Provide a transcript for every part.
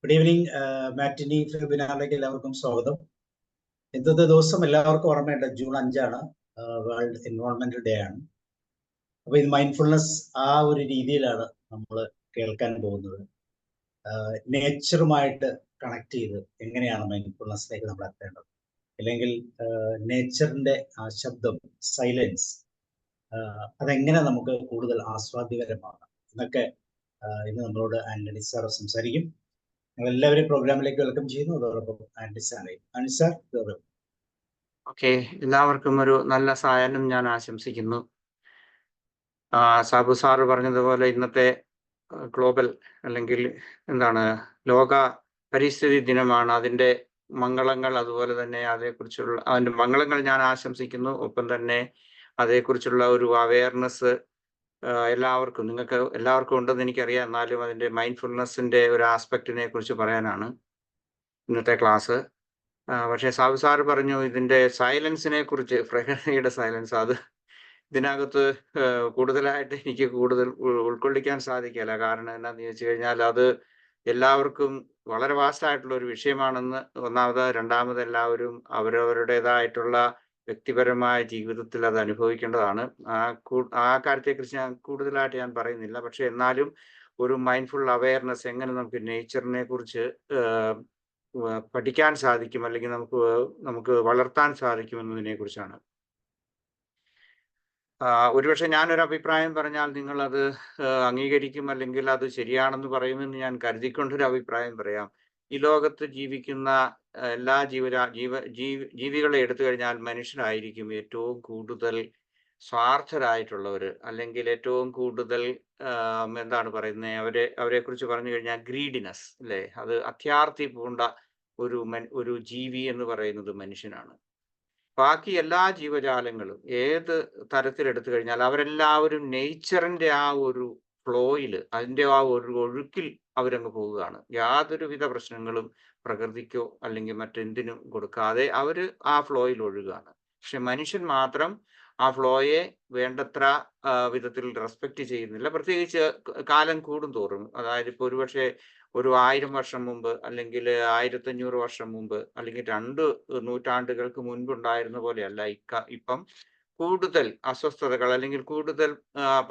Good evening. മാറ്റിനി വെബിനാറിലേക്ക് എല്ലാവർക്കും സ്വാഗതം. ഇന്നത്തെ ദിവസം എല്ലാവർക്കും ഓർമ്മയുണ്ട്, ജൂൺ 5 വേൾഡ് എൻവയോൺമെന്റൽ ഡേ ആണ്. അപ്പൊ ഇത് മൈൻഡ്ഫുൾനെസ് ആ ഒരു രീതിയിലാണ് നമ്മൾ കേൾക്കാൻ പോകുന്നത്. നേച്ചറുമായിട്ട് കണക്ട് ചെയ്ത് എങ്ങനെയാണ് മൈൻഡ്ഫുൾനെസ്സിലേക്ക് നമ്മൾ എത്തേണ്ടത്, അല്ലെങ്കിൽ നേച്ചറിന്റെ ആ ശബ്ദം, സൈലൻസ്, അതെങ്ങനെ നമുക്ക് കൂടുതൽ ആസ്വാദ്യകരമാണ് എന്നൊക്കെ ഇന്ന് നമ്മളോട് ആന്റണി സാർ സംസാരിക്കും. എല്ലാവരും പ്രോഗ്രാമിലേക്ക് വെൽക്കം ചെയ്യുന്നു. അതോടൊപ്പം ആന്റണി സാർ. ഓക്കെ, എല്ലാവർക്കും ഒരു നല്ല സായാഹ്നം ഞാൻ ആശംസിക്കുന്നു. സാബു സാറ് പറഞ്ഞതുപോലെ ഇന്നത്തെ ഗ്ലോബൽ അല്ലെങ്കിൽ ലോക പരിസ്ഥിതി ദിനമാണ്. അതിൻ്റെ മംഗളങ്ങൾ, അതുപോലെ തന്നെ അതേക്കുറിച്ചുള്ള അതിൻ്റെ മംഗളങ്ങൾ ഞാൻ ആശംസിക്കുന്നു. ഒപ്പം തന്നെ അതേക്കുറിച്ചുള്ള ഒരു അവയർനെസ് നിങ്ങൾക്ക് എല്ലാവർക്കും ഉണ്ടെന്ന് എനിക്കറിയാം. എന്നാലും അതിൻ്റെ മൈൻഡ്ഫുൾനെസ്സിൻ്റെ ഒരു ആസ്പെക്റ്റിനെ കുറിച്ച് പറയാനാണ് ഇന്നത്തെ ക്ലാസ്. പക്ഷേ സാബു സാറ് പറഞ്ഞു ഇതിൻ്റെ സൈലൻസിനെ കുറിച്ച്, പ്രകൃതിയുടെ സൈലൻസ്, അത് ഇതിനകത്ത് കൂടുതലായിട്ട് എനിക്ക് ഉൾക്കൊള്ളിക്കാൻ സാധിക്കില്ല. കാരണം എന്താണെന്ന് ചോദിച്ചു കഴിഞ്ഞാൽ അത് എല്ലാവർക്കും വളരെ വാസ്റ്റായിട്ടുള്ള ഒരു വിഷയമാണെന്ന് ഒന്നാമത്. രണ്ടാമത്, എല്ലാവരും അവരവരുടേതായിട്ടുള്ള വ്യക്തിപരമായ ജീവിതത്തിൽ അത് അനുഭവിക്കേണ്ടതാണ്. ആ കാര്യത്തെക്കുറിച്ച് കൂടുതലായിട്ട് ഞാൻ പറയുന്നില്ല. പക്ഷെ എന്നാലും ഒരു മൈൻഡ്ഫുൾ അവയർനെസ് എങ്ങനെ നമുക്ക് നേച്ചറിനെ കുറിച്ച് പഠിക്കാൻ സാധിക്കും, അല്ലെങ്കിൽ നമുക്ക് വളർത്താൻ സാധിക്കും എന്നതിനെ കുറിച്ചാണ്. ഒരുപക്ഷെ ഞാനൊരു അഭിപ്രായം പറഞ്ഞാൽ നിങ്ങളത് അംഗീകരിക്കും, അല്ലെങ്കിൽ അത് ശരിയാണെന്ന് പറയുമെന്ന് ഞാൻ കരുതിക്കൊണ്ടൊരു അഭിപ്രായം പറയാം. ഈ ലോകത്ത് ജീവിക്കുന്ന എല്ലാ ജീവികളെ എടുത്തു കഴിഞ്ഞാൽ മനുഷ്യരായിരിക്കും ഏറ്റവും കൂടുതൽ സ്വാർത്ഥരായിട്ടുള്ളവർ, അല്ലെങ്കിൽ ഏറ്റവും കൂടുതൽ അവരെ കുറിച്ച് പറഞ്ഞു കഴിഞ്ഞാൽ ഗ്രീഡിനെസ്, അല്ലേ? അത് അത്യാർത്തി പൂണ്ട ഒരു ജീവി എന്ന് പറയുന്നത് മനുഷ്യനാണ്. ബാക്കി എല്ലാ ജീവജാലങ്ങളും ഏത് തരത്തിലെടുത്തു കഴിഞ്ഞാൽ അവരെല്ലാവരും നേച്ചറിന്റെ ആ ഒരു ഫ്ലോയിൽ, അതിൻ്റെ ആ ഒരു ഒഴുക്കിൽ അവരങ്ങ് പോവുകയാണ്. യാതൊരുവിധ പ്രശ്നങ്ങളും പ്രകൃതിക്കോ അല്ലെങ്കിൽ മറ്റെന്തിനും കൊടുക്കാതെ അവർ ആ ഫ്ലോയിൽ ഒഴുകുകയാണ്. പക്ഷെ മനുഷ്യൻ മാത്രം ആ ഫ്ലോയെ വേണ്ടത്ര വിധത്തിൽ റെസ്പെക്റ്റ് ചെയ്യുന്നില്ല, പ്രത്യേകിച്ച് കാലം കൂടും തോറും. അതായത് ഇപ്പോൾ ഒരുപക്ഷെ ഒരു 1000 വർഷം മുമ്പ്, അല്ലെങ്കിൽ 1500 വർഷം മുമ്പ്, അല്ലെങ്കിൽ 2 നൂറ്റാണ്ടുകൾക്ക് മുൻപുണ്ടായിരുന്ന പോലെയല്ല ഇപ്പം കൂടുതൽ അസ്വസ്ഥതകൾ, അല്ലെങ്കിൽ കൂടുതൽ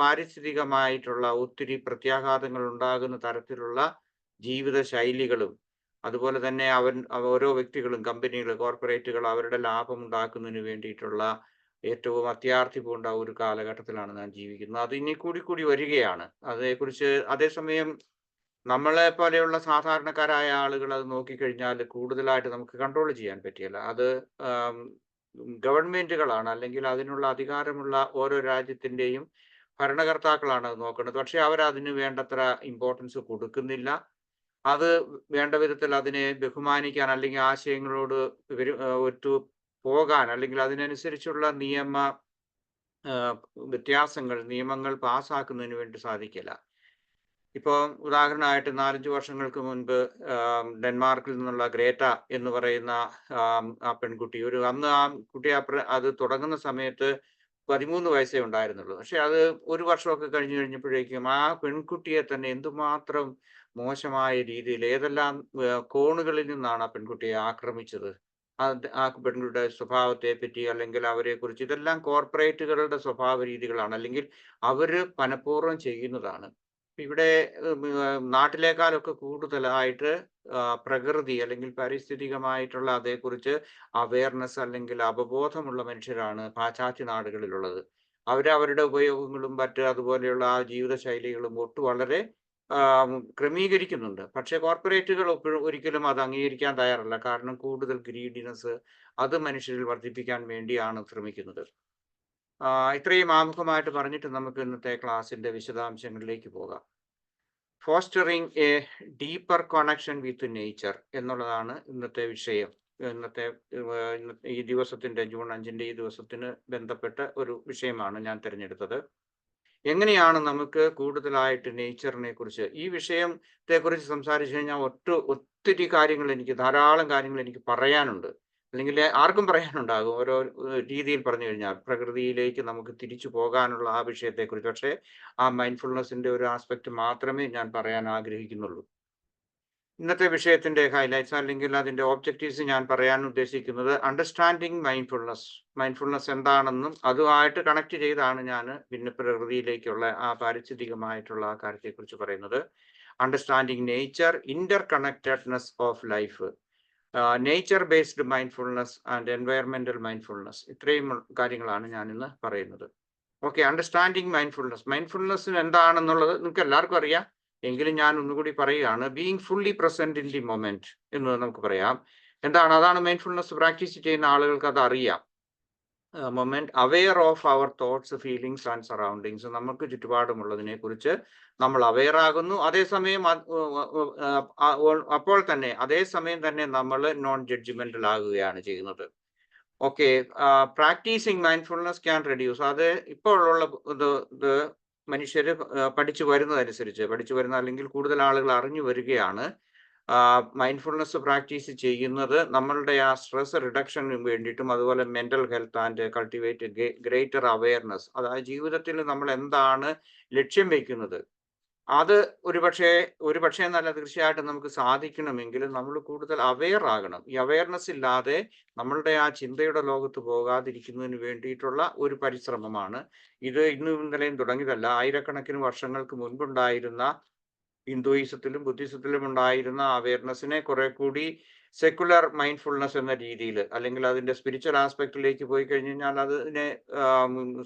പാരിസ്ഥിതികമായിട്ടുള്ള ഒത്തിരി പ്രത്യാഘാതങ്ങൾ ഉണ്ടാകുന്ന തരത്തിലുള്ള ജീവിത ശൈലികളും, അതുപോലെ തന്നെ ഓരോ വ്യക്തികളും, കമ്പനികൾ, കോർപ്പറേറ്റുകൾ അവരുടെ ലാഭം ഉണ്ടാക്കുന്നതിന് വേണ്ടിയിട്ടുള്ള ഏറ്റവും അത്യാർത്തി പൂണ്ട ഒരു കാലഘട്ടത്തിലാണ് നാം ജീവിക്കുന്നത്. അത് ഇനി കൂടി വരികയാണ്. അതേസമയം നമ്മളെ പോലെയുള്ള സാധാരണക്കാരായ ആളുകൾ അത് നോക്കിക്കഴിഞ്ഞാൽ കൂടുതലായിട്ട് നമുക്ക് കൺട്രോൾ ചെയ്യാൻ പറ്റില്ല. അത് ഗവൺമെന്റുകളാണ്, അല്ലെങ്കിൽ അതിനുള്ള അധികാരമുള്ള ഓരോ രാജ്യത്തിൻ്റെയും ഭരണകർത്താക്കളാണ് അത് നോക്കേണ്ടത്. പക്ഷെ അവരതിന് വേണ്ടത്ര ഇമ്പോർട്ടൻസ് കൊടുക്കുന്നില്ല. അത് വേണ്ട വിധത്തിൽ അതിനെ ബഹുമാനിക്കാൻ, അല്ലെങ്കിൽ ആശയങ്ങളോട് ഒത്തു പോകാൻ, അല്ലെങ്കിൽ അതിനനുസരിച്ചുള്ള നിയമങ്ങൾ പാസ്സാക്കുന്നതിന് വേണ്ടി സാധിക്കില്ല. ഇപ്പോൾ ഉദാഹരണമായിട്ട് 4-5 വർഷങ്ങൾക്ക് മുൻപ് ഡെൻമാർക്കിൽ നിന്നുള്ള ഗ്രേറ്റ എന്ന് പറയുന്ന ആ പെൺകുട്ടി, അന്ന് ആ കുട്ടി അത് തുടങ്ങുന്ന സമയത്ത് 13 വയസ്സേ ഉണ്ടായിരുന്നുള്ളൂ. പക്ഷെ അത് ഒരു വർഷമൊക്കെ കഴിഞ്ഞപ്പോഴേക്കും ആ പെൺകുട്ടിയെ തന്നെ എന്തുമാത്രം മോശമായ രീതിയിൽ ഏതെല്ലാം കോണുകളിൽ നിന്നാണ് ആ പെൺകുട്ടിയെ ആക്രമിച്ചത്. ആ പെൺകുട്ടിയുടെ സ്വഭാവത്തെ പറ്റി, അല്ലെങ്കിൽ അവരെ കുറിച്ച്, ഇതെല്ലാം കോർപ്പറേറ്റുകളുടെ സ്വഭാവ രീതികളാണ്, അല്ലെങ്കിൽ അവര് മനഃപൂർവ്വം ചെയ്യുന്നതാണ്. ഇവിടെ നാട്ടിലേക്കാളൊക്കെ കൂടുതലായിട്ട് പ്രകൃതി, അല്ലെങ്കിൽ പാരിസ്ഥിതികമായിട്ടുള്ള അതേക്കുറിച്ച് അവയർനെസ്, അല്ലെങ്കിൽ അവബോധമുള്ള മനുഷ്യരാണ് പാശ്ചാത്യ നാടുകളിലുള്ളത്. അവരുടെ ഉപയോഗങ്ങളും അതുപോലെയുള്ള ആ ജീവിതശൈലികളും വളരെ ക്രമീകരിക്കുന്നുണ്ട്. പക്ഷേ കോർപ്പറേറ്റുകൾ ഒരിക്കലും അത് അംഗീകരിക്കാൻ തയ്യാറല്ല. കാരണം കൂടുതൽ ഗ്രീഡിനെസ് അത് മനുഷ്യരിൽ വർദ്ധിപ്പിക്കാൻ വേണ്ടിയാണ് ശ്രമിക്കുന്നത്. ഇത്രയും ആമുഖമായിട്ട് പറഞ്ഞിട്ട് നമുക്ക് ഇന്നത്തെ ക്ലാസ്സിന്റെ വിശദാംശങ്ങളിലേക്ക് പോകാം. Fostering A deeper connection with nature എന്നുള്ളതാണ് ഇന്നത്തെ വിഷയം. ഈ ദിവസത്തിന്റെ, ജൂൺ 5 ഈ ദിവസത്തിന് ബന്ധപ്പെട്ട ഒരു വിഷയമാണ് ഞാൻ തിരഞ്ഞെടുത്തത്. എങ്ങനെയാണ് നമുക്ക് കൂടുതലായിട്ട് നേച്ചറിനെ കുറിച്ച്, ഈ വിഷയത്തെ കുറിച്ച് സംസാരിച്ചു കഴിഞ്ഞാൽ ഒത്തിരി കാര്യങ്ങൾ, ധാരാളം കാര്യങ്ങൾ എനിക്ക് പറയാനുണ്ട്, അല്ലെങ്കിൽ ആർക്കും പറയാനുണ്ടാകും. ഓരോ രീതിയിൽ പറഞ്ഞു കഴിഞ്ഞാൽ പ്രകൃതിയിലേക്ക് നമുക്ക് തിരിച്ചു പോകാനുള്ള ആ വിഷയത്തെക്കുറിച്ച്. പക്ഷേ ആ മൈൻഡ്ഫുൾനെസ്സിന്റെ ഒരു ആസ്പെക്ട് മാത്രമേ ഞാൻ പറയാൻ ആഗ്രഹിക്കുന്നുള്ളൂ. ഇന്നത്തെ വിഷയത്തിന്റെ ഹൈലൈറ്റ്സ് അല്ലെങ്കിൽ അതിന്റെ ഓബ്ജക്റ്റീവ്സ് ഞാൻ പറയാൻ ഉദ്ദേശിക്കുന്നത് അണ്ടർസ്റ്റാൻഡിങ് മൈൻഡ്ഫുൾനെസ് എന്താണെന്നും അതുമായിട്ട് കണക്ട് ചെയ്താണ് ഞാൻ പിന്നെ പ്രകൃതിയിലേക്കുള്ള ആ പാരിസ്ഥിതികമായിട്ടുള്ള ആ കാര്യത്തെക്കുറിച്ച് പറയുന്നത്. Understanding nature, Inter connectedness of life, nature based mindfulness and environmental mindfulness, ഇത്രയും കാര്യങ്ങളാണ് ഞാൻ ഇന്ന് പറയുന്നത്. ഓക്കെ, അണ്ടർസ്റ്റാൻഡിങ് മൈൻഡ്ഫുൾനെസ്സിന് എന്താണെന്നുള്ളത് നിങ്ങൾക്ക് എല്ലാവർക്കും അറിയാം, എങ്കിലും ഞാൻ ഒന്നുകൂടി പറയുകയാണ്. Being fully present in the moment എന്ന് നമുക്ക് പറയാം. അതാണ് മൈൻഡ്ഫുൾനെസ് പ്രാക്ടീസ് ചെയ്യുന്ന ആളുകൾക്ക് അത് അറിയാം. Moment, aware of our thoughts, feelings and surroundings, നമുക്ക് ചുറ്റുപാടുമുള്ളതിനെ കുറിച്ച് നമ്മൾ അവെയർ ആകുന്നു. അതേസമയം അപ്പോൾ തന്നെ അതേസമയം തന്നെ നമ്മൾ നോൺ ജഡ്ജ്മെന്റൽ ആകുകയാണ് ചെയ്യുന്നത്. Okay, practising mindfulness can reduce, അത് ഇപ്പോഴുള്ള ഇത് മനുഷ്യർ പഠിച്ചു വരുന്ന അല്ലെങ്കിൽ കൂടുതൽ ആളുകൾ അറിഞ്ഞു വരികയാണ്. മൈൻഡ്ഫുൾനെസ് പ്രാക്ടീസ് ചെയ്യുന്നത് നമ്മളുടെ ആ സ്ട്രെസ് റിഡക്ഷന് വേണ്ടിയിട്ടും അതുപോലെ mental health and cultivate greater awareness, അതായത് ജീവിതത്തിൽ നമ്മൾ എന്താണ് ലക്ഷ്യം വയ്ക്കുന്നത് അത് ഒരുപക്ഷെ എന്നല്ല, തീർച്ചയായിട്ടും നമുക്ക് സാധിക്കണമെങ്കിൽ നമ്മൾ കൂടുതൽ അവെയർ ആകണം. ഈ അവെയർനെസ് ഇല്ലാതെ നമ്മളുടെ ആ ചിന്തയുടെ ലോകത്ത് പോകാതിരിക്കുന്നതിന് വേണ്ടിയിട്ടുള്ള ഒരു പരിശ്രമമാണ് ഇത്. ഇന്നും ഇന്നലെയും തുടങ്ങിയതല്ല. ആയിരക്കണക്കിന് വർഷങ്ങൾക്ക് മുൻപുണ്ടായിരുന്ന ഹിന്ദുയിസത്തിലും ബുദ്ധിസത്തിലും ഉണ്ടായിരുന്ന അവെയർനെസ്സിനെ കുറെ കൂടി സെക്കുലർ മൈൻഡ്ഫുൾനെസ് എന്ന രീതിയിൽ അല്ലെങ്കിൽ അതിന്റെ സ്പിരിച്വൽ ആസ്പെക്റ്റിലേക്ക് പോയി കഴിഞ്ഞ് കഴിഞ്ഞാൽ അതിനെ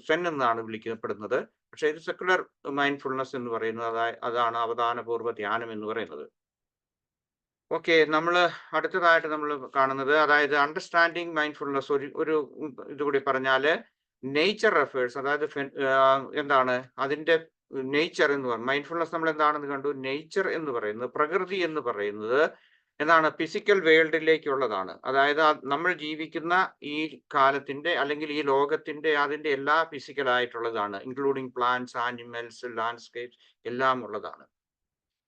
സെൻ എന്നാണ് വിളിക്കപ്പെടുന്നത്. പക്ഷെ ഇത് സെക്കുലർ മൈൻഡ്ഫുൾനെസ് എന്ന് പറയുന്നത് അതാണ് അവധാനപൂർവ്വ ധ്യാനം എന്ന് പറയുന്നത്. ഓക്കെ, നമ്മൾ അടുത്തതായിട്ട് നമ്മൾ കാണുന്നത്, അതായത് അണ്ടർസ്റ്റാൻഡിങ് മൈൻഡ്ഫുൾനെസ്, ഒരു ഇതുകൂടി പറഞ്ഞാല് നേച്ചർ റെഫേഴ്സ്, അതായത് എന്താണ് അതിന്റെ നേച്ചർ എന്ന് പറയുന്നത്. മൈൻഡ്ഫുൾനെസ് നമ്മൾ എന്താണെന്ന് കണ്ടു. നേച്ചർ എന്ന് പറയുന്നത്, പ്രകൃതി എന്ന് പറയുന്നത് എന്താണ്, ഫിസിക്കൽ വേൾഡിലേക്കുള്ളതാണ്. അതായത് നമ്മൾ ജീവിക്കുന്ന ഈ കാലത്തിന്റെ അല്ലെങ്കിൽ ഈ ലോകത്തിന്റെ അതിന്റെ എല്ലാ ഫിസിക്കൽ ആയിട്ടുള്ളതാണ്, ഇൻക്ലൂഡിങ് പ്ലാന്റ്സ്, ആനിമൽസ്, ലാൻഡ്സ്കേപ്സ് എല്ലാം ഉള്ളതാണ്.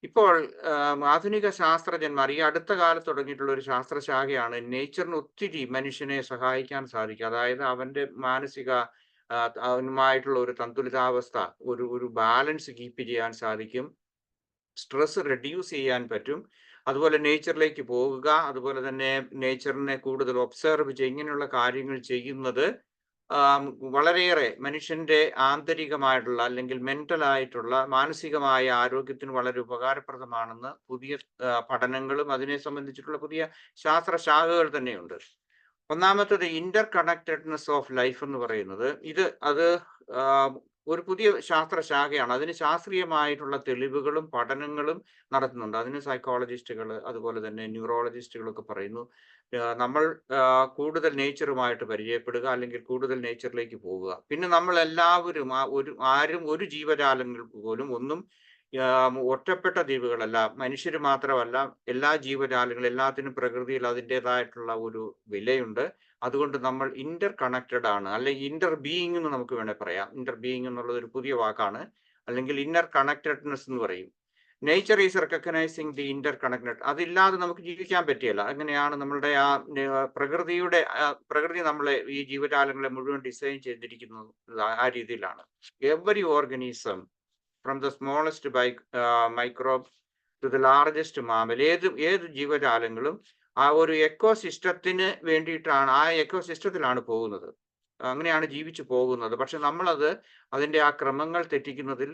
ഇപ്പോൾ ആധുനിക ശാസ്ത്രജ്ഞന്മാർ ഈ അടുത്ത കാലത്ത് തുടങ്ങിയിട്ടുള്ള ഒരു ശാസ്ത്രശാഖയാണ് നേച്ചറിന് ഒത്തിരി മനുഷ്യനെ സഹായിക്കാൻ സാധിക്കുക. അതായത് അവന്റെ മാനസിക അവനുമായിട്ടുള്ള ഒരു സന്തുലിതാവസ്ഥ, ഒരു ബാലൻസ് കീപ്പ് ചെയ്യാൻ സാധിക്കും, സ്ട്രെസ് റെഡ്യൂസ് ചെയ്യാൻ പറ്റും. അതുപോലെ നേച്ചറിലേക്ക് പോകുക, അതുപോലെ തന്നെ നേച്ചറിനെ കൂടുതൽ ഒബ്സർവ് ചെയ്യുക, ഇങ്ങനെയുള്ള കാര്യങ്ങൾ ചെയ്യുന്നത് വളരെയേറെ മനുഷ്യന്റെ ആന്തരികമായിട്ടുള്ള അല്ലെങ്കിൽ മെന്റൽ ആയിട്ടുള്ള മാനസികമായ ആരോഗ്യത്തിന് വളരെ ഉപകാരപ്രദമാണെന്ന് പുതിയ പഠനങ്ങളും അതിനെ സംബന്ധിച്ചിട്ടുള്ള പുതിയ ശാസ്ത്രശാഖകൾ തന്നെയുണ്ട്. ഒന്നാമത്തത് ഇന്റർ കണക്റ്റഡ്നെസ് ഓഫ് ലൈഫ് എന്ന് പറയുന്നത്, അത് ഒരു പുതിയ ശാസ്ത്രശാഖയാണ്. അതിന് ശാസ്ത്രീയമായിട്ടുള്ള തെളിവുകളും പഠനങ്ങളും നടത്തുന്നുണ്ട്. അതിന് സൈക്കോളജിസ്റ്റുകൾ അതുപോലെ തന്നെ ന്യൂറോളജിസ്റ്റുകളൊക്കെ പറയുന്നു, നമ്മൾ കൂടുതൽ നേച്ചറുമായിട്ട് പരിചയപ്പെടുക അല്ലെങ്കിൽ കൂടുതൽ നേച്ചറിലേക്ക് പോവുക. പിന്നെ നമ്മൾ എല്ലാവരും ഒരു ജീവജാലങ്ങൾ പോലും ഒന്നും ഒറ്റപ്പെട്ട ദ്വീപുകളല്ല, മനുഷ്യർ മാത്രമല്ല, എല്ലാ ജീവജാലങ്ങളും എല്ലാത്തിനും പ്രകൃതിയിൽ അതിൻ്റെതായിട്ടുള്ള ഒരു വിലയുണ്ട്. അതുകൊണ്ട് നമ്മൾ ഇന്റർ കണക്റ്റഡ് ആണ്, അല്ലെങ്കിൽ ഇന്റർ ബീയിങ് എന്ന് നമുക്ക് വേണേൽ പറയാം. ഇന്റർ ബീയിങ് എന്നുള്ളത് ഒരു പുതിയ വാക്കാണ്, അല്ലെങ്കിൽ ഇന്നർ കണക്റ്റഡ്നെസ് എന്ന് പറയും. Nature is recognising the Inter connected, അതില്ലാതെ നമുക്ക് ജീവിക്കാൻ പറ്റിയല്ല. അങ്ങനെയാണ് നമ്മളുടെ ആ പ്രകൃതി നമ്മളെ ഈ ജീവജാലങ്ങളെ മുഴുവൻ ഡിസൈൻ ചെയ്തിരിക്കുന്നത് ആ രീതിയിലാണ്. Every organism from the smallest microbe to the largest mammal, ഏത് ജീവജാലങ്ങളും ആ ഒരു എക്കോസിസ്റ്റത്തിന് വേണ്ടിയിട്ടാണ്, ആ എക്കോസിസ്റ്റത്തിലാണ് പോകുന്നത്, അങ്ങനെയാണ് ജീവിച്ചു പോകുന്നത്. പക്ഷെ നമ്മളത് അതിൻ്റെ ആ ക്രമങ്ങൾ തെറ്റിക്കുന്നതിൽ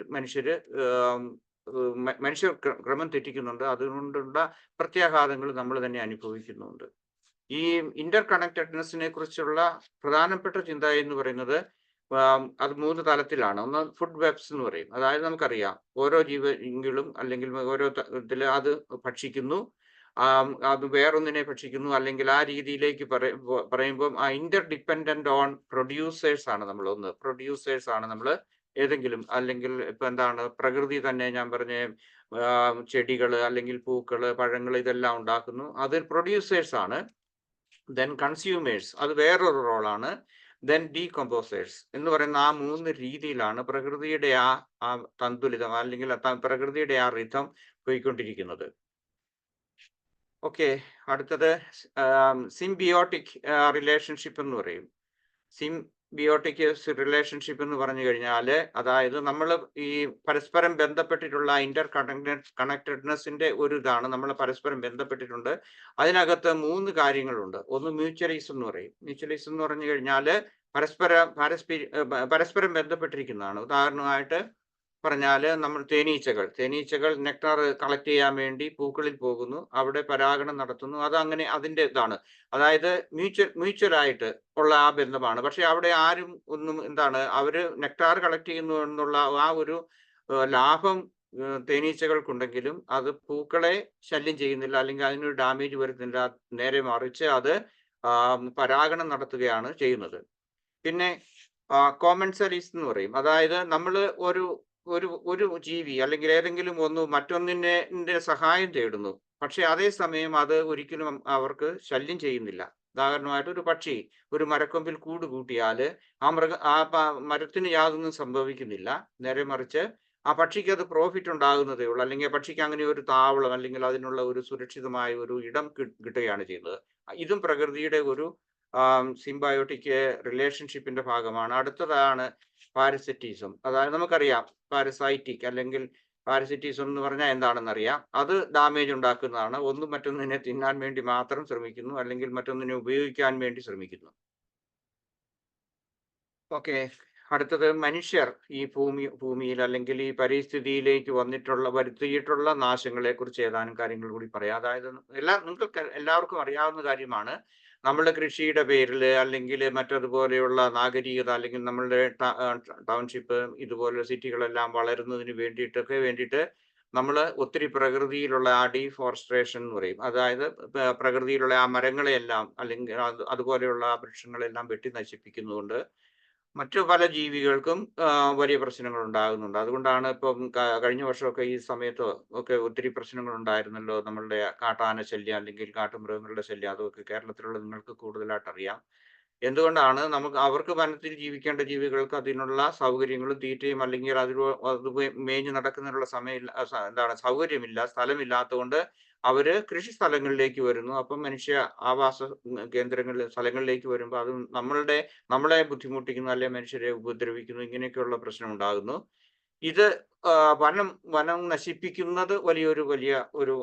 മനുഷ്യർ ക്രമം തെറ്റിക്കുന്നുണ്ട്. അതുകൊണ്ടുള്ള പ്രത്യാഘാതങ്ങൾ നമ്മൾ തന്നെ അനുഭവിക്കുന്നുണ്ട്. ഈ ഇന്റർ കണക്റ്റഡ്നെസ്സിനെ കുറിച്ചുള്ള പ്രധാനപ്പെട്ട ചിന്ത എന്ന് പറയുന്നത് അത് 3 തലത്തിലാണ്. ഒന്ന് ഫുഡ് വെബ്സ് എന്ന് പറയും. അതായത് നമുക്കറിയാം ഓരോ ജീവങ്ങളും അല്ലെങ്കിൽ ഓരോ ഇതിൽ അത് ഭക്ഷിക്കുന്നു, അത് വേറൊന്നിനെ ഭക്ഷിക്കുന്നു, അല്ലെങ്കിൽ ആ രീതിയിലേക്ക് പറയുമ്പോൾ ആ ഇന്റർ ഡിപ്പെൻഡന്റ് ഓൺ പ്രൊഡ്യൂസേഴ്സ് ആണ് നമ്മൾ ഏതെങ്കിലും, അല്ലെങ്കിൽ ഇപ്പൊ എന്താണ് പ്രകൃതി തന്നെ ഞാൻ പറഞ്ഞ ചെടികള് അല്ലെങ്കിൽ പൂക്കള് പഴങ്ങള് ഇതെല്ലാം ഉണ്ടാക്കുന്നു, അത് പ്രൊഡ്യൂസേഴ്സ് ആണ്. ദെൻ കൺസ്യൂമേഴ്സ്, അത് വേറൊരു റോളാണ്. ദെൻ ഡീകമ്പോസേഴ്സ് എന്ന് പറയുന്ന ആ 3 രീതിയിലാണ് പ്രകൃതിയുടെ ആ തന്തുലിതം അല്ലെങ്കിൽ പ്രകൃതിയുടെ ആ റിഥം പോയിക്കൊണ്ടിരിക്കുന്നത്. ഓക്കെ, അടുത്തത് സിംബിയോട്ടിക് റിലേഷൻഷിപ്പ് എന്ന് പറയും. ബിയോട്ടിക് റിലേഷൻഷിപ്പ് എന്ന് പറഞ്ഞു കഴിഞ്ഞാൽ, അതായത് നമ്മൾ ഈ പരസ്പരം ബന്ധപ്പെട്ടിട്ടുള്ള കണക്റ്റഡ്നെസ്സിന്റെ ഒരു ഇതാണ്. നമ്മൾ പരസ്പരം ബന്ധപ്പെട്ടിട്ടുണ്ട്. അതിനകത്ത് 3 കാര്യങ്ങളുണ്ട്. ഒന്ന് മ്യൂച്വലിസം എന്ന് പറയും. മ്യൂച്വലിസം എന്ന് പറഞ്ഞു കഴിഞ്ഞാൽ പരസ്പരം ബന്ധപ്പെട്ടിരിക്കുന്നതാണ്. ഉദാഹരണമായിട്ട് പറഞ്ഞാൽ, നമ്മൾ തേനീച്ചകൾ നെക്ടാർ കളക്ട് ചെയ്യാൻ വേണ്ടി പൂക്കളിൽ പോകുന്നു, അവിടെ പരാഗണം നടത്തുന്നു. അത് അങ്ങനെ അതിൻ്റെ ഇതാണ്. അതായത് മ്യൂച്വലായിട്ട് ഉള്ള ആ ബന്ധമാണ്. പക്ഷെ അവിടെ ആരും ഒന്നും അവര് നെക്ടാർ കളക്ട് ചെയ്യുന്നു എന്നുള്ള ആ ഒരു ലാഭം തേനീച്ചകൾക്കുണ്ടെങ്കിലും അത് പൂക്കളെ ശല്യം ചെയ്യുന്നില്ല, അല്ലെങ്കിൽ അതിനൊരു ഡാമേജ് വരുന്നില്ല. നേരെ മറിച്ച് അത് പരാഗണം നടത്തുകയാണ് ചെയ്യുന്നത്. പിന്നെ കോമൺസലീസ് എന്ന് പറയും. അതായത് നമ്മൾ ഒരു ഒരു ഒരു ജീവി അല്ലെങ്കിൽ ഏതെങ്കിലും ഒന്ന് മറ്റൊന്നിന്റെ സഹായം തേടുന്നു, പക്ഷെ അതേസമയം അത് ഒരിക്കലും അവർക്ക് ശല്യം ചെയ്യുന്നില്ല. ഉദാഹരണമായിട്ട് ഒരു പക്ഷി ഒരു മരക്കൊമ്പിൽ കൂട് കൂട്ടിയാൽ മരത്തിന് യാതൊന്നും സംഭവിക്കുന്നില്ല. നേരെ മറിച്ച് ആ പക്ഷിക്ക് അത് പ്രോഫിറ്റ് ഉണ്ടാകുന്നതേ ഉള്ളൂ, അല്ലെങ്കിൽ പക്ഷിക്ക് അങ്ങനെ ഒരു താവളം അല്ലെങ്കിൽ അതിനുള്ള ഒരു സുരക്ഷിതമായ ഒരു ഇടം കിട്ടുകയാണ് ചെയ്യുന്നത്. ഇതും പ്രകൃതിയുടെ ഒരു സിംബയോട്ടിക് റിലേഷൻഷിപ്പിന്റെ ഭാഗമാണ്. അടുത്തതാണ് പാരസിറ്റിസം. അതായത് നമുക്കറിയാം പാരസൈറ്റിക് അല്ലെങ്കിൽ പാരസിറ്റിസം എന്ന് പറഞ്ഞാൽ എന്താണെന്ന് അറിയാം. അത് ഡാമേജ് ഉണ്ടാക്കുന്നതാണ്. ഒന്നും മറ്റൊന്നിനെ തിന്നാൻ വേണ്ടി മാത്രം ശ്രമിക്കുന്നു, അല്ലെങ്കിൽ മറ്റൊന്നിനെ ഉപയോഗിക്കാൻ വേണ്ടി ശ്രമിക്കുന്നു. ഓക്കെ, അടുത്തത് മനുഷ്യർ ഈ ഭൂമിയിൽ അല്ലെങ്കിൽ ഈ പരിസ്ഥിതിയിലേക്ക് വരുത്തിയിട്ടുള്ള നാശങ്ങളെ കുറിച്ച് ഏതാനും കാര്യങ്ങൾ കൂടി പറയാം. അതായത് നിങ്ങൾക്ക് എല്ലാവർക്കും അറിയാവുന്ന കാര്യമാണ്, നമ്മളുടെ കൃഷിയുടെ പേരിൽ അല്ലെങ്കിൽ മറ്റതുപോലെയുള്ള നാഗരികത അല്ലെങ്കിൽ നമ്മളുടെ ടൗൺഷിപ്പ് ഇതുപോലെ സിറ്റികളെല്ലാം വളരുന്നതിന് വേണ്ടിയിട്ട് നമ്മൾ ഒത്തിരി പ്രകൃതിയിലുള്ള ആ ഡീഫോറസ്ട്രേഷൻ എന്ന് പറയും. അതായത് പ്രകൃതിയിലുള്ള ആ മരങ്ങളെയെല്ലാം അല്ലെങ്കിൽ അതുപോലെയുള്ള വൃക്ഷങ്ങളെല്ലാം വെട്ടി നശിപ്പിക്കുന്നതുകൊണ്ട് മറ്റു പല ജീവികൾക്കും വലിയ പ്രശ്നങ്ങൾ ഉണ്ടാകുന്നുണ്ട്. അതുകൊണ്ടാണ് ഇപ്പം കഴിഞ്ഞ വർഷമൊക്കെ ഈ സമയത്ത് ഒക്കെ ഒത്തിരി പ്രശ്നങ്ങൾ ഉണ്ടായിരുന്നല്ലോ. നമ്മളുടെ കാട്ടാന ശല്യം അല്ലെങ്കിൽ കാട്ടുമൃഗങ്ങളുടെ ശല്യം, അതൊക്കെ കേരളത്തിലുള്ള നിങ്ങൾക്ക് കൂടുതലായിട്ട് അറിയാം. എന്തുകൊണ്ടാണ് അവർക്ക് വനത്തിൽ ജീവിക്കേണ്ട ജീവികൾക്ക് അതിനുള്ള സൗകര്യങ്ങളും തീറ്റയും അല്ലെങ്കിൽ അത് മേഞ്ഞു നടക്കുന്നതിനുള്ള സൗകര്യമില്ല, സ്ഥലമില്ലാത്തതുകൊണ്ട് അവര് കൃഷി സ്ഥലങ്ങളിലേക്ക് വരുന്നു. അപ്പം മനുഷ്യ ആവാസ സ്ഥലങ്ങളിലേക്ക് വരുമ്പോൾ അത് നമ്മളെ ബുദ്ധിമുട്ടിക്കുന്നു, അല്ലെ മനുഷ്യരെ ഉപദ്രവിക്കുന്നു. ഇങ്ങനെയൊക്കെയുള്ള പ്രശ്നം ഉണ്ടാകുന്നു. ഇത് വനം നശിപ്പിക്കുന്നത് വലിയ ഒരു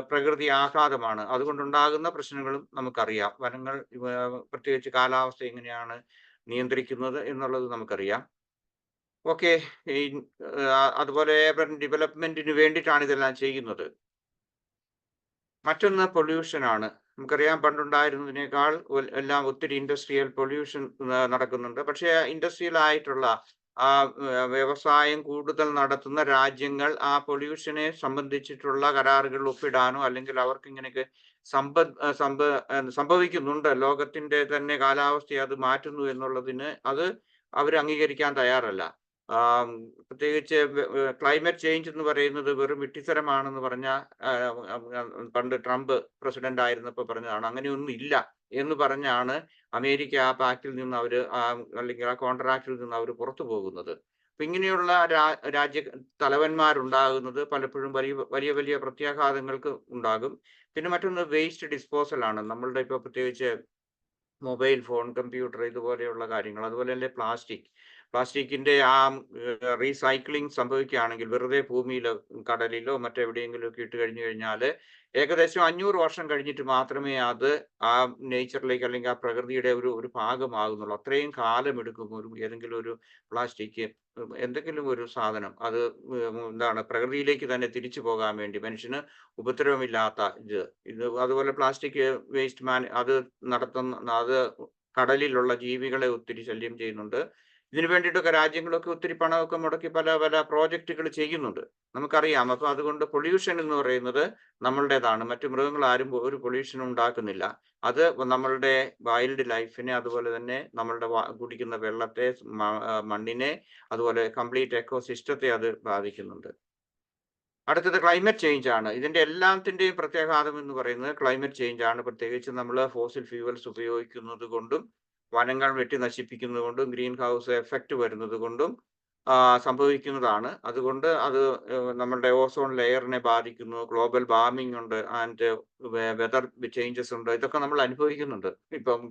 പ്രകൃതി ആഘാതമാണ്. അതുകൊണ്ടുണ്ടാകുന്ന പ്രശ്നങ്ങളും നമുക്കറിയാം. വനങ്ങൾ പ്രത്യേകിച്ച് കാലാവസ്ഥ എങ്ങനെയാണ് നിയന്ത്രിക്കുന്നത് എന്നുള്ളത് നമുക്കറിയാം. ഓക്കെ, അതുപോലെ ഡെവലപ്മെന്റിന് വേണ്ടിയിട്ടാണ് ഇതെല്ലാം ചെയ്യുന്നത്. മറ്റൊന്ന് പൊല്യൂഷൻ ആണ്. നമുക്കറിയാം, പണ്ടുണ്ടായിരുന്നതിനേക്കാൾ എല്ലാം ഒത്തിരി ഇൻഡസ്ട്രിയൽ പൊല്യൂഷൻ നടക്കുന്നുണ്ട്. പക്ഷേ ഇൻഡസ്ട്രിയൽ ആയിട്ടുള്ള വ്യവസായം കൂടുതൽ നടത്തുന്ന രാജ്യങ്ങൾ ആ പൊല്യൂഷനെ സംബന്ധിച്ചിട്ടുള്ള കരാറുകൾ ഒപ്പിടാനോ അല്ലെങ്കിൽ അവർക്ക് ഇങ്ങനെയൊക്കെ സംഭവിക്കുന്നുണ്ട്, ലോകത്തിന്റെ തന്നെ കാലാവസ്ഥയെ അത് മാറ്റുന്നു എന്നുള്ളതിന് അത് അവർ അംഗീകരിക്കാൻ തയ്യാറല്ല. പ്രത്യേകിച്ച് ക്ലൈമറ്റ് ചേഞ്ച് എന്ന് പറയുന്നത് വെറും വിഡ്ഢിത്തരമാണെന്ന് പറഞ്ഞ പണ്ട് ട്രംപ് പ്രസിഡന്റ് ആയിരുന്നപ്പോൾ പറഞ്ഞതാണ്. അങ്ങനെയൊന്നും ഇല്ല എന്ന് പറഞ്ഞാണ് അമേരിക്ക ആ പാക്റ്റിൽ നിന്ന് അല്ലെങ്കിൽ ആ കോൺട്രാക്റ്റിൽ നിന്ന് അവർ പുറത്തു പോകുന്നത്. അപ്പൊ ഇങ്ങനെയുള്ള തലവന്മാരുണ്ടാകുന്നത് പലപ്പോഴും വലിയ പ്രത്യാഘാതങ്ങൾക്ക് ഉണ്ടാകും. പിന്നെ മറ്റൊന്ന് വേസ്റ്റ് ഡിസ്പോസൽ ആണ്. നമ്മളുടെ ഇപ്പൊ പ്രത്യേകിച്ച് മൊബൈൽ ഫോൺ, കമ്പ്യൂട്ടർ ഇതുപോലെയുള്ള കാര്യങ്ങൾ, അതുപോലെ തന്നെ പ്ലാസ്റ്റിക്കിന്റെ ആ റീസൈക്ലിംഗ് സംഭവിക്കുകയാണെങ്കിൽ വെറുതെ ഭൂമിയിലോ കടലിലോ മറ്റെവിടെയെങ്കിലും ഒക്കെ ഇട്ട് കഴിഞ്ഞാൽ ഏകദേശം 500 വർഷം കഴിഞ്ഞിട്ട് മാത്രമേ അത് ആ നേച്ചറിലേക്ക് അല്ലെങ്കിൽ ആ പ്രകൃതിയുടെ ഒരു ഭാഗമാകുന്നുള്ളൂ. അത്രയും കാലം എടുക്കും ഏതെങ്കിലും ഒരു പ്ലാസ്റ്റിക് എന്തെങ്കിലും ഒരു സാധനം അത് പ്രകൃതിയിലേക്ക് തന്നെ തിരിച്ചു പോകാൻ വേണ്ടി, മനുഷ്യന് ഉപദ്രവമില്ലാത്ത ഇത് അതുപോലെ പ്ലാസ്റ്റിക് വേസ്റ്റ് അത് കടലിലുള്ള ജീവികളെ ഒത്തിരി ശല്യം ചെയ്യുന്നുണ്ട്. ഇതിനു വേണ്ടിയിട്ടൊക്കെ രാജ്യങ്ങളൊക്കെ ഒത്തിരി പണമൊക്കെ മുടക്കി പല പ്രോജക്റ്റുകൾ ചെയ്യുന്നുണ്ട്, നമുക്കറിയാം. അപ്പൊ അതുകൊണ്ട് പൊല്യൂഷൻ എന്ന് പറയുന്നത് നമ്മളുടേതാണ്. മറ്റു മൃഗങ്ങൾ ആരും ഒരു പൊല്യൂഷൻ ഉണ്ടാക്കുന്നില്ല. അത് നമ്മളുടെ വൈൽഡ് ലൈഫിനെ, അതുപോലെ തന്നെ നമ്മളുടെ കുടിക്കുന്ന വെള്ളത്തെ, മണ്ണിനെ, അതുപോലെ കംപ്ലീറ്റ് എക്കോസിസ്റ്റത്തെ അത് ബാധിക്കുന്നുണ്ട്. അടുത്തത് ക്ലൈമറ്റ് ചേഞ്ച് ആണ്. ഇതിന്റെ എല്ലാത്തിന്റെയും പ്രത്യാഘാതം എന്ന് പറയുന്നത് ക്ലൈമറ്റ് ചേഞ്ച് ആണ്. പ്രത്യേകിച്ച് നമ്മൾ ഫോസിൽ ഫ്യൂവൽസ് ഉപയോഗിക്കുന്നത് കൊണ്ടും വനങ്ങൾ വെട്ടി നശിപ്പിക്കുന്നത് കൊണ്ടും ഗ്രീൻ ഹൗസ് എഫക്റ്റ് വരുന്നത് കൊണ്ടും സംഭവിക്കുന്നതാണ്. അതുകൊണ്ട് അത് നമ്മളുടെ ഓസോൺ ലെയറിനെ ബാധിക്കുന്നു, ഗ്ലോബൽ വാർമിംഗ് ഉണ്ട്, ആൻഡ് വെതർ ചേഞ്ചസ് ഉണ്ട്. ഇതൊക്കെ നമ്മൾ അനുഭവിക്കുന്നുണ്ട്. ഇപ്പം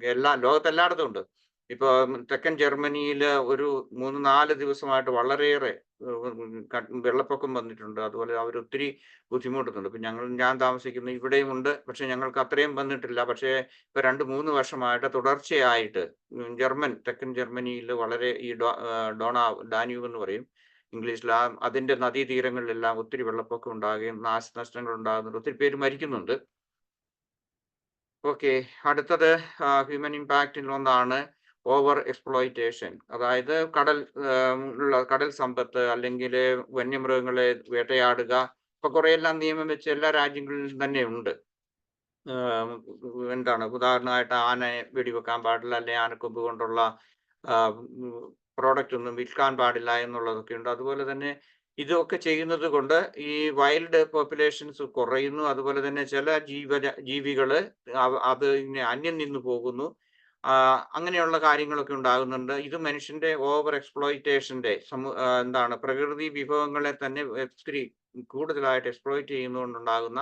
ലോകത്തെല്ലായിടത്തും ഉണ്ട്. ഇപ്പൊ തെക്കൻ ജർമ്മനിയിൽ ഒരു 3-4 ദിവസമായിട്ട് വളരെയേറെ വെള്ളപ്പൊക്കം വന്നിട്ടുണ്ട്. അതുപോലെ അവർ ഒത്തിരി ബുദ്ധിമുട്ടുന്നുണ്ട്. ഇപ്പൊ ഞാൻ താമസിക്കുന്ന ഇവിടെയും ഉണ്ട്, പക്ഷെ ഞങ്ങൾക്ക് അത്രയും വന്നിട്ടില്ല. പക്ഷേ ഇപ്പൊ 2-3 വർഷമായിട്ട് തുടർച്ചയായിട്ട് തെക്കൻ ജർമ്മനിയിൽ വളരെ ഈ ഡാന്യൂബ് എന്ന് പറയും ഇംഗ്ലീഷിൽ, അതിന്റെ നദീതീരങ്ങളിലെല്ലാം ഒത്തിരി വെള്ളപ്പൊക്കം ഉണ്ടാകുകയും നാശനഷ്ടങ്ങൾ ഉണ്ടാകുന്നുണ്ട്, ഒത്തിരി പേര് മരിക്കുന്നുണ്ട്. ഓക്കെ, അടുത്തത് ഹ്യൂമൻ ഇമ്പാക്റ്റിൽ ഒന്നാണ് ഓവർ എക്സ്പ്ലോയിറ്റേഷൻ. അതായത് കടൽ സമ്പത്ത് അല്ലെങ്കിൽ വന്യമൃഗങ്ങളെ വേട്ടയാടുക. ഇപ്പൊ കുറെയെല്ലാം നിയമം വെച്ച് എല്ലാ രാജ്യങ്ങളിലും തന്നെ ഉണ്ട്. ഉദാഹരണമായിട്ട് ആനയെ വെടിവെക്കാൻ പാടില്ല, അല്ലെങ്കിൽ ആനക്കൊമ്പ് കൊണ്ടുള്ള പ്രോഡക്റ്റ് ഒന്നും വിൽക്കാൻ പാടില്ല എന്നുള്ളതൊക്കെ ഉണ്ട്. അതുപോലെ തന്നെ ഇതൊക്കെ ചെയ്യുന്നത് കൊണ്ട് ഈ വൈൽഡ് പോപ്പുലേഷൻസ് കുറയുന്നു. അതുപോലെ തന്നെ ചില ജീവികള് അത് ഇങ്ങനെ അന്യം നിന്ന് പോകുന്നു. അങ്ങനെയുള്ള കാര്യങ്ങളൊക്കെ ഉണ്ടാകുന്നുണ്ട്. ഇത് മനുഷ്യന്റെ ഓവർ എക്സ്പ്ലോയിറ്റേഷന്റെ പ്രകൃതി വിഭവങ്ങളെ തന്നെ ഒത്തിരി കൂടുതലായിട്ട് എക്സ്പ്ലോയിറ്റ് ചെയ്യുന്നതുകൊണ്ടുണ്ടാകുന്ന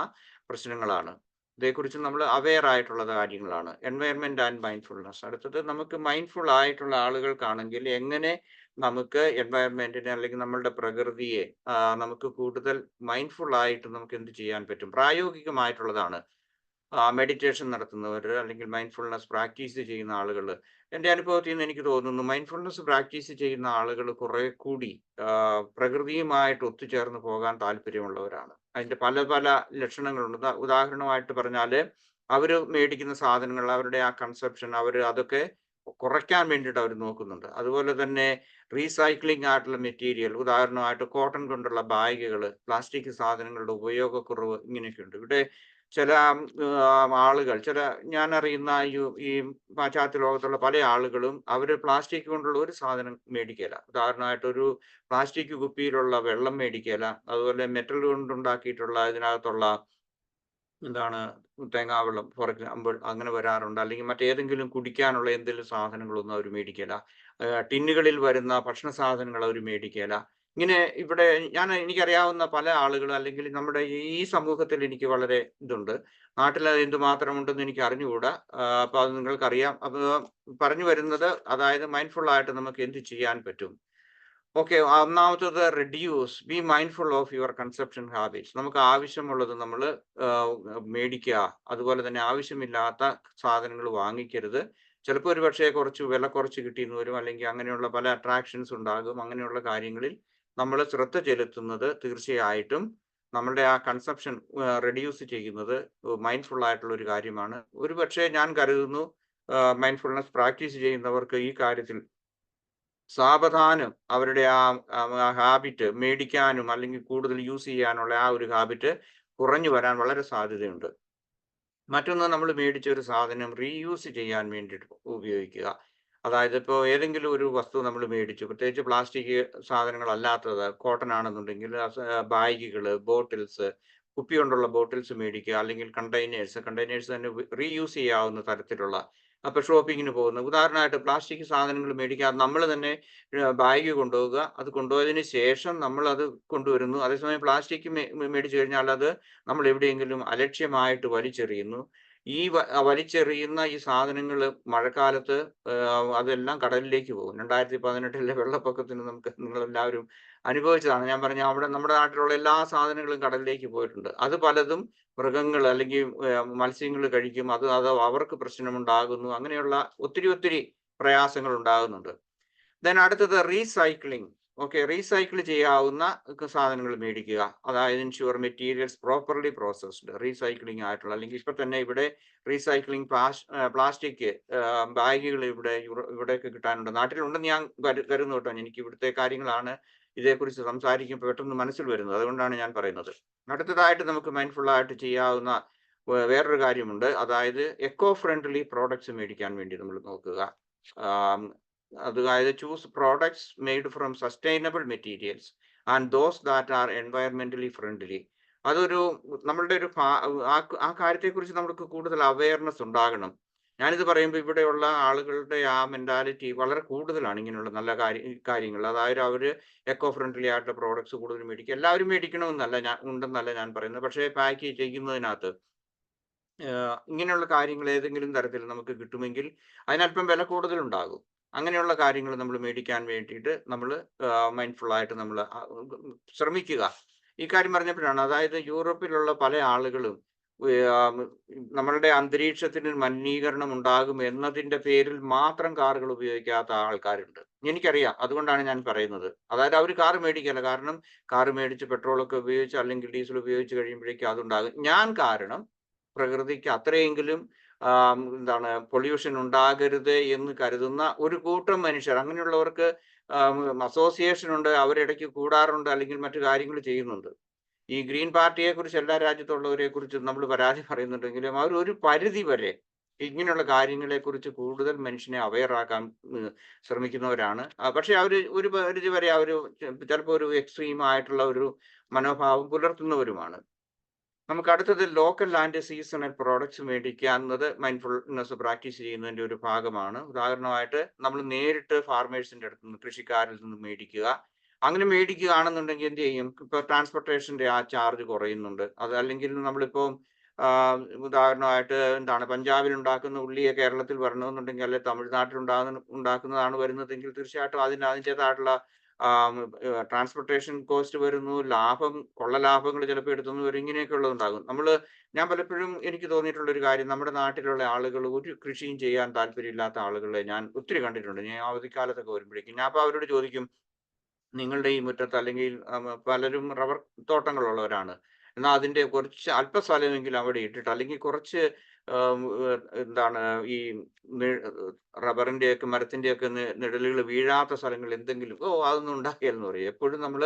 പ്രശ്നങ്ങളാണ്. ഇതേക്കുറിച്ച് നമ്മൾ അവെയർ ആയിട്ടുള്ള കാര്യങ്ങളാണ്. Environment and mindfulness. അടുത്തത്, നമുക്ക് മൈൻഡ്ഫുൾ ആയിട്ടുള്ള ആളുകൾക്കാണെങ്കിൽ എങ്ങനെ നമുക്ക് എൻവയൺമെന്റിനെ അല്ലെങ്കിൽ നമ്മളുടെ പ്രകൃതിയെ നമുക്ക് കൂടുതൽ മൈൻഡ്ഫുൾ ആയിട്ട് നമുക്ക് എന്ത് ചെയ്യാൻ പറ്റും? പ്രായോഗികമായിട്ടുള്ളതാണ്. മെഡിറ്റേഷൻ നടത്തുന്നവർ അല്ലെങ്കിൽ മൈൻഡ്ഫുൾനെസ് പ്രാക്ടീസ് ചെയ്യുന്ന ആളുകൾ, എൻ്റെ അനുഭവത്തിൽ നിന്ന് എനിക്ക് തോന്നുന്നു മൈൻഡ്ഫുൾനെസ് പ്രാക്ടീസ് ചെയ്യുന്ന ആളുകൾ കുറെ കൂടി പ്രകൃതിയുമായിട്ട് ഒത്തുചേർന്ന് പോകാൻ താല്പര്യമുള്ളവരാണ്. അതിന്റെ പല പല ലക്ഷണങ്ങളുണ്ട്. ഉദാഹരണമായിട്ട് പറഞ്ഞാൽ, അവർ മേടിക്കുന്ന സാധനങ്ങൾ, അവരുടെ ആ കൺസെപ്ഷൻ, അവർ അതൊക്കെ കുറയ്ക്കാൻ വേണ്ടിയിട്ട് അവർ നോക്കുന്നുണ്ട്. അതുപോലെ തന്നെ റീസൈക്ലിംഗ് ആയിട്ടുള്ള മെറ്റീരിയൽ, ഉദാഹരണമായിട്ട് കോട്ടൺ കൊണ്ടുള്ള ബാഗുകൾ, പ്ലാസ്റ്റിക് സാധനങ്ങളുടെ ഉപയോഗക്കുറവ്, ഇങ്ങനെയൊക്കെ ഉണ്ട്. ഇവിടെ ചില ആളുകൾ, ഞാൻ അറിയുന്ന ഈ പാശ്ചാത്യ ലോകത്തുള്ള പല ആളുകളും അവർ പ്ലാസ്റ്റിക് കൊണ്ടുള്ള ഒരു സാധനം മേടിക്കില്ല. ഉദാഹരണമായിട്ട് ഒരു പ്ലാസ്റ്റിക് കുപ്പിയിലുള്ള വെള്ളം മേടിക്കില്ല. അതുപോലെ മെറ്റൽ കൊണ്ടുണ്ടാക്കിയിട്ടുള്ള ഇതിനകത്തുള്ള തേങ്ങാവെള്ളം ഫോർ എക്സാമ്പിൾ അങ്ങനെ വരാറുണ്ട്. അല്ലെങ്കിൽ മറ്റേതെങ്കിലും കുടിക്കാനുള്ള എന്തെങ്കിലും സാധനങ്ങളൊന്നും അവർ മേടിക്കില്ല. ടിന്നുകളിൽ വരുന്ന ഭക്ഷണ സാധനങ്ങൾ അവർ മേടിക്കില്ല. ഇങ്ങനെ ഇവിടെ എനിക്കറിയാവുന്ന പല ആളുകൾ, അല്ലെങ്കിൽ നമ്മുടെ ഈ സമൂഹത്തിൽ എനിക്ക് വളരെ ഇതുണ്ട്. നാട്ടിൽ അത് എന്തുമാത്രമുണ്ടെന്ന് എനിക്ക് അറിഞ്ഞുകൂടാ. അപ്പൊ അത് നിങ്ങൾക്കറിയാം. അപ്പൊ പറഞ്ഞു വരുന്നത്, അതായത് മൈൻഡ്ഫുൾ ആയിട്ട് നമുക്ക് എന്ത് ചെയ്യാൻ പറ്റും? ഓക്കെ, ഒന്നാമത്തത് B mindful of your consumption habits. നമുക്ക് ആവശ്യമുള്ളത് നമ്മൾ മേടിക്കുക. അതുപോലെ തന്നെ ആവശ്യമില്ലാത്ത സാധനങ്ങൾ വാങ്ങിക്കരുത്. ചിലപ്പോൾ ഒരു പക്ഷേ കുറച്ച് വില കുറച്ച് കിട്ടിയെന്ന് വരും, അല്ലെങ്കിൽ അങ്ങനെയുള്ള പല അട്രാക്ഷൻസ് ഉണ്ടാകും. അങ്ങനെയുള്ള കാര്യങ്ങളിൽ നമ്മൾ ശ്രദ്ധ ചെലുത്തുന്നത് തീർച്ചയായിട്ടും നമ്മളുടെ ആ കൺസപ്ഷൻ റെഡ്യൂസ് ചെയ്യുന്നത് മൈൻഡ്ഫുൾ ആയിട്ടുള്ള ഒരു കാര്യമാണ്. ഒരു പക്ഷേ ഞാൻ കരുതുന്നു മൈൻഡ്ഫുൾനെസ് പ്രാക്ടീസ് ചെയ്യുന്നവർക്ക് ഈ കാര്യത്തിൽ സാവധാനം അവരുടെ ആ ഹാബിറ്റ് മേടിക്കാനും അല്ലെങ്കിൽ കൂടുതൽ യൂസ് ചെയ്യാനുള്ള ആ ഒരു ഹാബിറ്റ് കുറഞ്ഞു വരാൻ വളരെ സാധ്യതയുണ്ട്. മറ്റൊന്ന്, നമ്മൾ മേടിച്ച ഒരു സാധനം റീയൂസ് ചെയ്യാൻ വേണ്ടിയിട്ട് ഉപയോഗിക്കുക. അതായത് ഇപ്പോൾ ഏതെങ്കിലും ഒരു വസ്തു നമ്മൾ മേടിച്ചു, പ്രത്യേകിച്ച് പ്ലാസ്റ്റിക് സാധനങ്ങളല്ലാത്തത് കോട്ടൺ ആണെന്നുണ്ടെങ്കിൽ ബാഗുകൾ, ബോട്ടിൽസ്, കുപ്പി കൊണ്ടുള്ള ബോട്ടിൽസ് മേടിക്കുക, അല്ലെങ്കിൽ കണ്ടെയ്നേഴ്സ് തന്നെ റീയൂസ് ചെയ്യാവുന്ന തരത്തിലുള്ള. അപ്പൊ ഷോപ്പിങ്ങിന് പോകുന്ന, ഉദാഹരണമായിട്ട് പ്ലാസ്റ്റിക് സാധനങ്ങൾ മേടിക്കാതെ നമ്മൾ തന്നെ ബാഗ് കൊണ്ടുപോവുക. അത് കൊണ്ടുപോയതിന് ശേഷം നമ്മൾ അത് കൊണ്ടുവരുന്നു. അതേസമയം പ്ലാസ്റ്റിക് മേടിച്ചു കഴിഞ്ഞാൽ അത് നമ്മൾ എവിടെയെങ്കിലും അലക്ഷ്യമായിട്ട് വലിച്ചെറിയുന്നു. ഈ വലിച്ചെറിയുന്ന ഈ സാധനങ്ങൾ മഴക്കാലത്ത് അതെല്ലാം കടലിലേക്ക് പോകും. 2018 വെള്ളപ്പൊക്കത്തിന് നിങ്ങളെല്ലാവരും അനുഭവിച്ചതാണ്. ഞാൻ പറഞ്ഞ അവിടെ നമ്മുടെ നാട്ടിലുള്ള എല്ലാ സാധനങ്ങളും കടലിലേക്ക് പോയിട്ടുണ്ട്. അത് പലതും മൃഗങ്ങൾ അല്ലെങ്കിൽ മത്സ്യങ്ങൾ കഴിക്കും. അത് അവർക്ക് പ്രശ്നമുണ്ടാകുന്നു. അങ്ങനെയുള്ള ഒത്തിരി പ്രയാസങ്ങൾ ഉണ്ടാകുന്നുണ്ട്. ദെൻ അടുത്തത് റീസൈക്ലിംഗ്. ഓക്കെ, റീസൈക്കിൾ ചെയ്യാവുന്ന സാധനങ്ങൾ മേടിക്കുക. അതായത് insure materials properly processed, recycling ആയിട്ടുള്ള, അല്ലെങ്കിൽ ഇപ്പൊ തന്നെ ഇവിടെ റീസൈക്ലിംഗ് പ്ലാസ്റ്റിക് ബാഗുകൾ ഇവിടെയൊക്കെ കിട്ടാനുണ്ട്. നാട്ടിലുണ്ടെന്ന് ഞാൻ കരുതുന്നു കേട്ടോ. എനിക്ക് ഇവിടുത്തെ കാര്യങ്ങളാണ് ഇതേക്കുറിച്ച് സംസാരിക്കുമ്പോൾ പെട്ടെന്ന് മനസ്സിൽ വരുന്നത്, അതുകൊണ്ടാണ് ഞാൻ പറയുന്നത്. അടുത്തതായിട്ട് നമുക്ക് മൈൻഡ്ഫുൾ ആയിട്ട് ചെയ്യാവുന്ന വേറൊരു കാര്യമുണ്ട്. അതായത് എക്കോ ഫ്രണ്ട്ലി പ്രോഡക്ട്സ് മേടിക്കാൻ വേണ്ടി നമ്മൾ നോക്കുക. അതായത് choose products made from sustainable materials and those that are environmentally friendly. അതൊരു നമ്മളുടെ ഒരു ആ കാര്യത്തെക്കുറിച്ച് നമുക്ക് കൂടുതൽ അവയർനെസ് ഉണ്ടാകണം. ഞാനിത് പറയുമ്പോൾ ഇവിടെയുള്ള ആളുകളുടെ ആ മെന്റാലിറ്റി വളരെ കൂടുതലാണ് ഇങ്ങനെയുള്ള നല്ല കാര്യങ്ങൾ. അതായത് അവർ എക്കോ ഫ്രണ്ട്ലി ആയിട്ടുള്ള പ്രോഡക്ട്സ് കൂടുതൽ മേടിക്കുക. എല്ലാവരും മേടിക്കണമെന്നല്ല ഉണ്ടെന്നല്ല ഞാൻ പറയുന്നത്. പക്ഷേ പാക്ക് ചെയ്യുന്നതിനകത്ത് ഇങ്ങനെയുള്ള കാര്യങ്ങൾ ഏതെങ്കിലും തരത്തിൽ നമുക്ക് കിട്ടുമെങ്കിൽ അതിനല്പം വില കൂടുതലുണ്ടാകും. അങ്ങനെയുള്ള കാര്യങ്ങൾ നമ്മൾ മേടിക്കാൻ വേണ്ടിയിട്ട് നമ്മൾ മൈൻഡ്ഫുൾ ആയിട്ട് നമ്മൾ ശ്രമിക്കുക. ഈ കാര്യം പറഞ്ഞപ്പോഴാണ്, അതായത് യൂറോപ്പിലുള്ള പല ആളുകളും നമ്മളുടെ അന്തരീക്ഷത്തിന് മലിനീകരണം ഉണ്ടാകും എന്നതിന്റെ പേരിൽ മാത്രം കാറുകൾ ഉപയോഗിക്കാത്ത ആൾക്കാരുണ്ട്. എനിക്കറിയാം, അതുകൊണ്ടാണ് ഞാൻ പറയുന്നത്. അതായത് അവർ കാർ മേടിക്കില്ല, കാരണം കാർ മേടിച്ച് പെട്രോളൊക്കെ ഉപയോഗിച്ച് അല്ലെങ്കിൽ ഡീസൽ ഉപയോഗിച്ച് കഴിയുമ്പോഴേക്കും അതുണ്ടാകും. ഞാൻ കാരണം പ്രകൃതിക്ക് അത്രയെങ്കിലും എന്താണ് പൊല്യൂഷൻ ഉണ്ടാകരുത് എന്ന് കരുതുന്ന ഒരു കൂട്ടം മനുഷ്യർ, അങ്ങനെയുള്ളവർക്ക് അസോസിയേഷൻ ഉണ്ട്, അവരിടയ്ക്ക് കൂടാറുണ്ട്, അല്ലെങ്കിൽ മറ്റു കാര്യങ്ങൾ ചെയ്യുന്നുണ്ട്. ഈ ഗ്രീൻ പാർട്ടിയെ കുറിച്ച് എല്ലാ രാജ്യത്തുള്ളവരെ കുറിച്ച് നമ്മൾ പരാതി പറയുന്നുണ്ടെങ്കിലും അവർ ഒരു പരിധി വരെ ഇങ്ങനെയുള്ള കാര്യങ്ങളെ കുറിച്ച് കൂടുതൽ മനുഷ്യനെ അവെയറാക്കാൻ ശ്രമിക്കുന്നവരാണ്. പക്ഷെ അവർ ഒരു പരിധി വരെ അവർ ചിലപ്പോൾ ഒരു എക്സ്ട്രീം ആയിട്ടുള്ള ഒരു മനോഭാവം പുലർത്തുന്നവരുമാണ്. നമുക്ക് അടുത്തത് ലോക്കൽ ആൻഡ് സീസണൽ പ്രോഡക്ട്സ് മേടിക്കുക എന്നത് മൈൻഡ്ഫുൾനെസ് പ്രാക്ടീസ് ചെയ്യുന്നതിൻ്റെ ഒരു ഭാഗമാണ്. ഉദാഹരണമായിട്ട് നമ്മൾ നേരിട്ട് ഫാർമേഴ്സിൻ്റെ അടുത്ത് നിന്ന്, കൃഷിക്കാരിൽ നിന്ന് മേടിക്കുക. അങ്ങനെ മേടിക്കുകയാണെന്നുണ്ടെങ്കിൽ എന്ത് ചെയ്യും? ഇപ്പോൾ ട്രാൻസ്പോർട്ടേഷൻ്റെ ആ ചാർജ് കുറയുന്നുണ്ട്. അത് അല്ലെങ്കിൽ നമ്മളിപ്പോൾ ഉദാഹരണമായിട്ട് എന്താണ് പഞ്ചാബിൽ ഉണ്ടാക്കുന്ന ഉള്ളിയെ കേരളത്തിൽ വരണമെന്നുണ്ടെങ്കിൽ, അല്ലെ തമിഴ്നാട്ടിൽ ഉണ്ടാക്കുന്നതാണ് വരുന്നതെങ്കിൽ തീർച്ചയായിട്ടും അതിൻ്റെതായിട്ടുള്ള ട്രാൻസ്പോർട്ടേഷൻ കോസ്റ്റ് വരുന്നു, കൊള്ള ലാഭങ്ങൾ ചിലപ്പോൾ എടുത്തുനിന്ന് വരും, ഇങ്ങനെയൊക്കെ ഉള്ളതുണ്ടാകും. ഞാൻ പലപ്പോഴും എനിക്ക് തോന്നിയിട്ടുള്ള ഒരു കാര്യം, നമ്മുടെ നാട്ടിലുള്ള ആളുകൾ ഒരു കൃഷിയും ചെയ്യാൻ താല്പര്യമില്ലാത്ത ആളുകളെ ഞാൻ ഒത്തിരി കണ്ടിട്ടുണ്ട്. ഞാൻ അവധിക്കാലത്തൊക്കെ വരുമ്പോഴേക്കും ഞാൻ അപ്പോൾ അവരോട് ചോദിക്കും, നിങ്ങളുടെ ഈ മുറ്റത്ത് അല്ലെങ്കിൽ പലരും റബ്ബർ തോട്ടങ്ങളുള്ളവരാണ്, എന്നാൽ അതിൻ്റെ കുറച്ച് അല്പസ്ഥലമെങ്കിലും അവിടെ ഇട്ടിട്ട്, അല്ലെങ്കിൽ കുറച്ച് എന്താണ് ഈ റബ്ബറിൻ്റെയൊക്കെ മരത്തിൻ്റെയൊക്കെ നിഴലുകൾ വീഴാത്ത സ്ഥലങ്ങൾ എന്തെങ്കിലും അതൊന്നും ഉണ്ടാക്കിയാലെന്ന് പറയും. എപ്പോഴും നമ്മൾ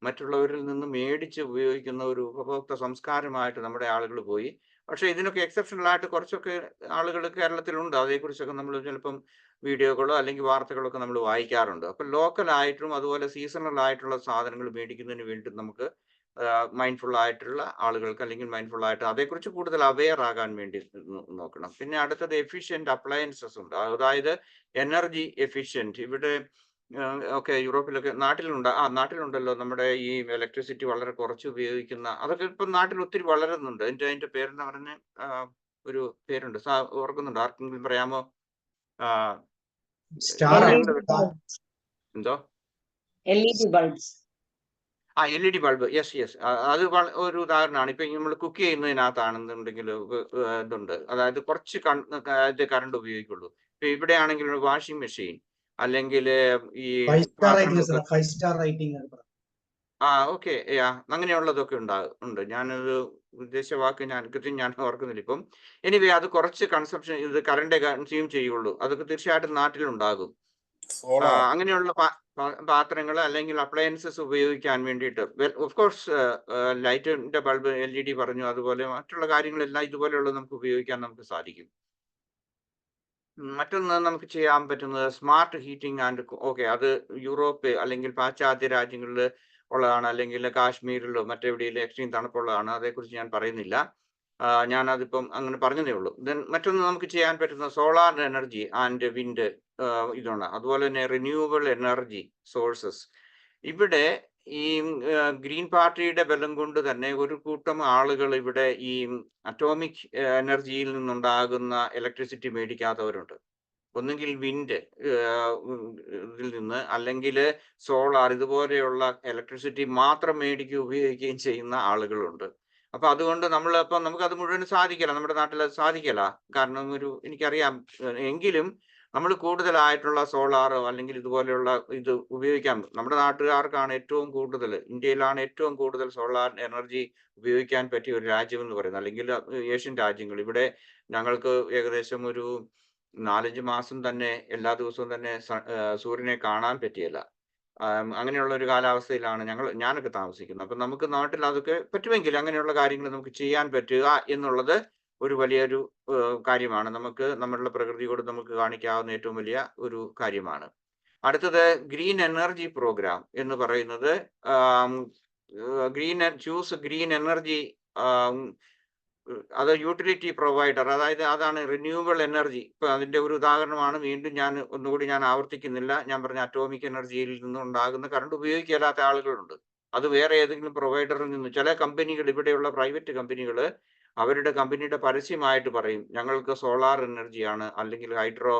മറ്റുള്ളവരിൽ നിന്ന് മേടിച്ച് ഉപയോഗിക്കുന്ന ഒരു ഉപഭോക്തൃ സംസ്കാരമായിട്ട് നമ്മുടെ ആളുകൾ പോയി. പക്ഷേ ഇതിനൊക്കെ എക്സെപ്ഷണലായിട്ട് കുറച്ചൊക്കെ ആളുകൾ കേരളത്തിലുണ്ട്. അതേക്കുറിച്ചൊക്കെ നമ്മൾ ചിലപ്പം വീഡിയോകളോ അല്ലെങ്കിൽ വാർത്തകളൊക്കെ നമ്മൾ വായിക്കാറുണ്ട്. അപ്പം ലോക്കലായിട്ടും അതുപോലെ സീസണൽ ആയിട്ടുള്ള സാധനങ്ങൾ മേടിക്കുന്നതിന് വേണ്ടി നമുക്ക് മൈൻഡ്ഫുൾ ആയിട്ടുള്ള ആളുകൾക്ക്, അല്ലെങ്കിൽ മൈൻഡ്ഫുൾ ആയിട്ട് അതേക്കുറിച്ച് കൂടുതൽ അവെയർ ആകാൻ വേണ്ടി നോക്കണം. പിന്നെ അടുത്തത് എഫിഷ്യന്റ് അപ്ലയൻസസ് ഉണ്ട്. അതായത് എനർജി എഫിഷ്യന്റ്. ഇവിടെ ഒക്കെ യൂറോപ്പിലൊക്കെ നാട്ടിലുണ്ടല്ലോ നമ്മുടെ ഈ ഇലക്ട്രിസിറ്റി വളരെ കുറച്ച് ഉപയോഗിക്കുന്ന, അതൊക്കെ ഇപ്പം നാട്ടിൽ ഒത്തിരി വളരുന്നുണ്ട്. അതിന്റെ പേരെന്ന് പറഞ്ഞ ഒരു പേരുണ്ട്, ഓർക്കുന്നുണ്ട്? ആർക്കെങ്കിലും പറയാമോ? എന്തോ LED bulbs. LED bulb. Yes. അത് ഒരു ഉദാഹരണമാണ്. ഇപ്പൊ നമ്മൾ കുക്ക് ചെയ്യുന്നതിനകത്താണെന്നുണ്ടെങ്കിൽ ഇതുണ്ട്, അതായത് കുറച്ച് കറണ്ട് ഉപയോഗിക്കുള്ളൂ. ഇപ്പൊ ഇവിടെ ആണെങ്കിൽ വാഷിംഗ് മെഷീൻ അല്ലെങ്കിൽ ഈ ഓക്കെ, അങ്ങനെയുള്ളതൊക്കെ ഉണ്ട്. ഞാനൊരു ഉദ്ദേശ വാക്ക് ഞാൻ ഓർക്കുന്നില്ല ഇപ്പം. എനിവേ, അത് കുറച്ച് കൺസപ്ഷൻ, ഇത് കറണ്ട് കൺസ്യൂം ചെയ്യുള്ളൂ. അതൊക്കെ തീർച്ചയായിട്ടും നാട്ടിലുണ്ടാകും. അങ്ങനെയുള്ള പാത്രങ്ങൾ അല്ലെങ്കിൽ അപ്ലയൻസസ് ഉപയോഗിക്കാൻ വേണ്ടിയിട്ട്, ഓഫ് കോഴ്സ് ലൈറ്റിന്റെ ബൾബ് LED പറഞ്ഞു, അതുപോലെ മറ്റുള്ള കാര്യങ്ങളെല്ലാം ഇതുപോലെയുള്ളത് നമുക്ക് ഉപയോഗിക്കാൻ നമുക്ക് സാധിക്കും. മറ്റൊന്ന് നമുക്ക് ചെയ്യാൻ പറ്റുന്നത് സ്മാർട്ട് ഹീറ്റിംഗ് ആൻഡ് അത് യൂറോപ്പ് അല്ലെങ്കിൽ പാശ്ചാത്യ രാജ്യങ്ങളിൽ ഉള്ളതാണ്, അല്ലെങ്കിൽ കാശ്മീരിലോ മറ്റെവിടെയെങ്കിലും എക്സ്ട്രീം തണുപ്പുള്ളതാണ്. അതേക്കുറിച്ച് ഞാൻ പറയുന്നില്ല, ഞാനതിപ്പം അങ്ങനെ പറഞ്ഞതേ ഉള്ളൂ. മറ്റൊന്ന് നമുക്ക് ചെയ്യാൻ പറ്റുന്ന സോളാർ എനർജി ആൻഡ് വിൻഡ് ഇതാണ്. അതുപോലെ തന്നെ റിന്യൂവബിൾ എനർജി സോഴ്സസ്. ഇവിടെ ഈ ഗ്രീൻ പാർട്ടിയുടെ ബലം കൊണ്ട് തന്നെ ഒരു കൂട്ടം ആളുകൾ ഇവിടെ ഈ അറ്റോമിക് എനർജിയിൽ നിന്നുണ്ടാകുന്ന ഇലക്ട്രിസിറ്റി മേടിക്കാത്തവരുണ്ട്. ഒന്നുകിൽ വിൻഡ് ഇതിൽ നിന്ന്, അല്ലെങ്കിൽ സോളാർ, ഇതുപോലെയുള്ള ഇലക്ട്രിസിറ്റി മാത്രം ഉപയോഗിക്കുകയും ചെയ്യുന്ന ആളുകളുണ്ട്. അപ്പൊ അതുകൊണ്ട് നമുക്കത് മുഴുവൻ സാധിക്കില്ല, നമ്മുടെ നാട്ടിൽ അത് സാധിക്കില്ല. കാരണം എനിക്കറിയാം, എങ്കിലും നമ്മൾ കൂടുതലായിട്ടുള്ള സോളാറോ അല്ലെങ്കിൽ ഇതുപോലെയുള്ള ഇത് ഉപയോഗിക്കാൻ, നമ്മുടെ നാട്ടുകാർക്കാണ് ഏറ്റവും കൂടുതൽ, ഇന്ത്യയിലാണ് ഏറ്റവും കൂടുതൽ സോളാർ എനർജി ഉപയോഗിക്കാൻ പറ്റിയ ഒരു രാജ്യം എന്ന് പറയുന്നത്, അല്ലെങ്കിൽ ഏഷ്യൻ രാജ്യങ്ങൾ. ഇവിടെ ഞങ്ങൾക്ക് ഏകദേശം ഒരു 4-5 മാസം തന്നെ എല്ലാ ദിവസവും തന്നെ സൂര്യനെ കാണാൻ പറ്റിയില്ല. അങ്ങനെയുള്ള ഒരു കാലാവസ്ഥയിലാണ് ഞാനൊക്കെ താമസിക്കുന്നത്. അപ്പം നമുക്ക് നാട്ടിൽ അതൊക്കെ പറ്റുമെങ്കിൽ അങ്ങനെയുള്ള കാര്യങ്ങൾ നമുക്ക് ചെയ്യാൻ പറ്റുക എന്നുള്ളത് ഒരു വലിയൊരു കാര്യമാണ്. നമ്മളുടെ പ്രകൃതിയോട് നമുക്ക് കാണിക്കാവുന്ന ഏറ്റവും വലിയ ഒരു കാര്യമാണ്. അടുത്തത് ഗ്രീൻ എനർജി പ്രോഗ്രാം എന്ന് പറയുന്നത്, ചൂസ് ഗ്രീൻ എനർജി, അത് യൂട്ടിലിറ്റി പ്രൊവൈഡർ, അതായത് അതാണ് റിന്യൂവബിൾ എനർജി. ഇപ്പൊ അതിന്റെ ഒരു ഉദാഹരണമാണ്, വീണ്ടും ഞാൻ ആവർത്തിക്കുന്നില്ല, ഞാൻ പറഞ്ഞ അറ്റോമിക് എനർജിയിൽ നിന്നുണ്ടാകുന്ന കറണ്ട് ഉപയോഗിക്കാത്ത ആളുകളുണ്ട്. അത് വേറെ ഏതെങ്കിലും പ്രൊവൈഡറിൽ നിന്ന്, ചില കമ്പനികൾ, ഇവിടെയുള്ള പ്രൈവറ്റ് കമ്പനികൾ അവരുടെ കമ്പനിയുടെ പരസ്യമായിട്ട് പറയും, ഞങ്ങൾക്ക് സോളാർ എനർജിയാണ് അല്ലെങ്കിൽ ഹൈഡ്രോ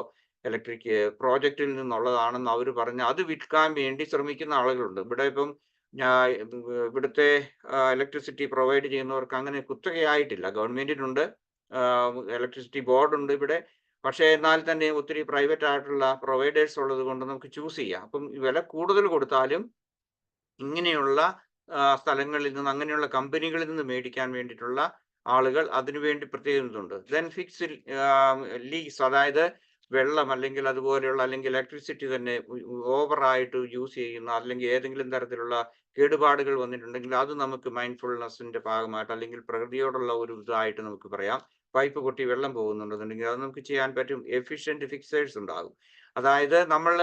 ഇലക്ട്രിക് പ്രോജക്റ്റിൽ നിന്നുള്ളതാണെന്ന് അവർ പറഞ്ഞ് അത് വിൽക്കാൻ വേണ്ടി ശ്രമിക്കുന്ന ആളുകളുണ്ട്. ഇവിടെ ഇപ്പം ഇവിടുത്തെ ഇലക്ട്രിസിറ്റി പ്രൊവൈഡ് ചെയ്യുന്നവർക്ക് അങ്ങനെ കുത്തകയായിട്ടില്ല. ഗവൺമെന്റിനുണ്ട്, ഇലക്ട്രിസിറ്റി ബോർഡ് ഉണ്ട് ഇവിടെ. പക്ഷേ എന്നാൽ തന്നെ ഒത്തിരി പ്രൈവറ്റ് ആയിട്ടുള്ള പ്രൊവൈഡേഴ്സ് ഉള്ളത് കൊണ്ട് നമുക്ക് ചൂസ് ചെയ്യാം. അപ്പം വില കൂടുതൽ കൊടുത്താലും ഇങ്ങനെയുള്ള സ്ഥലങ്ങളിൽ നിന്ന്, അങ്ങനെയുള്ള കമ്പനികളിൽ നിന്ന് മേടിക്കാൻ വേണ്ടിയിട്ടുള്ള ആളുകൾ അതിനുവേണ്ടി പ്രത്യേകം ഇതുണ്ട്. ദെൻ ഫിക്സ്ഡ് ലീസ്, അതായത് വെള്ളം അല്ലെങ്കിൽ അതുപോലെയുള്ള അല്ലെങ്കിൽ ഇലക്ട്രിസിറ്റി തന്നെ ഓവറായിട്ട് യൂസ് ചെയ്യുന്ന അല്ലെങ്കിൽ ഏതെങ്കിലും തരത്തിലുള്ള കേടുപാടുകൾ വന്നിട്ടുണ്ടെങ്കിൽ അത് നമുക്ക് മൈൻഡ്ഫുൾനെസ്സിന്റെ ഭാഗമായിട്ട് അല്ലെങ്കിൽ പ്രകൃതിയോടുള്ള ഒരു ഇതായിട്ട് നമുക്ക് പറയാം. പൈപ്പ് പൊട്ടി വെള്ളം പോകുന്നുണ്ടെന്നുണ്ടെങ്കിൽ അത് നമുക്ക് ചെയ്യാൻ പറ്റും. എഫിഷ്യന്റ് ഫിക്സേഴ്സ് ഉണ്ടാകും. അതായത് നമ്മൾ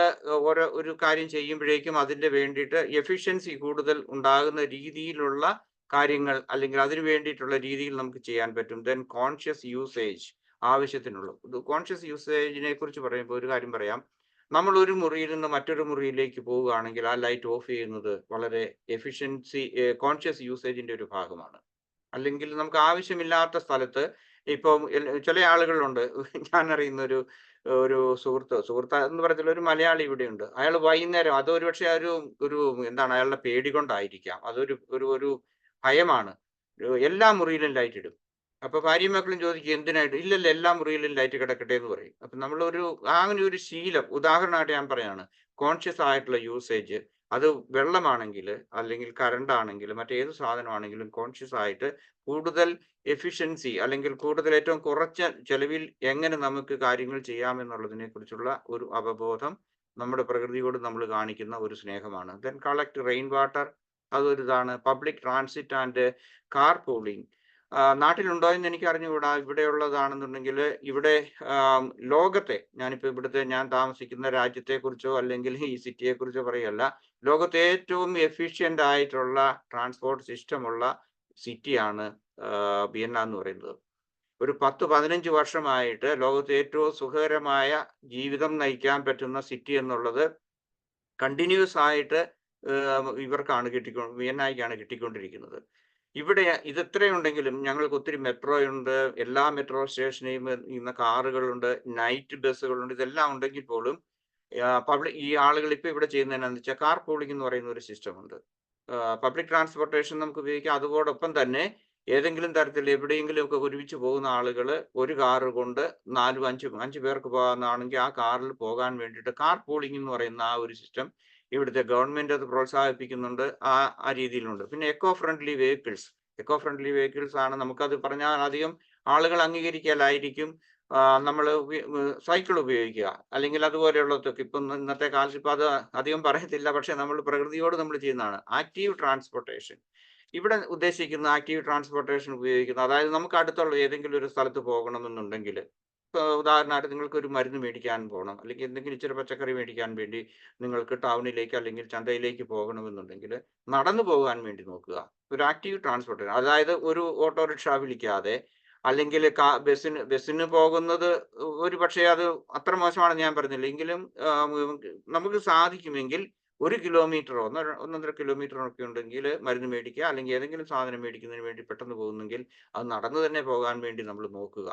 ഒരു കാര്യം ചെയ്യുമ്പോഴേക്കും അതിന്റെ വേണ്ടിയിട്ട് എഫിഷ്യൻസി കൂടുതൽ ഉണ്ടാകുന്ന രീതിയിലുള്ള കാര്യങ്ങൾ അല്ലെങ്കിൽ അതിനു വേണ്ടിയിട്ടുള്ള രീതിയിൽ നമുക്ക് ചെയ്യാൻ പറ്റും. ദെൻ കോൺഷ്യസ് യൂസേജ്, ആവശ്യത്തിനുള്ള കോൺഷ്യസ് യൂസേജിനെ കുറിച്ച് പറയുമ്പോൾ ഒരു കാര്യം പറയാം. നമ്മൾ ഒരു മുറിയിൽ നിന്ന് മറ്റൊരു മുറിയിലേക്ക് പോവുകയാണെങ്കിൽ ആ ലൈറ്റ് ഓഫ് ചെയ്യുന്നത് വളരെ എഫിഷ്യൻസി കോൺഷ്യസ് യൂസേജിന്റെ ഒരു ഭാഗമാണ്. അല്ലെങ്കിൽ നമുക്ക് ആവശ്യമില്ലാത്ത സ്ഥലത്ത് ഇപ്പം ചില ആളുകളുണ്ട്, ഞാൻ അറിയുന്ന ഒരു സുഹൃത്ത് എന്ന് പറയത്തില്ല, ഒരു മലയാളി ഇവിടെയുണ്ട്. അയാൾ വൈകുന്നേരം, അതൊരു പക്ഷേ ഒരു എന്താണ് അയാളുടെ പേടി കൊണ്ടായിരിക്കാം, ഒരു ഭയമാണ്, എല്ലാ മുറിയിലും ലൈറ്റ് ഇടും. അപ്പൊ ഭാര്യയും മക്കളും ചോദിക്കും എന്തിനായിട്ട്? ഇല്ലല്ല, എല്ലാ മുറിയിലും ലൈറ്റ് കിടക്കട്ടെ എന്ന് പറയും. അപ്പൊ നമ്മളൊരു അങ്ങനെ ഒരു ശീലം, ഉദാഹരണമായിട്ട് ഞാൻ പറയാണ്, കോൺഷ്യസ് ആയിട്ടുള്ള യൂസേജ്, അത് വെള്ളമാണെങ്കിൽ അല്ലെങ്കിൽ കറണ്ട് ആണെങ്കിലും മറ്റേത് സാധനമാണെങ്കിലും കോൺഷ്യസ് ആയിട്ട് കൂടുതൽ എഫിഷ്യൻസി അല്ലെങ്കിൽ കൂടുതൽ ഏറ്റവും കുറച്ച ചെലവിൽ എങ്ങനെ നമുക്ക് കാര്യങ്ങൾ ചെയ്യാമെന്നുള്ളതിനെ കുറിച്ചുള്ള ഒരു അവബോധം നമ്മുടെ പ്രകൃതിയോട് നമ്മൾ കാണിക്കുന്ന ഒരു സ്നേഹമാണ്. ദെൻ കളക്ട് റെയിൻ വാട്ടർ, അതൊരു ഇതാണ്. Public transit and car pooling, നാട്ടിലുണ്ടോ എന്ന് എനിക്ക് അറിഞ്ഞുകൂടാ. ഇവിടെയുള്ളതാണെന്നുണ്ടെങ്കിൽ ഇവിടെ ലോകത്തെ, ഞാൻ താമസിക്കുന്ന രാജ്യത്തെ കുറിച്ചോ അല്ലെങ്കിൽ ഈ സിറ്റിയെ കുറിച്ചോ പറയല്ല, ലോകത്തെ ഏറ്റവും എഫിഷ്യന്റ് ആയിട്ടുള്ള ട്രാൻസ്പോർട്ട് സിസ്റ്റമുള്ള സിറ്റിയാണ് വിയന്ന എന്ന് പറയുന്നത്. ഒരു 10-15 വർഷമായിട്ട് ലോകത്തെ ഏറ്റവും സുഖകരമായ ജീവിതം നയിക്കാൻ പറ്റുന്ന സിറ്റി എന്നുള്ളത് കണ്ടിന്യൂസ് ആയിട്ട് ഇവർക്കാണ് വിയന്നയ്ക്കാണ് കിട്ടിക്കൊണ്ടിരിക്കുന്നത്. ഇവിടെ ഇത് എത്രയുണ്ടെങ്കിലും ഞങ്ങൾക്ക് ഒത്തിരി മെട്രോ ഉണ്ട്, എല്ലാ മെട്രോ സ്റ്റേഷനെയും ഇന്ന് കാറുകളുണ്ട്, നൈറ്റ് ബസ്സുകളുണ്ട്, ഇതെല്ലാം ഉണ്ടെങ്കിൽ പോലും ഈ ആളുകൾ ഇപ്പൊ ഇവിടെ ചെയ്യുന്നതെന്നു വെച്ചാൽ കാർ പൂളിംഗ് എന്ന് പറയുന്ന ഒരു സിസ്റ്റം ഉണ്ട്. പബ്ലിക് ട്രാൻസ്പോർട്ടേഷൻ നമുക്ക് ഉപയോഗിക്കാം. അതോടൊപ്പം തന്നെ ഏതെങ്കിലും തരത്തിൽ എവിടെയെങ്കിലും ഒക്കെ ഒരുമിച്ച് പോകുന്ന ആളുകൾ ഒരു കാറ് കൊണ്ട് 4-5 പേർക്ക് പോകാവുന്നതാണെങ്കിൽ ആ കാറിൽ പോകാൻ വേണ്ടിയിട്ട് കാർ പൂളിംഗ് എന്ന് പറയുന്ന ആ ഒരു സിസ്റ്റം ഇവിടുത്തെ ഗവൺമെന്റ് അത് പ്രോത്സാഹിപ്പിക്കുന്നുണ്ട്. ആ രീതിയിലുണ്ട്. പിന്നെ എക്കോ ഫ്രണ്ട്ലി വെഹിക്കിൾസ് ആണ്. നമുക്കത് പറഞ്ഞാൽ അധികം ആളുകൾ അംഗീകരിക്കലായിരിക്കും. നമ്മൾ സൈക്കിൾ ഉപയോഗിക്കുക അല്ലെങ്കിൽ അതുപോലെയുള്ളതൊക്കെ ഇപ്പം ഇന്നത്തെ കാലത്ത് ഇപ്പം അത് അധികം പറയത്തില്ല, പക്ഷെ നമ്മൾ പ്രകൃതിയോട് നമ്മൾ ചെയ്യുന്നതാണ്. ആക്റ്റീവ് ട്രാൻസ്പോർട്ടേഷൻ, ഇവിടെ ഉദ്ദേശിക്കുന്ന ആക്റ്റീവ് ട്രാൻസ്പോർട്ടേഷൻ ഉപയോഗിക്കുന്നത്, അതായത് നമുക്ക് അടുത്തുള്ള ഏതെങ്കിലും ഒരു സ്ഥലത്ത് പോകണമെന്നുണ്ടെങ്കിൽ, ഉദാഹരണമായിട്ട് നിങ്ങൾക്ക് ഒരു മരുന്ന് മേടിക്കാൻ പോകണം അല്ലെങ്കിൽ എന്തെങ്കിലും ഇച്ചിരി പച്ചക്കറി മേടിക്കാൻ വേണ്ടി നിങ്ങൾക്ക് ടൗണിലേക്ക് അല്ലെങ്കിൽ ചന്തയിലേക്ക് പോകണമെന്നുണ്ടെങ്കിൽ നടന്നു പോകാൻ വേണ്ടി നോക്കുക. ഒരു ആക്റ്റീവ് ട്രാൻസ്പോർട്ടേഷൻ, അതായത് ഒരു ഓട്ടോറിക്ഷ വിളിക്കാതെ അല്ലെങ്കിൽ ബസ്സിന് പോകുന്നത് ഒരു പക്ഷേ അത് അത്ര മോശമാണെന്ന് ഞാൻ പറഞ്ഞില്ല, എങ്കിലും നമുക്ക് സാധിക്കുമെങ്കിൽ 1 കിലോമീറ്ററോ 1.5 കിലോമീറ്ററോ ഒക്കെ ഉണ്ടെങ്കിൽ മരുന്ന് മേടിക്കുക അല്ലെങ്കിൽ ഏതെങ്കിലും സാധനം മേടിക്കുന്നതിന് വേണ്ടി പെട്ടെന്ന് പോകുന്നെങ്കിൽ അത് നടന്നു തന്നെ പോകാൻ വേണ്ടി നമ്മൾ നോക്കുക.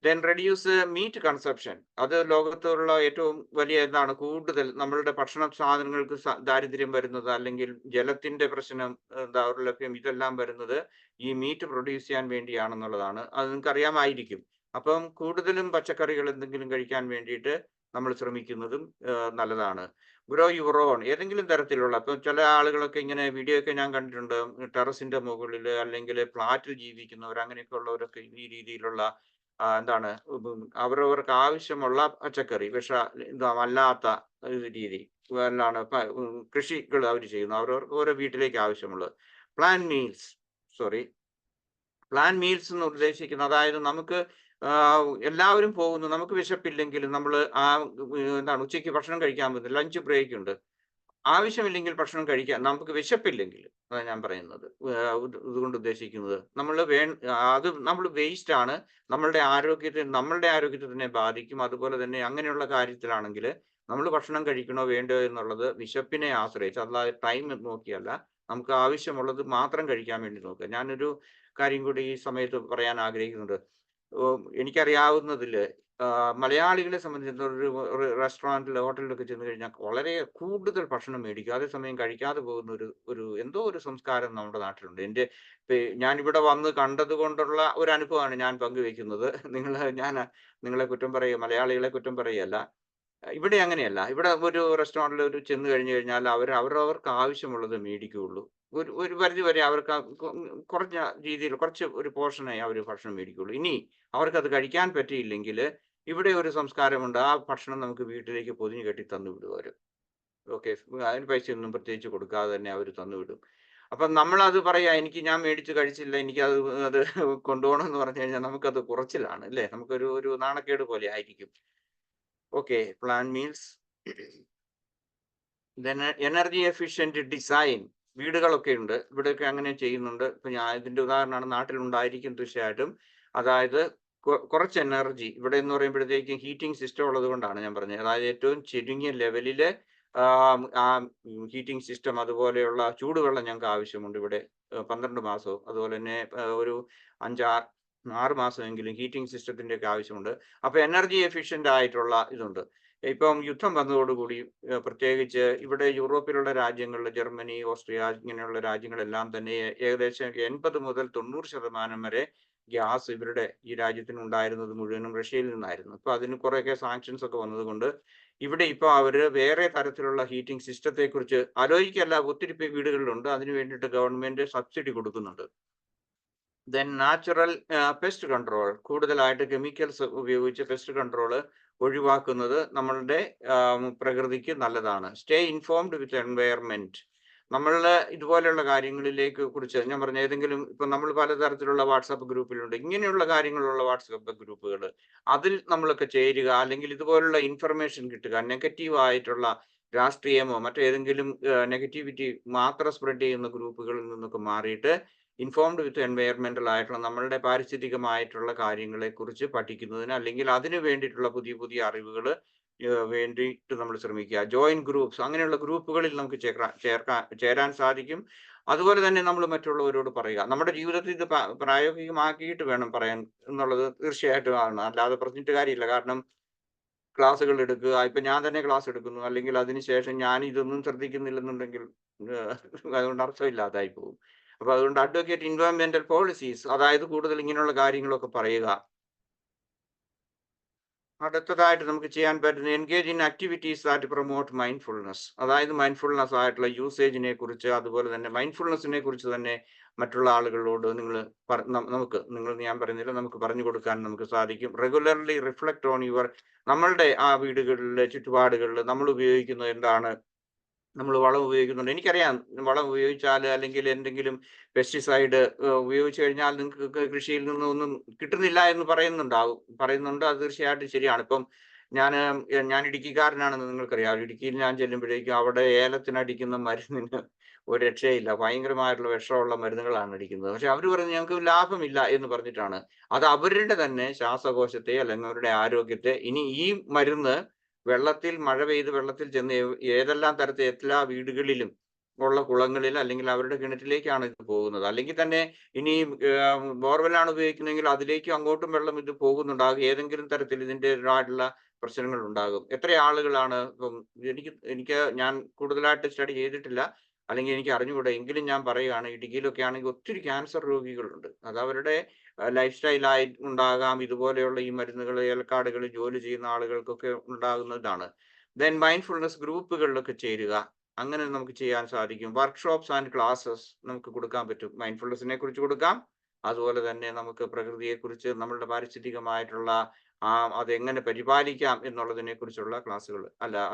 ദെൻ റെഡ്യൂസ് മീറ്റ് കൺസപ്ഷൻ, അത് ലോകത്തുള്ള ഏറ്റവും വലിയ എന്താണ്, കൂടുതൽ നമ്മളുടെ ഭക്ഷണ സാധനങ്ങൾക്ക് ദാരിദ്ര്യം വരുന്നത് അല്ലെങ്കിൽ ജലത്തിന്റെ പ്രശ്നം, ദൗർലഭ്യം, ഇതെല്ലാം വരുന്നത് ഈ മീറ്റ് പ്രൊഡ്യൂസ് ചെയ്യാൻ വേണ്ടിയാണെന്നുള്ളതാണ്. അത് നിങ്ങൾക്ക് അറിയാമായിരിക്കും. അപ്പം കൂടുതലും പച്ചക്കറികൾ എന്തെങ്കിലും കഴിക്കാൻ വേണ്ടിയിട്ട് നമ്മൾ ശ്രമിക്കുന്നതും നല്ലതാണ്. ഗ്രോ യുവർ ഓൺ, ഏതെങ്കിലും തരത്തിലുള്ള, ഇപ്പം ചില ആളുകളൊക്കെ ഇങ്ങനെ വീഡിയോ ഒക്കെ ഞാൻ കണ്ടിട്ടുണ്ട്, ടെറസിന്റെ മുകളിൽ അല്ലെങ്കിൽ ഫ്ലാറ്റിൽ ജീവിക്കുന്നവർ, അങ്ങനെയൊക്കെ ഉള്ളവരൊക്കെ ഈ രീതിയിലുള്ള എന്താണ് അവരവർക്ക് ആവശ്യമുള്ള പച്ചക്കറി അല്ലാത്ത രീതി എന്താണ് കൃഷികൾ അവർ ചെയ്യുന്നു, അവരവർക്ക് ഓരോ വീട്ടിലേക്ക് ആവശ്യമുള്ളത്. പ്ലാൻ മീൽസ് എന്ന് ഉദ്ദേശിക്കുന്നത്, അതായത് നമുക്ക് എല്ലാവരും പോകുന്നു, നമുക്ക് വിശപ്പില്ലെങ്കിലും നമ്മൾ എന്താണ് ഉച്ചയ്ക്ക് ഭക്ഷണം കഴിക്കാൻ പറ്റും, ലഞ്ച് ബ്രേക്ക് ഉണ്ട്, ആവശ്യമില്ലെങ്കിൽ ഭക്ഷണം കഴിക്കാൻ, നമുക്ക് വിശപ്പില്ലെങ്കിൽ, അതാണ് ഞാൻ പറയുന്നത്. ഇതുകൊണ്ട് ഉദ്ദേശിക്കുന്നത് അത് നമ്മൾ വേസ്റ്റ് ആണ്, നമ്മളുടെ ആരോഗ്യത്തെ തന്നെ ബാധിക്കും. അതുപോലെ തന്നെ അങ്ങനെയുള്ള കാര്യത്തിലാണെങ്കിൽ നമ്മൾ ഭക്ഷണം കഴിക്കണോ വേണ്ടോ എന്നുള്ളത് വിശപ്പിനെ ആശ്രയിച്ച്, അല്ലാതെ ടൈം നോക്കിയല്ല, നമുക്ക് ആവശ്യമുള്ളത് മാത്രം കഴിക്കാൻ വേണ്ടി നോക്കുക. ഞാനൊരു കാര്യം കൂടി ഈ സമയത്ത് പറയാൻ ആഗ്രഹിക്കുന്നുണ്ട്. എനിക്കറിയാവുന്നതില് മലയാളികളെ സംബന്ധിച്ചിടത്തോളം ഒരു റെസ്റ്റോറൻറ്റിലോ ഹോട്ടലിലൊക്കെ ചെന്ന് കഴിഞ്ഞാൽ വളരെ കൂടുതൽ ഭക്ഷണം മേടിക്കും, അതേസമയം കഴിക്കാതെ പോകുന്ന ഒരു എന്തോ ഒരു സംസ്കാരം നമ്മുടെ നാട്ടിലുണ്ട്. ഞാനിവിടെ വന്ന് കണ്ടത് കൊണ്ടുള്ള ഒരു അനുഭവമാണ് ഞാൻ പങ്കുവെക്കുന്നത്. ഞാൻ നിങ്ങളെ കുറ്റം പറയുക, മലയാളികളെ കുറ്റം പറയുകയല്ല. ഇവിടെ അങ്ങനെയല്ല. ഇവിടെ ഒരു റെസ്റ്റോറൻറ്റിൽ ചെന്ന് കഴിഞ്ഞു കഴിഞ്ഞാൽ അവരവർക്ക് ആവശ്യമുള്ളത് മേടിക്കുകയുള്ളൂ. ഒരു പരിധി വരെ അവർക്ക് കുറഞ്ഞ രീതിയിൽ കുറച്ച് ഒരു പോർഷനേ അവർ ഭക്ഷണം മേടിക്കുകയുള്ളൂ. ഇനി അവർക്കത് കഴിക്കാൻ പറ്റിയില്ലെങ്കിൽ ഇവിടെ ഒരു സംസ്കാരമുണ്ട്. ആ ഭക്ഷണം നമുക്ക് വീട്ടിലേക്ക് പൊതിഞ്ഞ് കെട്ടി തന്നു വിടും അവർ. ഓക്കെ, അതിന് പൈസയൊന്നും പ്രത്യേകിച്ച് കൊടുക്കാതെ തന്നെ അവർ തന്നു വിടും. അപ്പം നമ്മളത് പറയാ, ഞാൻ മേടിച്ച് കഴിച്ചില്ല, അത് കൊണ്ടുപോകണം എന്ന് പറഞ്ഞു കഴിഞ്ഞാൽ നമുക്കത് കുറച്ചിലാണ് അല്ലേ, ഒരു നാണക്കേട് പോലെ ആയിരിക്കും. Okay, plan meals, energy efficient design. വീടുകളൊക്കെ ഉണ്ട്, ഇവിടെയൊക്കെ അങ്ങനെ ചെയ്യുന്നുണ്ട്. ഇപ്പൊ ഞാൻ ഇതിന്റെ ഉദാഹരണമാണ്, നാട്ടിലുണ്ടായിരിക്കും തീർച്ചയായിട്ടും. അതായത് കുറച്ച് എനർജി ഇവിടെ എന്ന് പറയുമ്പോഴത്തേക്കും ഹീറ്റിംഗ് സിസ്റ്റം ഉള്ളത് കൊണ്ടാണ് ഞാൻ പറഞ്ഞത്. അതായത് ഏറ്റവും ചുരുങ്ങിയ ലെവലില് ആ ഹീറ്റിംഗ് സിസ്റ്റം, അതുപോലെയുള്ള ചൂടുവെള്ളം ഞങ്ങൾക്ക് ആവശ്യമുണ്ട് ഇവിടെ 12 മാസവും. അതുപോലെ തന്നെ ഒരു 5-6 മാസമെങ്കിലും ഹീറ്റിംഗ് സിസ്റ്റത്തിന്റെ ഒക്കെ ആവശ്യമുണ്ട്. അപ്പൊ എനർജി എഫിഷ്യന്റ് ആയിട്ടുള്ള ഇതുണ്ട്. ഇപ്പം യുദ്ധം വന്നതോടുകൂടി പ്രത്യേകിച്ച് ഇവിടെ യൂറോപ്പിലുള്ള രാജ്യങ്ങളിൽ, ജർമ്മനി, ഓസ്ട്രിയ ഇങ്ങനെയുള്ള രാജ്യങ്ങളെല്ലാം തന്നെ ഏകദേശം 80 മുതൽ 90% വരെ ഗ്യാസ് ഇവരുടെ ഈ രാജ്യത്തിന് ഉണ്ടായിരുന്നത് മുഴുവനും റഷ്യയിൽ നിന്നായിരുന്നു. ഇപ്പൊ അതിന് കുറെയൊക്കെ സാങ്ഷൻസ് ഒക്കെ വന്നതുകൊണ്ട് ഇവിടെ ഇപ്പൊ അവര് വേറെ തരത്തിലുള്ള ഹീറ്റിംഗ് സിസ്റ്റത്തെ കുറിച്ച് ആലോചിക്കല്ല, ഒത്തിരി വീടുകളിലുണ്ട്. അതിന് വേണ്ടിയിട്ട് ഗവൺമെന്റ് സബ്സിഡി കൊടുക്കുന്നുണ്ട്. ദെൻ നാച്ചുറൽ പെസ്റ്റ് കൺട്രോൾ, കൂടുതലായിട്ട് കെമിക്കൽസ് ഉപയോഗിച്ച് പെസ്റ്റ് കൺട്രോൾ ഒഴിവാക്കുന്നത് നമ്മളുടെ പ്രകൃതിക്ക് നല്ലതാണ്. സ്റ്റേ ഇൻഫോംഡ് വിത്ത് എൻവയർമെന്റ്. നമ്മളുടെ ഇതുപോലെയുള്ള കാര്യങ്ങളിലേക്ക് കുറിച്ച് ഞാൻ പറഞ്ഞ ഏതെങ്കിലും ഇപ്പൊ നമ്മൾ പലതരത്തിലുള്ള വാട്സാപ്പ് ഗ്രൂപ്പിലുണ്ട്, ഇങ്ങനെയുള്ള കാര്യങ്ങളുള്ള വാട്സാപ്പ് ഗ്രൂപ്പുകൾ, അതിൽ നമ്മളൊക്കെ ചേരുക, അല്ലെങ്കിൽ ഇതുപോലുള്ള ഇൻഫർമേഷൻ കിട്ടുക. നെഗറ്റീവ് ആയിട്ടുള്ള രാഷ്ട്രീയമോ മറ്റേതെങ്കിലും നെഗറ്റിവിറ്റി മാത്രം സ്പ്രെഡ് ചെയ്യുന്ന ഗ്രൂപ്പുകളിൽ നിന്നൊക്കെ മാറിയിട്ട് ഇൻഫോംഡ് വിത്ത് എൻവയർമെന്റൽ ആയിട്ടുള്ള നമ്മളുടെ പാരിസ്ഥിതികമായിട്ടുള്ള കാര്യങ്ങളെ കുറിച്ച് പഠിക്കുന്നതിന്, അല്ലെങ്കിൽ അതിന് വേണ്ടിയിട്ടുള്ള പുതിയ പുതിയ അറിവുകൾ വേണ്ടിയിട്ട് നമ്മൾ ശ്രമിക്കുക. ജോയിൻ ഗ്രൂപ്പ്സ്, അങ്ങനെയുള്ള ഗ്രൂപ്പുകളിൽ നമുക്ക് ചേരാൻ സാധിക്കും. അതുപോലെ തന്നെ നമ്മൾ മറ്റുള്ളവരോട് പറയുക. നമ്മുടെ ജീവിതത്തിൽ ഇത് പ്രായോഗികമാക്കിയിട്ട് വേണം പറയാൻ എന്നുള്ളത് തീർച്ചയായിട്ടും ആണ്. അല്ലാതെ പറഞ്ഞിട്ട് കാര്യമില്ല. കാരണം ക്ലാസ്സുകൾ എടുക്കുക, ഇപ്പൊ ഞാൻ തന്നെ ക്ലാസ് എടുക്കുന്നു, അല്ലെങ്കിൽ അതിനുശേഷം ഞാൻ ഇതൊന്നും ശ്രദ്ധിക്കുന്നില്ലെന്നുണ്ടെങ്കിൽ അതുകൊണ്ട് അർത്ഥമില്ലാതായി പോകും. അപ്പൊ അതുകൊണ്ട് അഡ്വക്കേറ്റ് എൻവയോൺമെന്റൽ പോളിസീസ്, അതായത് കൂടുതൽ ഇങ്ങനെയുള്ള കാര്യങ്ങളൊക്കെ പറയുക. അടുത്തതായിട്ട് നമുക്ക് ചെയ്യാൻ പറ്റുന്ന engage in activities that promote mindfulness. അതായത് മൈൻഡ്ഫുൾനെസ് ആയിട്ടുള്ള യൂസേജിനെ കുറിച്ച്, അതുപോലെ തന്നെ മൈൻഡ്ഫുൾനെസ്സിനെ കുറിച്ച് തന്നെ മറ്റുള്ള ആളുകളോട് ഞാൻ പറയുന്നില്ല, നമുക്ക് പറഞ്ഞു കൊടുക്കാൻ നമുക്ക് സാധിക്കും. റെഗുലർലി റിഫ്ലക്ട് ഓൺ നമ്മളുടെ ആ വീടുകളിലെ ചുറ്റുപാടുകളിൽ നമ്മൾ ഉപയോഗിക്കുന്നത് എന്താണ്, നമ്മൾ വളം ഉപയോഗിക്കുന്നുണ്ട്. എനിക്കറിയാം, വളം ഉപയോഗിച്ചാൽ അല്ലെങ്കിൽ എന്തെങ്കിലും പെസ്റ്റിസൈഡ് ഉപയോഗിച്ചു കഴിഞ്ഞാൽ നിങ്ങൾക്ക് കൃഷിയിൽ നിന്ന് ഒന്നും കിട്ടുന്നില്ല എന്ന് പറയുന്നുണ്ട്. അത് തീർച്ചയായിട്ടും ശരിയാണ്. ഇപ്പം ഞാൻ ഇടുക്കിക്കാരനാണെന്ന് നിങ്ങൾക്കറിയാം. ഇടുക്കിയിൽ ഞാൻ ചെല്ലുമ്പോഴേക്കും അവിടെ ഏലത്തിനടിക്കുന്ന മരുന്നിന് ഒരു രക്ഷയില്ല, ഭയങ്കരമായിട്ടുള്ള വിഷമുള്ള മരുന്നുകളാണ് അടിക്കുന്നത്. പക്ഷെ അവർ പറഞ്ഞ് ഞങ്ങൾക്ക് ലാഭമില്ല എന്ന് പറഞ്ഞിട്ടാണ്. അത് അവരുടെ തന്നെ ശ്വാസകോശത്തെ അല്ലെങ്കിൽ അവരുടെ ആരോഗ്യത്തെ, ഇനി ഈ മരുന്ന് മഴ പെയ്ത് വെള്ളത്തിൽ ചെന്ന് ഏതെല്ലാം എല്ലാ വീടുകളിലും ഉള്ള കുളങ്ങളിൽ അല്ലെങ്കിൽ അവരുടെ കിണറ്റിലേക്കാണ് ഇത് പോകുന്നത്. അല്ലെങ്കിൽ തന്നെ ഇനി ബോർവെല്ലാണ് ഉപയോഗിക്കുന്നതെങ്കിൽ അതിലേക്കും അങ്ങോട്ടും വെള്ളം ഇത് പോകുന്നുണ്ടാകും. ഏതെങ്കിലും തരത്തിൽ ഇതിൻ്റെതായിട്ടുള്ള പ്രശ്നങ്ങൾ ഉണ്ടാകും. എത്ര ആളുകളാണ് ഇപ്പം ഞാൻ കൂടുതലായിട്ട് സ്റ്റഡി ചെയ്തിട്ടില്ല, അല്ലെങ്കിൽ എനിക്ക് അറിഞ്ഞുകൂടാ, എങ്കിലും ഞാൻ പറയുകയാണ്, ഇടുക്കിയിലൊക്കെ ആണെങ്കിൽ ഒത്തിരി ക്യാൻസർ രോഗികളുണ്ട്. അത് അവരുടെ ലൈഫ് സ്റ്റൈലായി ഉണ്ടാകാം. ഇതുപോലെയുള്ള ഈ മരുന്നുകൾ ഏലക്കാടുകളിൽ ജോലി ചെയ്യുന്ന ആളുകൾക്കൊക്കെ ഉണ്ടാകുന്നതാണ്. ദെൻ മൈൻഡ്ഫുൾനെസ് ഗ്രൂപ്പുകളിലൊക്കെ ചേരുക, അങ്ങനെ നമുക്ക് ചെയ്യാൻ സാധിക്കും. വർക്ക്ഷോപ്സ് ആൻഡ് ക്ലാസ്സസ് നമുക്ക് കൊടുക്കാൻ പറ്റും. മൈൻഡ്ഫുൾനെസ്സിനെ കുറിച്ച് കൊടുക്കാം, അതുപോലെ തന്നെ നമുക്ക് പ്രകൃതിയെക്കുറിച്ച്, നമ്മളുടെ പാരിസ്ഥിതികമായിട്ടുള്ള അതെങ്ങനെ പരിപാലിക്കാം എന്നുള്ളതിനെ കുറിച്ചുള്ള ക്ലാസ്സുകൾ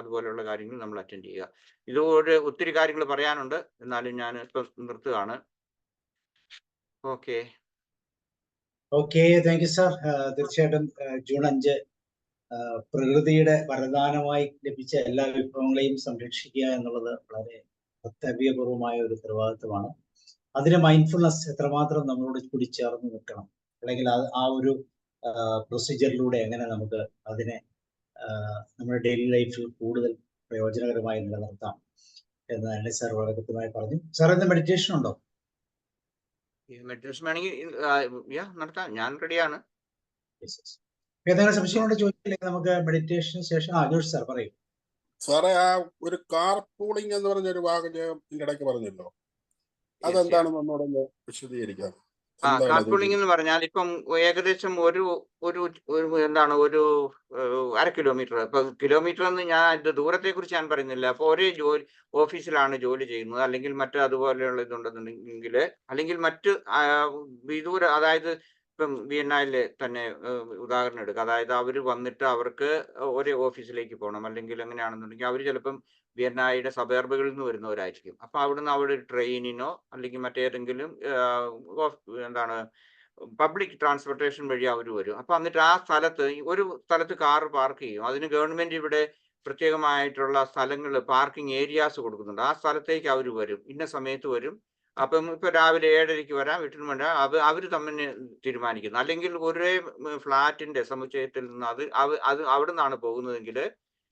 അതുപോലെയുള്ള കാര്യങ്ങൾ നമ്മൾ അറ്റൻഡ് ചെയ്യുക. ഇതുപോലെ ഒത്തിരി കാര്യങ്ങൾ പറയാനുണ്ട്, എന്നാലും ഞാൻ ഇപ്പം നിർത്തുകയാണ്. Okay, thank you sir. തീർച്ചയായിട്ടും ജൂൺ 5 പ്രകൃതിയുടെ വരദാനമായി ലഭിച്ച എല്ലാ വിഭവങ്ങളെയും സംരക്ഷിക്കുക എന്നുള്ളത് വളരെ കർത്തവ്യപൂർവമായ ഒരു ഉത്തരവാദിത്വമാണ്. അതിന് മൈൻഡ്ഫുൾനെസ് എത്രമാത്രം നമ്മളോട് കൂടി ചേർന്ന് നിൽക്കണം, അല്ലെങ്കിൽ ആ ഒരു പ്രൊസീജിയറിലൂടെ എങ്ങനെ നമുക്ക് അതിനെ നമ്മുടെ ഡെയിലി ലൈഫിൽ കൂടുതൽ പ്രയോജനകരമായി നിലനിർത്താം എന്ന് തന്നെ സാർ വളരെ കൃത്യമായി പറഞ്ഞു. സാർ ഇന്ന് മെഡിറ്റേഷൻ ഉണ്ടോ? മെഡിറ്റേഷൻ വേണമെങ്കിൽ നടത്താം, ഞാൻ റെഡിയാണ്. ഏതെങ്കിലും സംശയമുണ്ട് ചോദിച്ചില്ലെങ്കിൽ നമുക്ക് മെഡിറ്റേഷന് ശേഷം ജോഷ് സാർ പറയും. സാറേ, ആ ഒരു കാർ പൂളിംഗ് എന്ന് പറഞ്ഞൊരു വാക്ക് ഇതിന്റെ ഇടയ്ക്ക് പറഞ്ഞല്ലോ, അതെന്താണെന്ന് ഒന്നുകൂടെ വിശദീകരിക്കാം. കാർ പൂളിംഗ് എന്ന് പറഞ്ഞാൽ ഇപ്പം ഏകദേശം ഒരു എന്താണ് ഒരു 1/2 കിലോമീറ്റർ, ഇപ്പൊ കിലോമീറ്റർ എന്ന് ഞാൻ ദൂരത്തെ കുറിച്ച് ഞാൻ പറയുന്നില്ല. അപ്പൊ ഒരേ ഓഫീസിലാണ് ജോലി ചെയ്യുന്നത്, അല്ലെങ്കിൽ മറ്റ് അതുപോലെയുള്ള ഇതുണ്ടെന്നുണ്ടെങ്കിൽ, അല്ലെങ്കിൽ മറ്റ് വിദൂര, അതായത് ഇപ്പം വിയന്നയിലെ തന്നെ ഉദാഹരണം എടുക്കുക. അതായത് അവർ വന്നിട്ട് അവർക്ക് ഒരേ ഓഫീസിലേക്ക് പോകണം, അല്ലെങ്കിൽ എങ്ങനെയാണെന്നുണ്ടെങ്കിൽ അവർ ചിലപ്പം വിയന്നയുടെ സബർബുകളിൽ നിന്ന് വരുന്നവരായിരിക്കും. അപ്പൊ അവിടുന്ന് അവിടെ ട്രെയിനിനോ അല്ലെങ്കിൽ മറ്റേതെങ്കിലും എന്താണ് പബ്ലിക് ട്രാൻസ്പോർട്ടേഷൻ വഴി അവർ വരും. അപ്പൊ എന്നിട്ട് ആ സ്ഥലത്ത് ഒരു സ്ഥലത്ത് കാർ പാർക്ക് ചെയ്യും. അതിന് ഗവൺമെന്റ് ഇവിടെ പ്രത്യേകമായിട്ടുള്ള സ്ഥലങ്ങൾ, പാർക്കിംഗ് ഏരിയാസ് കൊടുക്കുന്നുണ്ട്. ആ സ്ഥലത്തേക്ക് അവർ വരും, ഇന്ന സമയത്ത് വരും. അപ്പം ഇപ്പൊ രാവിലെ 7:30 വരാം, വീട്ടിന് വേണ്ട അവർ തമ്മിൽ തീരുമാനിക്കുന്നു. അല്ലെങ്കിൽ ഒരേ ഫ്ലാറ്റിന്റെ സമുച്ചയത്തിൽ നിന്ന് അത് അവിടെ നിന്നാണ് പോകുന്നതെങ്കിൽ,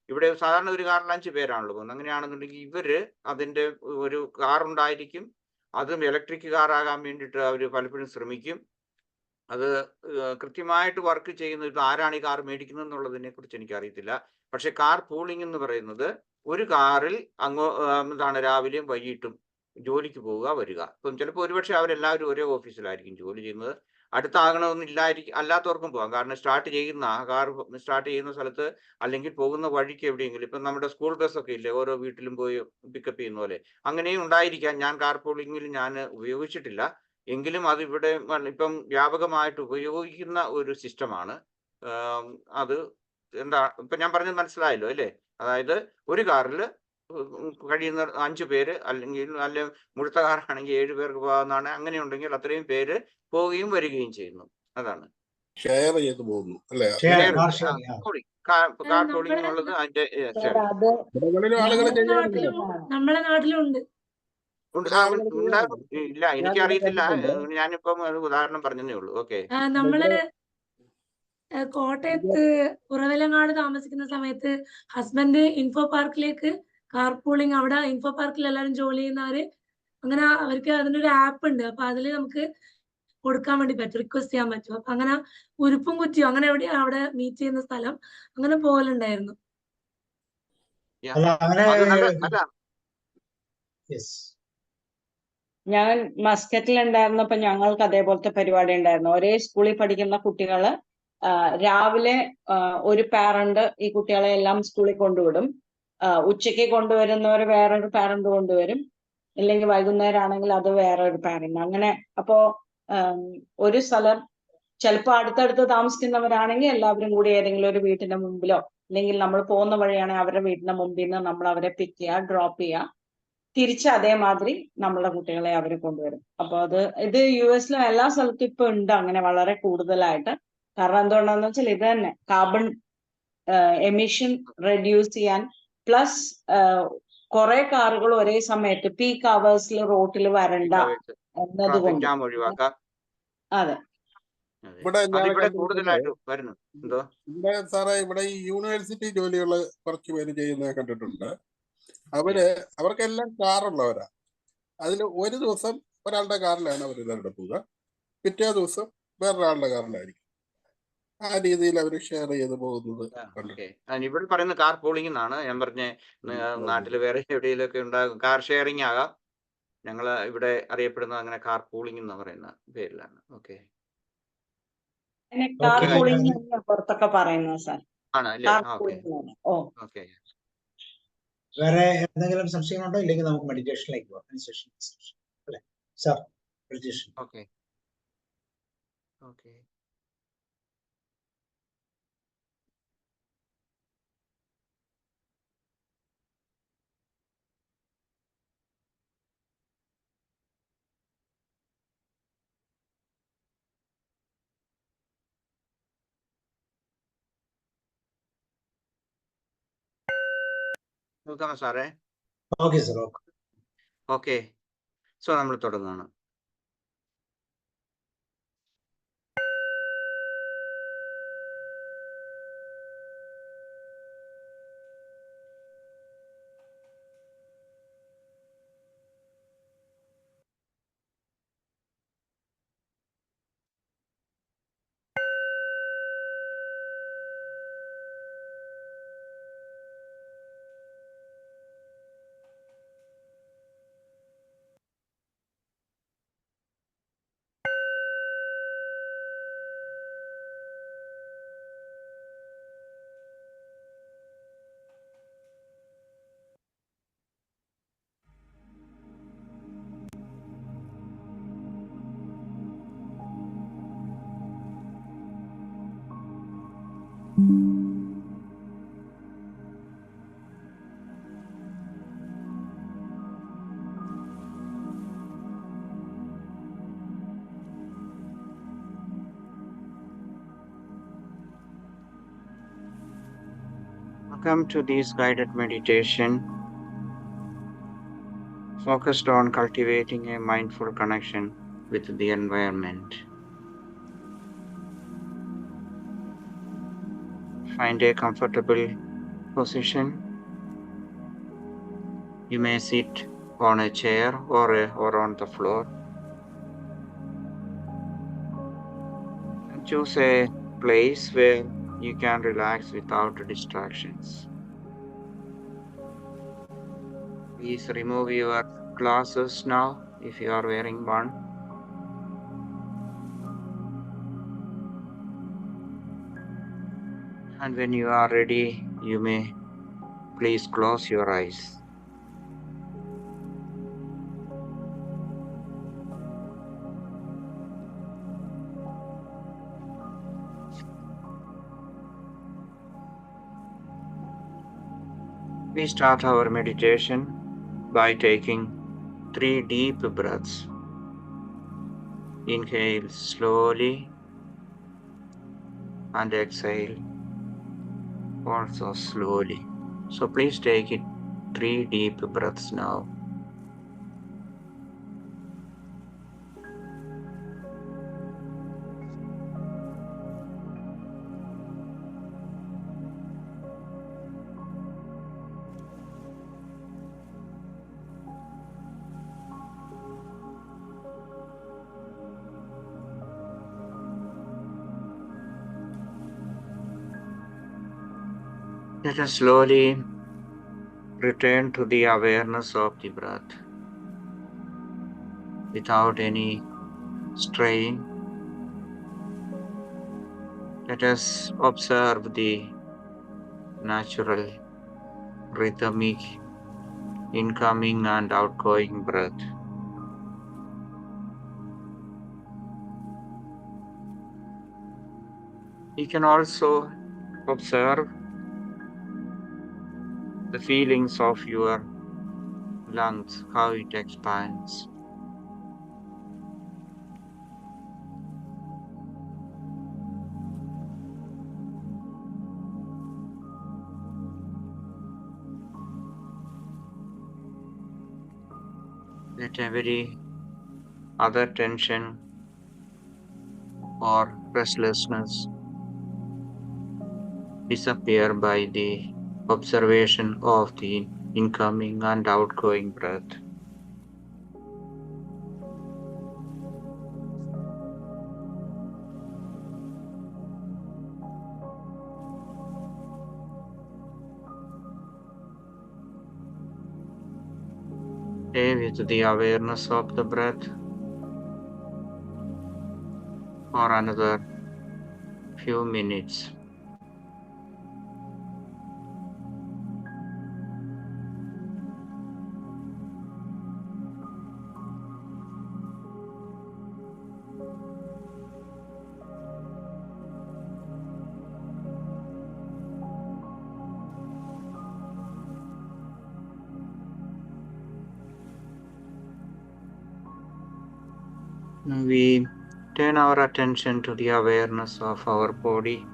ഇവിടെ സാധാരണ ഒരു കാറിൽ 5 പേരാണല്ലോ പോകുന്നത്. അങ്ങനെയാണെന്നുണ്ടെങ്കിൽ ഇവര് അതിന്റെ ഒരു കാർ ഉണ്ടായിരിക്കും. അതും ഇലക്ട്രിക് കാർ ആകാൻ വേണ്ടിയിട്ട് അവർ പലപ്പോഴും ശ്രമിക്കും. അത് കൃത്യമായിട്ട് വർക്ക് ചെയ്യുന്നത്, ഇത് ആരാണ് ഈ കാർ മേടിക്കുന്നത് എന്നുള്ളതിനെ കുറിച്ച് എനിക്ക് അറിയത്തില്ല. പക്ഷെ കാർ പൂളിംഗ് എന്ന് പറയുന്നത് ഒരു കാറിൽ എന്താണ് രാവിലെയും വൈകിട്ടും ജോലിക്ക് പോവുക വരിക. ഇപ്പം ചിലപ്പോൾ ഒരുപക്ഷെ അവരെല്ലാവരും ഒരേ ഓഫീസിലായിരിക്കും ജോലി ചെയ്യുന്നത്. അടുത്താകണമെന്നില്ലായിരിക്കും, അല്ലാത്തവർക്കും പോകാം. കാരണം കാർ സ്റ്റാർട്ട് ചെയ്യുന്ന സ്ഥലത്ത് അല്ലെങ്കിൽ പോകുന്ന വഴിക്ക് എവിടെയെങ്കിലും, ഇപ്പം നമ്മുടെ സ്കൂൾ ബസ്സൊക്കെ ഇല്ലേ, ഓരോ വീട്ടിലും പോയി പിക്കപ്പ് ചെയ്യുന്ന പോലെ, അങ്ങനെയും ഉണ്ടായിരിക്കാം. ഞാൻ കാർ പൂളിംഗിൽ ഞാൻ ഉപയോഗിച്ചിട്ടില്ല, എങ്കിലും അത് ഇവിടെ ഇപ്പം വ്യാപകമായിട്ട് ഉപയോഗിക്കുന്ന ഒരു സിസ്റ്റമാണ്. അത് എന്താ ഇപ്പൊ ഞാൻ പറഞ്ഞത് മനസ്സിലായല്ലോ അല്ലേ? അതായത് ഒരു കാറിൽ കഴിയുന്ന 5 പേര്, അല്ലെങ്കിൽ മുഴുത്ത കാറാണെങ്കിൽ 7 പേർക്ക് പോകാവുന്നതാണ്. അങ്ങനെ ഉണ്ടെങ്കിൽ അത്രയും പേര് പോവുകയും വരികയും ചെയ്യുന്നു. അതാണ് ഷെയർ ചെയ്ത് പോകുന്നു അല്ലേ? കാർ പൂളിംഗ് എന്നുള്ളത് അതിന്റെ ആളുകൾ നമ്മളെ നാട്ടിലുണ്ട്. ഇല്ല, എനിക്കറിയത്തില്ല. ഞാനിപ്പം ഒരു ഉദാഹരണം പറഞ്ഞതേ ഉള്ളൂ. ഓക്കെ, നമ്മള് കോട്ടയത്ത് കുറവിലങ്ങാട് താമസിക്കുന്ന സമയത്ത് ഹസ്ബൻഡ് ഇൻഫോ പാർക്കിലേക്ക് കാർ പൂളിംഗ്, അവിടെ ഇൻഫോ പാർക്കിൽ എല്ലാവരും ജോലി ചെയ്യുന്നവര്, അങ്ങനെ അവർക്ക് അതിനൊരു ആപ്പ് ഉണ്ട്. അപ്പൊ അതിൽ നമുക്ക് കൊടുക്കാൻ വേണ്ടി പറ്റും, റിക്വസ്റ്റ് ചെയ്യാൻ പറ്റും. അപ്പൊ അങ്ങനെ ഉരുപ്പും കുറ്റിയോ അങ്ങനെ എവിടെയാ അവിടെ മീറ്റ് ചെയ്യുന്ന സ്ഥലം, അങ്ങനെ പോകലുണ്ടായിരുന്നു. ഞാൻ മസ്കറ്റിൽ ഉണ്ടായിരുന്നപ്പോ ഞങ്ങൾക്ക് അതേപോലത്തെ പരിപാടി ഉണ്ടായിരുന്നു. ഒരേ സ്കൂളിൽ പഠിക്കുന്ന കുട്ടികള് രാവിലെ ഒരു പാരന്റ് ഈ കുട്ടികളെ എല്ലാം സ്കൂളിൽ കൊണ്ടുവിടും. ഉച്ചയ്ക്ക് കൊണ്ടുവരുന്നവർ വേറൊരു പാരന്റ് കൊണ്ടുവരും, ഇല്ലെങ്കിൽ വൈകുന്നേരം ആണെങ്കിൽ അത് വേറൊരു പാരന്റ്. അങ്ങനെ അപ്പോ ഒരു സ്ഥലം ചിലപ്പോൾ അടുത്തടുത്ത് താമസിക്കുന്നവരാണെങ്കിൽ എല്ലാവരും കൂടി ഏതെങ്കിലും ഒരു വീട്ടിന്റെ മുമ്പിലോ, അല്ലെങ്കിൽ നമ്മൾ പോകുന്ന വഴിയാണെങ്കിൽ അവരുടെ വീടിന്റെ മുമ്പിൽ നിന്ന് നമ്മൾ അവരെ പിക്ക് ചെയ്യുക, ഡ്രോപ്പ് ചെയ്യുക, തിരിച്ച് അതേമാതിരി നമ്മളുടെ കുട്ടികളെ അവർ കൊണ്ടുവരും. അപ്പൊ ഇത് US-ലും എല്ലാ സ്ഥലത്തും ഇപ്പൊ ഉണ്ട് അങ്ങനെ വളരെ കൂടുതലായിട്ട്. കാരണം എന്തുകൊണ്ടാന്ന് വെച്ചാൽ ഇത് തന്നെ കാർബൺ എമിഷൻ റെഡ്യൂസ് ചെയ്യാൻ, പ്ലസ് കുറെ കാറുകൾ ഒരേ സമയത്ത് പീക്ക് അവേഴ്സിൽ റോട്ടിൽ വരണ്ട എന്നതുകൊണ്ട്. അതെ, ഇവിടെ വരുന്നു. സാറേ, ഇവിടെ ഈ യൂണിവേഴ്സിറ്റി ജോലികൾ കുറച്ച് പേര് ചെയ്യുന്നത് കണ്ടിട്ടുണ്ട്. അവർക്കെല്ലാം കാറുള്ളവരാ. അതിൽ ഒരു ദിവസം ഒരാളുടെ കാറിലാണ് അവർ തിരഞ്ഞെടുക്കുക, പിറ്റേ ദിവസം വേറൊരാളുടെ കാറിലായിരിക്കും. ആ രീതിയിൽ അവർ ഷെയർ ചെയ്ത് പോകുന്നത്. ഇവിടെ പറയുന്ന കാർ പൂളിംഗ് എന്നാണ് ഞാൻ പറഞ്ഞ. നാട്ടിൽ വേറെ എവിടെയെങ്കിലൊക്കെ ഉണ്ടാകും, കാർ ഷെയറിംഗ് ആകാം. ഞങ്ങൾ ഇവിടെ അറിയപ്പെടുന്നത് അങ്ങനെ കാർ പൂളിംഗ് എന്ന് പറയുന്ന പേരിലാണ്. ഓക്കെ, കാർ പൂളിംഗ് പുറത്തൊക്കെ പറയുന്നത് സാർ. ആണല്ലേ? ഓക്കെ. വേറെ എന്തെങ്കിലും സംശയമുണ്ടോ? ഇല്ലെങ്കിൽ നമുക്ക് മെഡിറ്റേഷനിലേക്ക് പോകാം. അതിനുശേഷം അല്ലേ സാർ? മെഡിറ്റേഷൻ. ഓക്കെ. നോക്കാമോ സാറേ? Okay sir. ഓക്കെ, സോ നമ്മൾ തുടങ്ങുകയാണ്. Welcome to this guided meditation focused on cultivating a mindful connection with the environment. Find a comfortable position. You may sit on a chair or on the floor. And choose a place where you can relax without distractions. Please remove your glasses now if you are wearing one. And when you are ready, you may please close your eyes. We start our meditation by taking 3 deep breaths. Inhale slowly and exhale also slowly. So please take it 3 deep breaths now. Let us slowly return to the awareness of the breath without any strain. Let us observe the natural, rhythmic, incoming and outgoing breath. You can also observe the feelings of your lungs, how it expands. Let every other tension or restlessness disappear by the observation of the incoming and outgoing breath. Stay with the awareness of the breath for another few minutes. We turn our attention to the awareness of our body.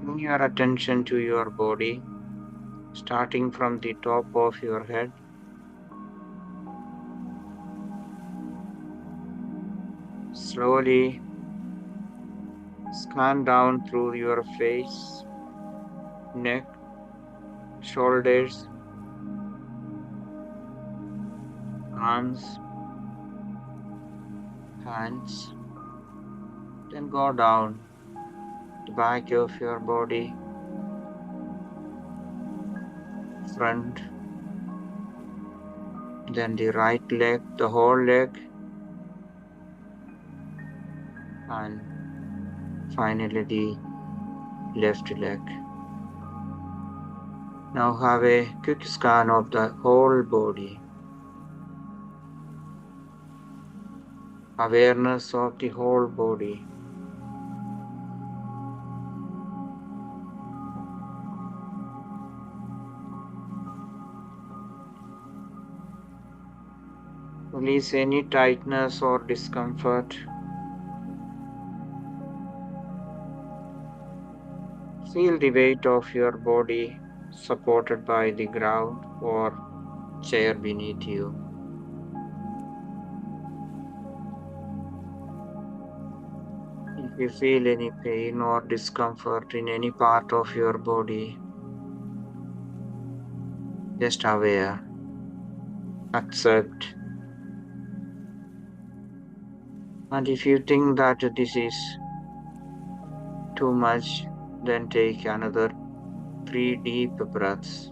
Bring your attention to your body, starting from the top of your head. Slowly scan down through your face, neck, shoulders, arms, hands. Then go down the back of your body, front, then the right leg, the whole leg, and finally the left leg. Now have a quick scan of the whole body. Awareness of the whole body. Release any tightness or discomfort. Feel the weight of your body supported by the ground or chair beneath you. If you feel any pain or discomfort in any part of your body, just aware, accept. And if you think that this is too much, then take another 3 deep breaths.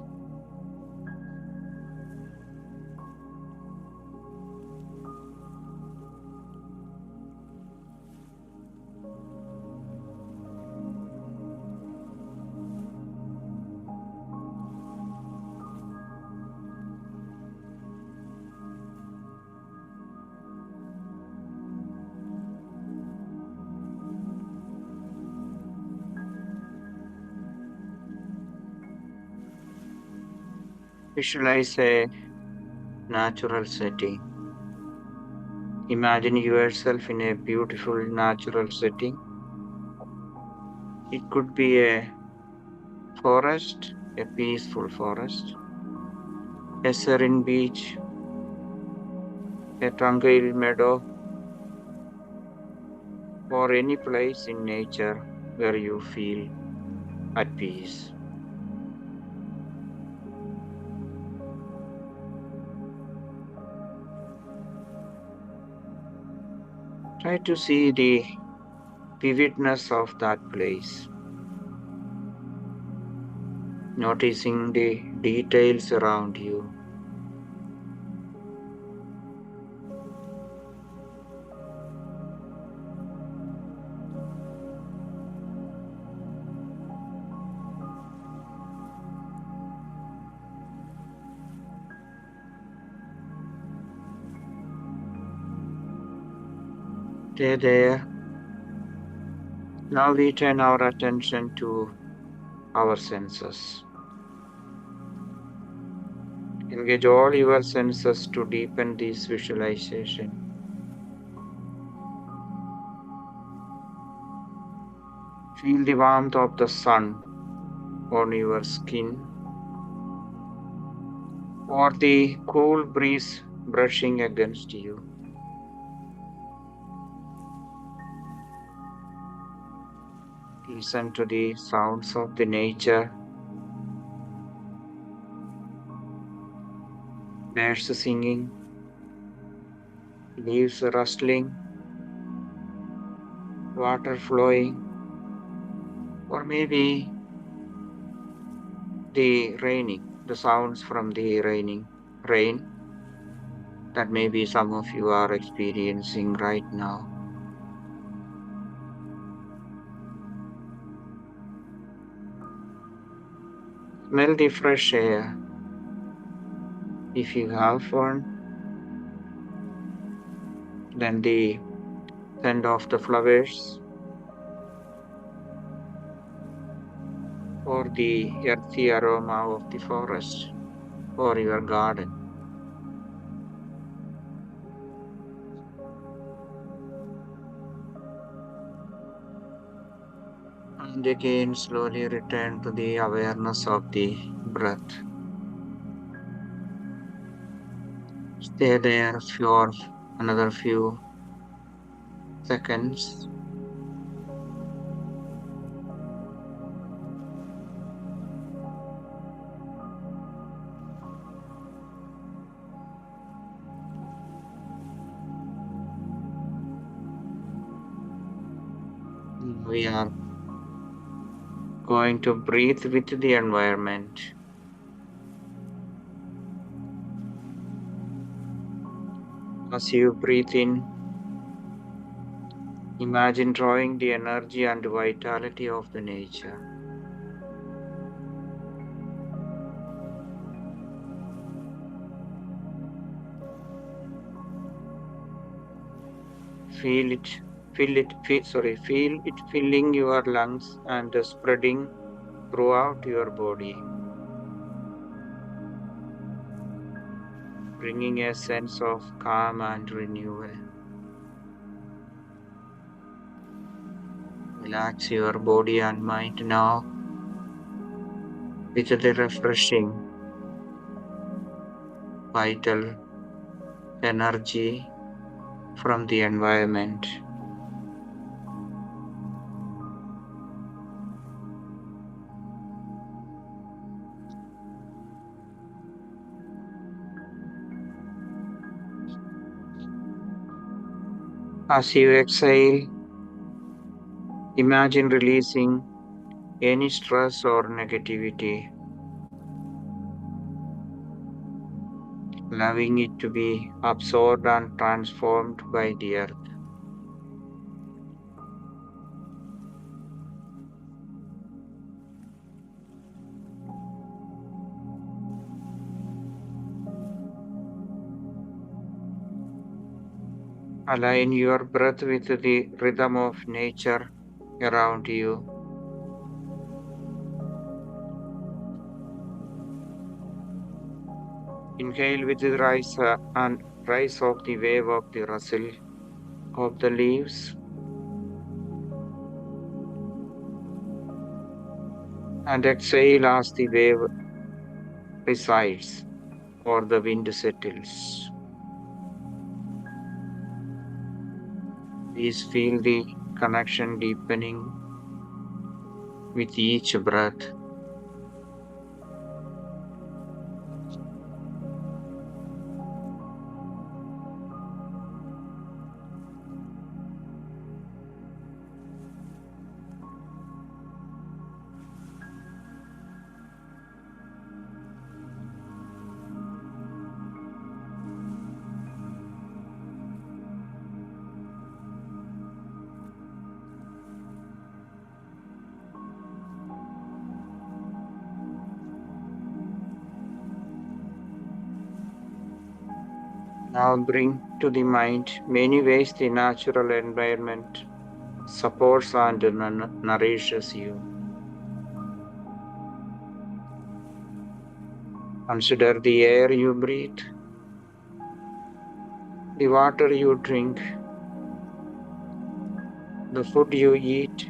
Visualize a natural setting. Imagine yourself in a beautiful natural setting. It could be a forest, a peaceful forest, a serene beach, a tranquil meadow, or any place in nature where you feel at peace. Try to see the vividness of that place, noticing the details around you. Stay there. Now we turn our attention to our senses. Engage all your senses to deepen this visualization. Feel the warmth of the sun on your skin, or the cool breeze brushing against you. Listen to the sounds of the nature. Birds singing, leaves rustling, water flowing, or maybe the sounds from the rain that maybe some of you are experiencing right now. Smell the fresh air if you have one. Then the scent of the flowers, or the earthy aroma of the forest or your garden. And again, slowly return to the awareness of the breath. Stay there for another few seconds. We are going to breathe with the environment. As you breathe in, imagine drawing the energy and vitality of the nature. Feel it filling your lungs and spreading throughout your body. bringing a sense of calm and renewal. Relax your body and mind now with the refreshing, vital energy from the environment. As you exhale, imagine releasing any stress or negativity, allowing it to be absorbed and transformed by the earth. Align your breath with the rhythm of nature around you. Inhale with the rise of the wave of the rustle of the leaves. And exhale as the wave resides or the wind settles. Please feel the connection deepening with each breath. Now bring to the mind many ways the natural environment supports and nourishes you. Consider the air you breathe, the water you drink, the food you eat,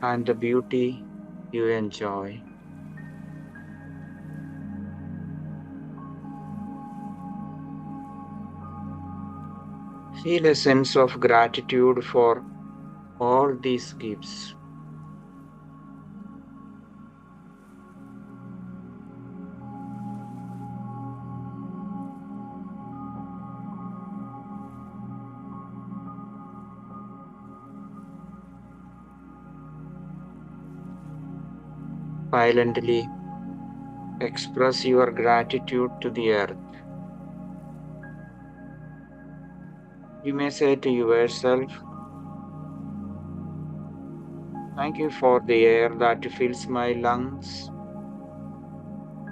and the beauty you enjoy. Feel a sense of gratitude for all these gifts. Silently express your gratitude to the earth. You may say to yourself, "Thank you for the air that fills my lungs,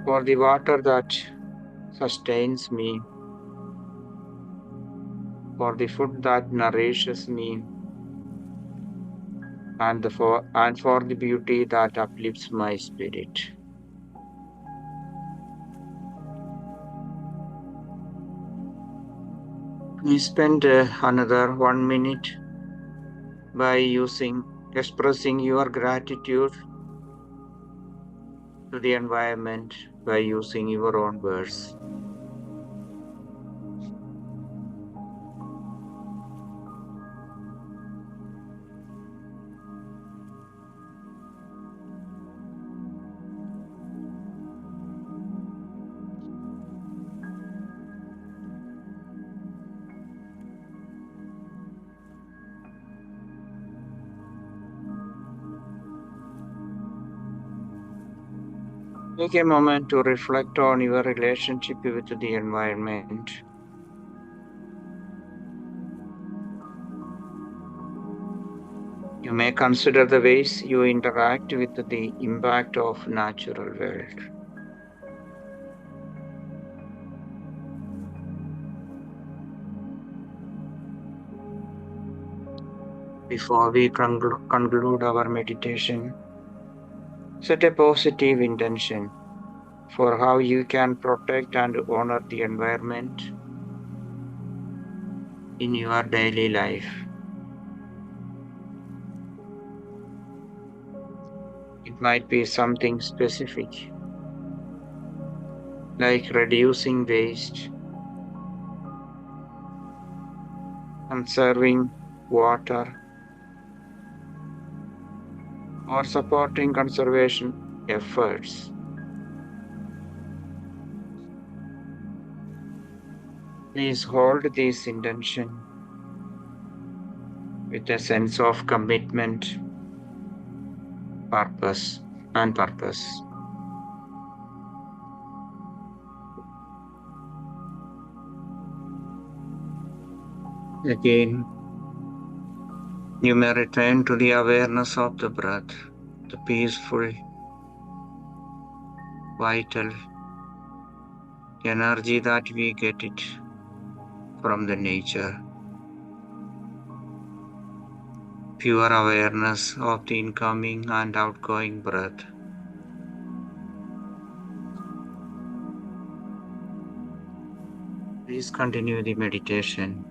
for the water that sustains me, for the food that nourishes me, and for the beauty that uplifts my spirit." We spend another 1 minute by expressing your gratitude to the environment by using your own words. Take a moment to reflect on your relationship with the environment. You may consider the ways you interact with the impact of natural world. Before we conclude our meditation, set a positive intention. for how you can protect and honor the environment in your daily life. It might be something specific, like reducing waste, conserving water, or supporting conservation efforts. Please hold this intention with a sense of commitment, purpose. Again, you may return to the awareness of the breath, the peaceful, vital energy that we get it from the nature. Pure awareness of the incoming and outgoing breath. Please continue the meditation.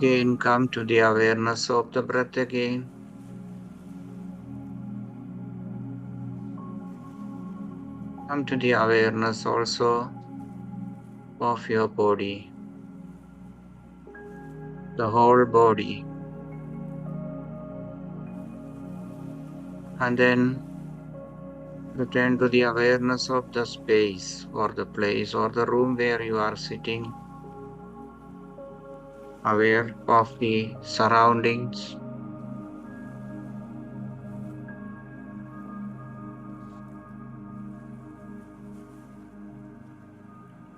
Again, come to the awareness of the breath again. Come to the awareness also of your body, the whole body. And then return to the awareness of the space or the place or the room where you are sitting. Aware of the surroundings.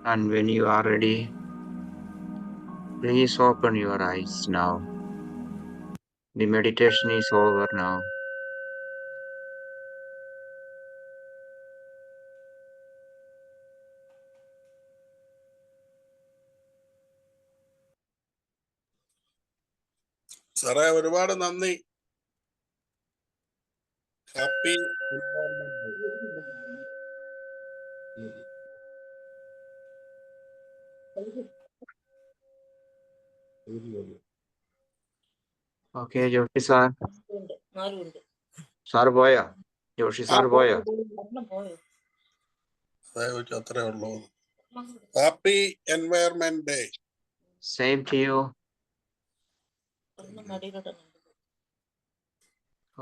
And when you are ready, please open your eyes now. The meditation is over now. സാറേ ഒരുപാട് നന്ദി. Happy Okay, Joshi sir. Sir boya. Joshi sir boya. അത്രേ ഉള്ളൂ. Happy environment day. Same to you.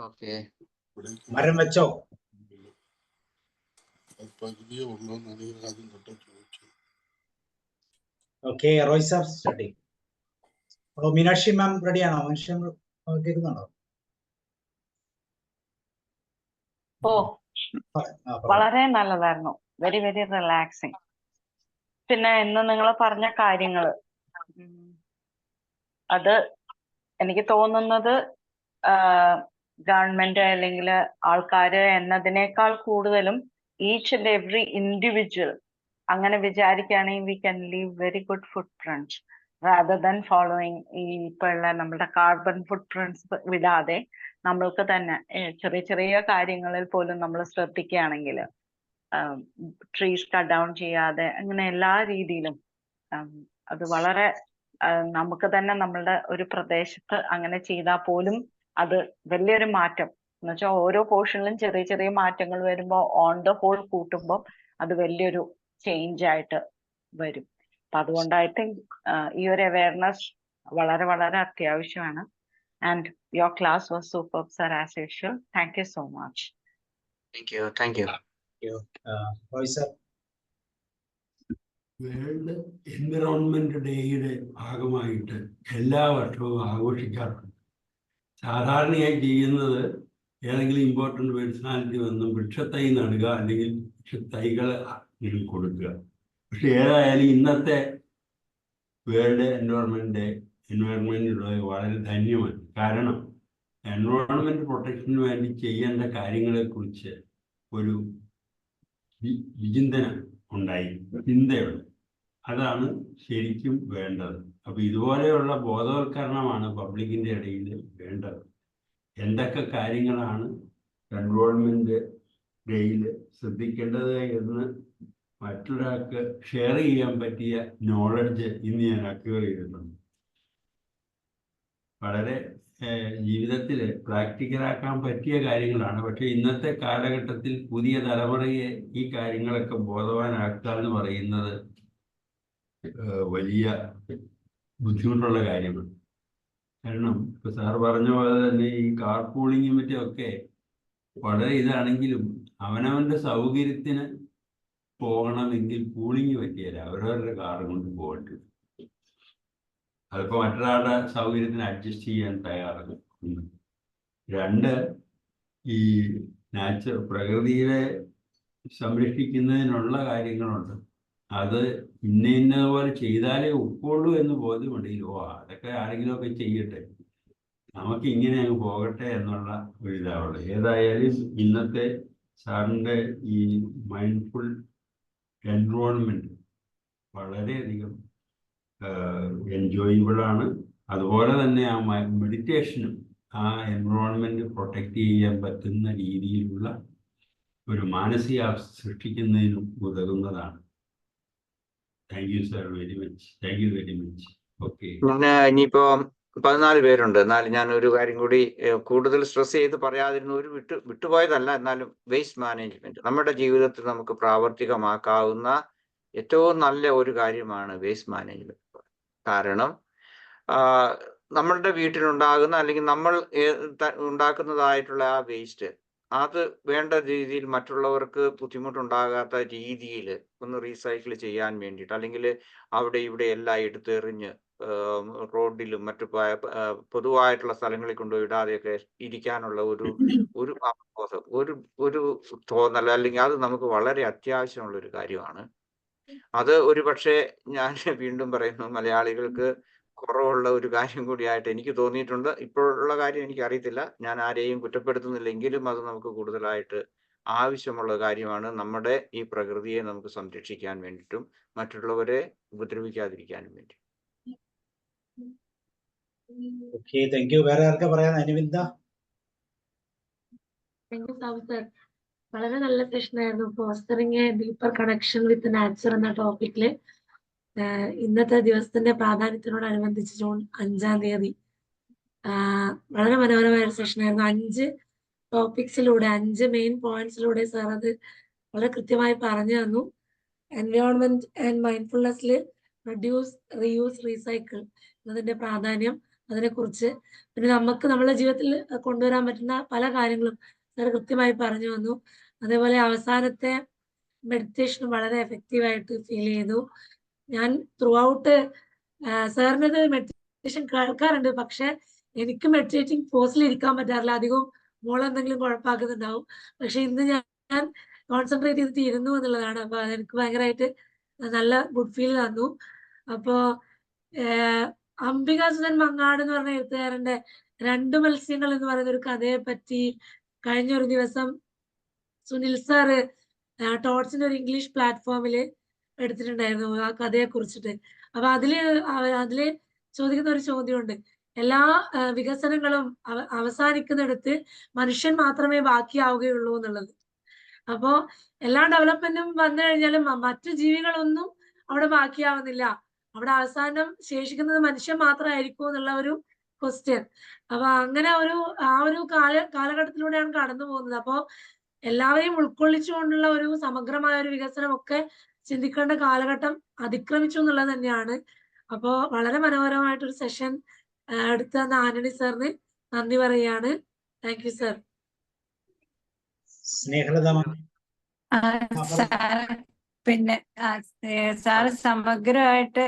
Okay. മരം വെച്ചോ? Okay, Roy sir study. Meenakshi ma'am റെഡിയാണോ? Meenakshi ma'am കേൾക്കുന്നുണ്ടോ? ഓ, വളരെ നല്ലതായിരുന്നു. Very very relaxing. പിന്നെ ഇന്ന് നിങ്ങൾ പറഞ്ഞ കാര്യങ്ങള് അത് എനിക്ക് തോന്നുന്നത് ഗവൺമെന്റ് അല്ലെങ്കിൽ ആൾക്കാര് എന്നതിനേക്കാൾ കൂടുതലും ഈച്ച് ആൻഡ് എവറി ഇൻഡിവിജ്വൽ അങ്ങനെ വിചാരിക്കുകയാണെങ്കിൽ we can leave very good footprints rather than following ഈ ഇപ്പോഴുള്ള നമ്മുടെ കാർബൺ ഫുട് പ്രിന്റ്സ് വിടാതെ നമ്മൾക്ക് തന്നെ ചെറിയ ചെറിയ കാര്യങ്ങളിൽ പോലും നമ്മൾ ശ്രദ്ധിക്കുകയാണെങ്കിൽ ട്രീസ് കട്ട് ഡൗൺ ചെയ്യാതെ അങ്ങനെ എല്ലാ രീതിയിലും അത് വളരെ നമുക്ക് തന്നെ നമ്മളുടെ ഒരു പ്രദേശത്ത് അങ്ങനെ ചെയ്താൽ പോലും അത് വലിയൊരു മാറ്റം എന്ന് വെച്ചാൽ ഓരോ പോർഷനിലും ചെറിയ ചെറിയ മാറ്റങ്ങൾ വരുമ്പോൾ ഓൺ ദ ഹോൾ കൂട്ടുമ്പോൾ അത് വലിയൊരു ചേഞ്ച് ആയിട്ട് വരും. അപ്പൊ അതുകൊണ്ട് ഐ തിങ്ക് ഈ ഒരു അവയർനെസ് വളരെ വളരെ അത്യാവശ്യമാണ്. And your class was super sir as usual. Thank you so much. Thank U. Roy sir. World environment ഡേയുടെ ഭാഗമായിട്ട് എല്ലാ വർഷവും ആഘോഷിക്കാറുണ്ട്. സാധാരണയായി ചെയ്യുന്നത് ഏതെങ്കിലും ഇമ്പോർട്ടൻ്റ് പേഴ്സണാലിറ്റി വന്ന് വൃക്ഷത്തൈ നടുക, അല്ലെങ്കിൽ വൃക്ഷത്തൈകൾ കൊടുക്കുക. പക്ഷെ ഏതായാലും ഇന്നത്തെ വേൾഡ് എൻവയറൺമെന്റ് ഡേ വളരെ ധന്യമാണ്. കാരണം എൻവയോൺമെന്റ് പ്രൊട്ടക്ഷന് വേണ്ടി ചെയ്യേണ്ട കാര്യങ്ങളെക്കുറിച്ച് ഒരു വിചിന്തനം ഉണ്ടായി, ചിന്തയുണ്ട്. അതാണ് ശരിക്കും വേണ്ടത്. അപ്പൊ ഇതുപോലെയുള്ള ബോധവൽക്കരണമാണ് പബ്ലിക്കിന്റെ ഇടയിൽ വേണ്ടത്. എന്തൊക്കെ കാര്യങ്ങളാണ് എൻവയോൺമെന്റ് ഡേയിൽ ശ്രദ്ധിക്കേണ്ടത് എന്ന് മറ്റൊരാൾക്ക് ഷെയർ ചെയ്യാൻ പറ്റിയ നോളജ് ഇന്ന് ഞാൻ അക്വയർ ചെയ്തിട്ടുണ്ട്. വളരെ ജീവിതത്തിൽ പ്രാക്ടിക്കലാക്കാൻ പറ്റിയ കാര്യങ്ങളാണ്. പക്ഷെ ഇന്നത്തെ കാലഘട്ടത്തിൽ പുതിയ തലമുറയെ ഈ കാര്യങ്ങളൊക്കെ ബോധവാനാക്കുക എന്ന് പറയുന്നത് വലിയ ബുദ്ധിമുട്ടുള്ള കാര്യമാണ്. കാരണം ഇപ്പൊ സാർ പറഞ്ഞ പോലെ തന്നെ ഈ കാർ പൂളിങ്ങും മറ്റൊക്കെ വളരെ ഇതാണെങ്കിലും അവനവന്റെ സൗകര്യത്തിന് പോകണമെങ്കിൽ പൂളിങ് പറ്റിയല്ല, അവരവരുടെ കാറ് കൊണ്ട് പോകേണ്ടി വരും. അതിപ്പോൾ മറ്റൊരാളുടെ സൗകര്യത്തിന് അഡ്ജസ്റ്റ് ചെയ്യാൻ തയ്യാറാണ്. 2, ഈ പ്രകൃതിയെ സംരക്ഷിക്കുന്നതിനുള്ള കാര്യങ്ങളുണ്ട്. അത് ഇന്നപോലെ ചെയ്താലേ ഒക്കുള്ളൂ എന്ന് ബോധ്യമുണ്ടെങ്കിൽ അതൊക്കെ ആരെങ്കിലുമൊക്കെ ചെയ്യട്ടെ, നമുക്ക് ഇങ്ങനെ അങ്ങ് പോകട്ടെ എന്നുള്ള ഒരു ഇതാവുള്ളൂ. ഏതായാലും ഇന്നത്തെ സാറിൻ്റെ ഈ മൈൻഡ്ഫുൾ എൻവയോൺമെന്റ് വളരെയധികം എൻജോയബിളാണ്. അതുപോലെ തന്നെ ആ മെഡിറ്റേഷനും ആ എൻവയോൺമെന്റ് പ്രൊട്ടക്റ്റ് ചെയ്യാൻ പറ്റുന്ന രീതിയിലുള്ള ഒരു മാനസികാവസ്ഥ സൃഷ്ടിക്കുന്നതിനും ഉതകുന്നതാണ്. Thank you sir very much. Thank you very much. Okay, ഇനിയിപ്പോ 14 പേരുണ്ട്. എന്നാലും ഞാൻ ഒരു കാര്യം കൂടി കൂടുതൽ സ്ട്രെസ് ചെയ്ത് പറയാതിരുന്ന വിട്ടുപോയതല്ല, എന്നാലും വേസ്റ്റ് മാനേജ്മെന്റ് നമ്മുടെ ജീവിതത്തിൽ നമുക്ക് പ്രാവർത്തികമാക്കാവുന്ന ഏറ്റവും നല്ല ഒരു കാര്യമാണ് വേസ്റ്റ് മാനേജ്മെന്റ്. കാരണം നമ്മളുടെ വീട്ടിലുണ്ടാകുന്ന അല്ലെങ്കിൽ നമ്മൾ ഉണ്ടാക്കുന്നതായിട്ടുള്ള ആ വേസ്റ്റ് അത് വേണ്ട രീതിയിൽ മറ്റുള്ളവർക്ക് ബുദ്ധിമുട്ടുണ്ടാകാത്ത രീതിയിൽ ഒന്ന് റീസൈക്കിൾ ചെയ്യാൻ വേണ്ടിയിട്ട്, അല്ലെങ്കിൽ അവിടെ ഇവിടെ എല്ലാം എടുത്തെറിഞ്ഞ് റോഡിലും മറ്റു പൊതുവായിട്ടുള്ള സ്ഥലങ്ങളിൽ കൊണ്ടുപോയി ഇടാതെയൊക്കെ ഇരിക്കാനുള്ള ഒരു അവബോധം, ഒരു തോന്നൽ, അല്ലെങ്കിൽ അത് നമുക്ക് വളരെ അത്യാവശ്യമുള്ള ഒരു കാര്യമാണ്. അത് ഒരു പക്ഷേ ഞാൻ വീണ്ടും പറയുന്നു, മലയാളികൾക്ക് കുറവുള്ള ഒരു കാര്യം കൂടിയായിട്ട് എനിക്ക് തോന്നിയിട്ടുണ്ട്. ഇപ്പോഴുള്ള കാര്യം എനിക്ക് അറിയത്തില്ല, ഞാൻ ആരെയും കുറ്റപ്പെടുത്തുന്നില്ലെങ്കിലും അത് നമുക്ക് കൂടുതലായിട്ട് ആവശ്യമുള്ള കാര്യമാണ്. നമ്മുടെ ഈ പ്രകൃതിയെ നമുക്ക് സംരക്ഷിക്കാൻ വേണ്ടിയിട്ടും മറ്റുള്ളവരെ ഉപദ്രവിക്കാതിരിക്കാനും വേണ്ടി. Okay, thank you. വേറെ ആർക്കാ പറയാൻ? അനുവിന്ദ. വളരെ നല്ല സെഷൻ ആയിരുന്നു. Fostering A deeper connection with nature എന്ന ടോപ്പിക്കില് ഇന്നത്തെ ദിവസത്തിന്റെ പ്രാധാന്യത്തിനോടനുബന്ധിച്ച് ജൂൺ 5-ാം തീയതി വളരെ മനോഹരമായ ഒരു സെഷൻ ആയിരുന്നു. 5 ടോപ്പിക്സിലൂടെ 5 മെയിൻ പോയിന്റ്സിലൂടെ സാർ അത് വളരെ കൃത്യമായി പറഞ്ഞു തന്നു. എൻവയോൺമെന്റ് ആൻഡ് മൈൻഡ്ഫുൾനെസ്സിൽ റെഡ്യൂസ്, റീയൂസ്, റീസൈക്കിൾ എന്നതിന്റെ പ്രാധാന്യം, അതിനെക്കുറിച്ച്, പിന്നെ നമുക്ക് നമ്മുടെ ജീവിതത്തിൽ കൊണ്ടുവരാൻ പറ്റുന്ന പല കാര്യങ്ങളും സാർ കൃത്യമായി പറഞ്ഞു വന്നു. അതേപോലെ അവസാനത്തെ മെഡിറ്റേഷൻ വളരെ എഫക്റ്റീവായിട്ട് ഫീൽ ചെയ്തു. ഞാൻ ത്രൂ ഔട്ട് സാറിനത് മെഡിറ്റേഷൻ കേൾക്കാറുണ്ട്, പക്ഷെ എനിക്ക് മെഡിറ്റേറ്റിംഗ് പോസിൽ ഇരിക്കാൻ പറ്റാറില്ല. അധികവും മോളെന്തെങ്കിലും കുഴപ്പമാക്കുന്നുണ്ടാവും. പക്ഷെ ഇന്ന് ഞാൻ കോൺസെൻട്രേറ്റ് ചെയ്തിട്ട് ഇരുന്നു എന്നുള്ളതാണ്. അപ്പൊ അതെനിക്ക് ഭയങ്കരമായിട്ട് നല്ല ഗുഡ് ഫീൽ തന്നു. അപ്പോ അംബികാസുധൻ മങ്ങാട് എന്ന് പറഞ്ഞ എഴുത്തുകാരന്റെ 2 മത്സ്യങ്ങൾ എന്ന് പറയുന്ന ഒരു കഥയെ പറ്റി കഴിഞ്ഞ ഒരു ദിവസം സുനിൽ സാറ് ടോട്സിന്റെ ഒരു ഇംഗ്ലീഷ് പ്ലാറ്റ്ഫോമില് എടുത്തിട്ടുണ്ടായിരുന്നു ആ കഥയെ കുറിച്ചിട്ട്. അപ്പൊ അതില് ചോദിക്കുന്ന ഒരു ചോദ്യമുണ്ട്, എല്ലാ വികസനങ്ങളും അവസാനിക്കുന്നിടത്ത് മനുഷ്യൻ മാത്രമേ ബാക്കിയാവുകയുള്ളൂ എന്നുള്ളത്. അപ്പോ എല്ലാ ഡെവലപ്മെന്റും വന്നു കഴിഞ്ഞാലും മറ്റു ജീവികളൊന്നും അവിടെ ബാക്കിയാവുന്നില്ല. അവിടെ അവസാനം ശേഷിക്കുന്നത് മനുഷ്യൻ മാത്രമായിരിക്കും എന്നുള്ള ഒരു ക്വസ്റ്റ്യൻ. അപ്പൊ അങ്ങനെ ആ ഒരു കാലഘട്ടത്തിലൂടെയാണ് കടന്നു പോകുന്നത്. അപ്പോ എല്ലാവരെയും ഉൾക്കൊള്ളിച്ചുകൊണ്ടുള്ള ഒരു സമഗ്രമായ ഒരു വികസനം ഒക്കെ ചിന്തിക്കേണ്ട കാലഘട്ടം അതിക്രമിച്ചു എന്നുള്ളത് തന്നെയാണ്. അപ്പോ വളരെ മനോഹരമായിട്ടൊരു സെഷൻ എടുത്തു തന്ന ആന്റണി സാറിന് നന്ദി പറയുകയാണ്. Thank you sir. Snehalatha sir പിന്നെ സാറ് സമഗ്രമായിട്ട്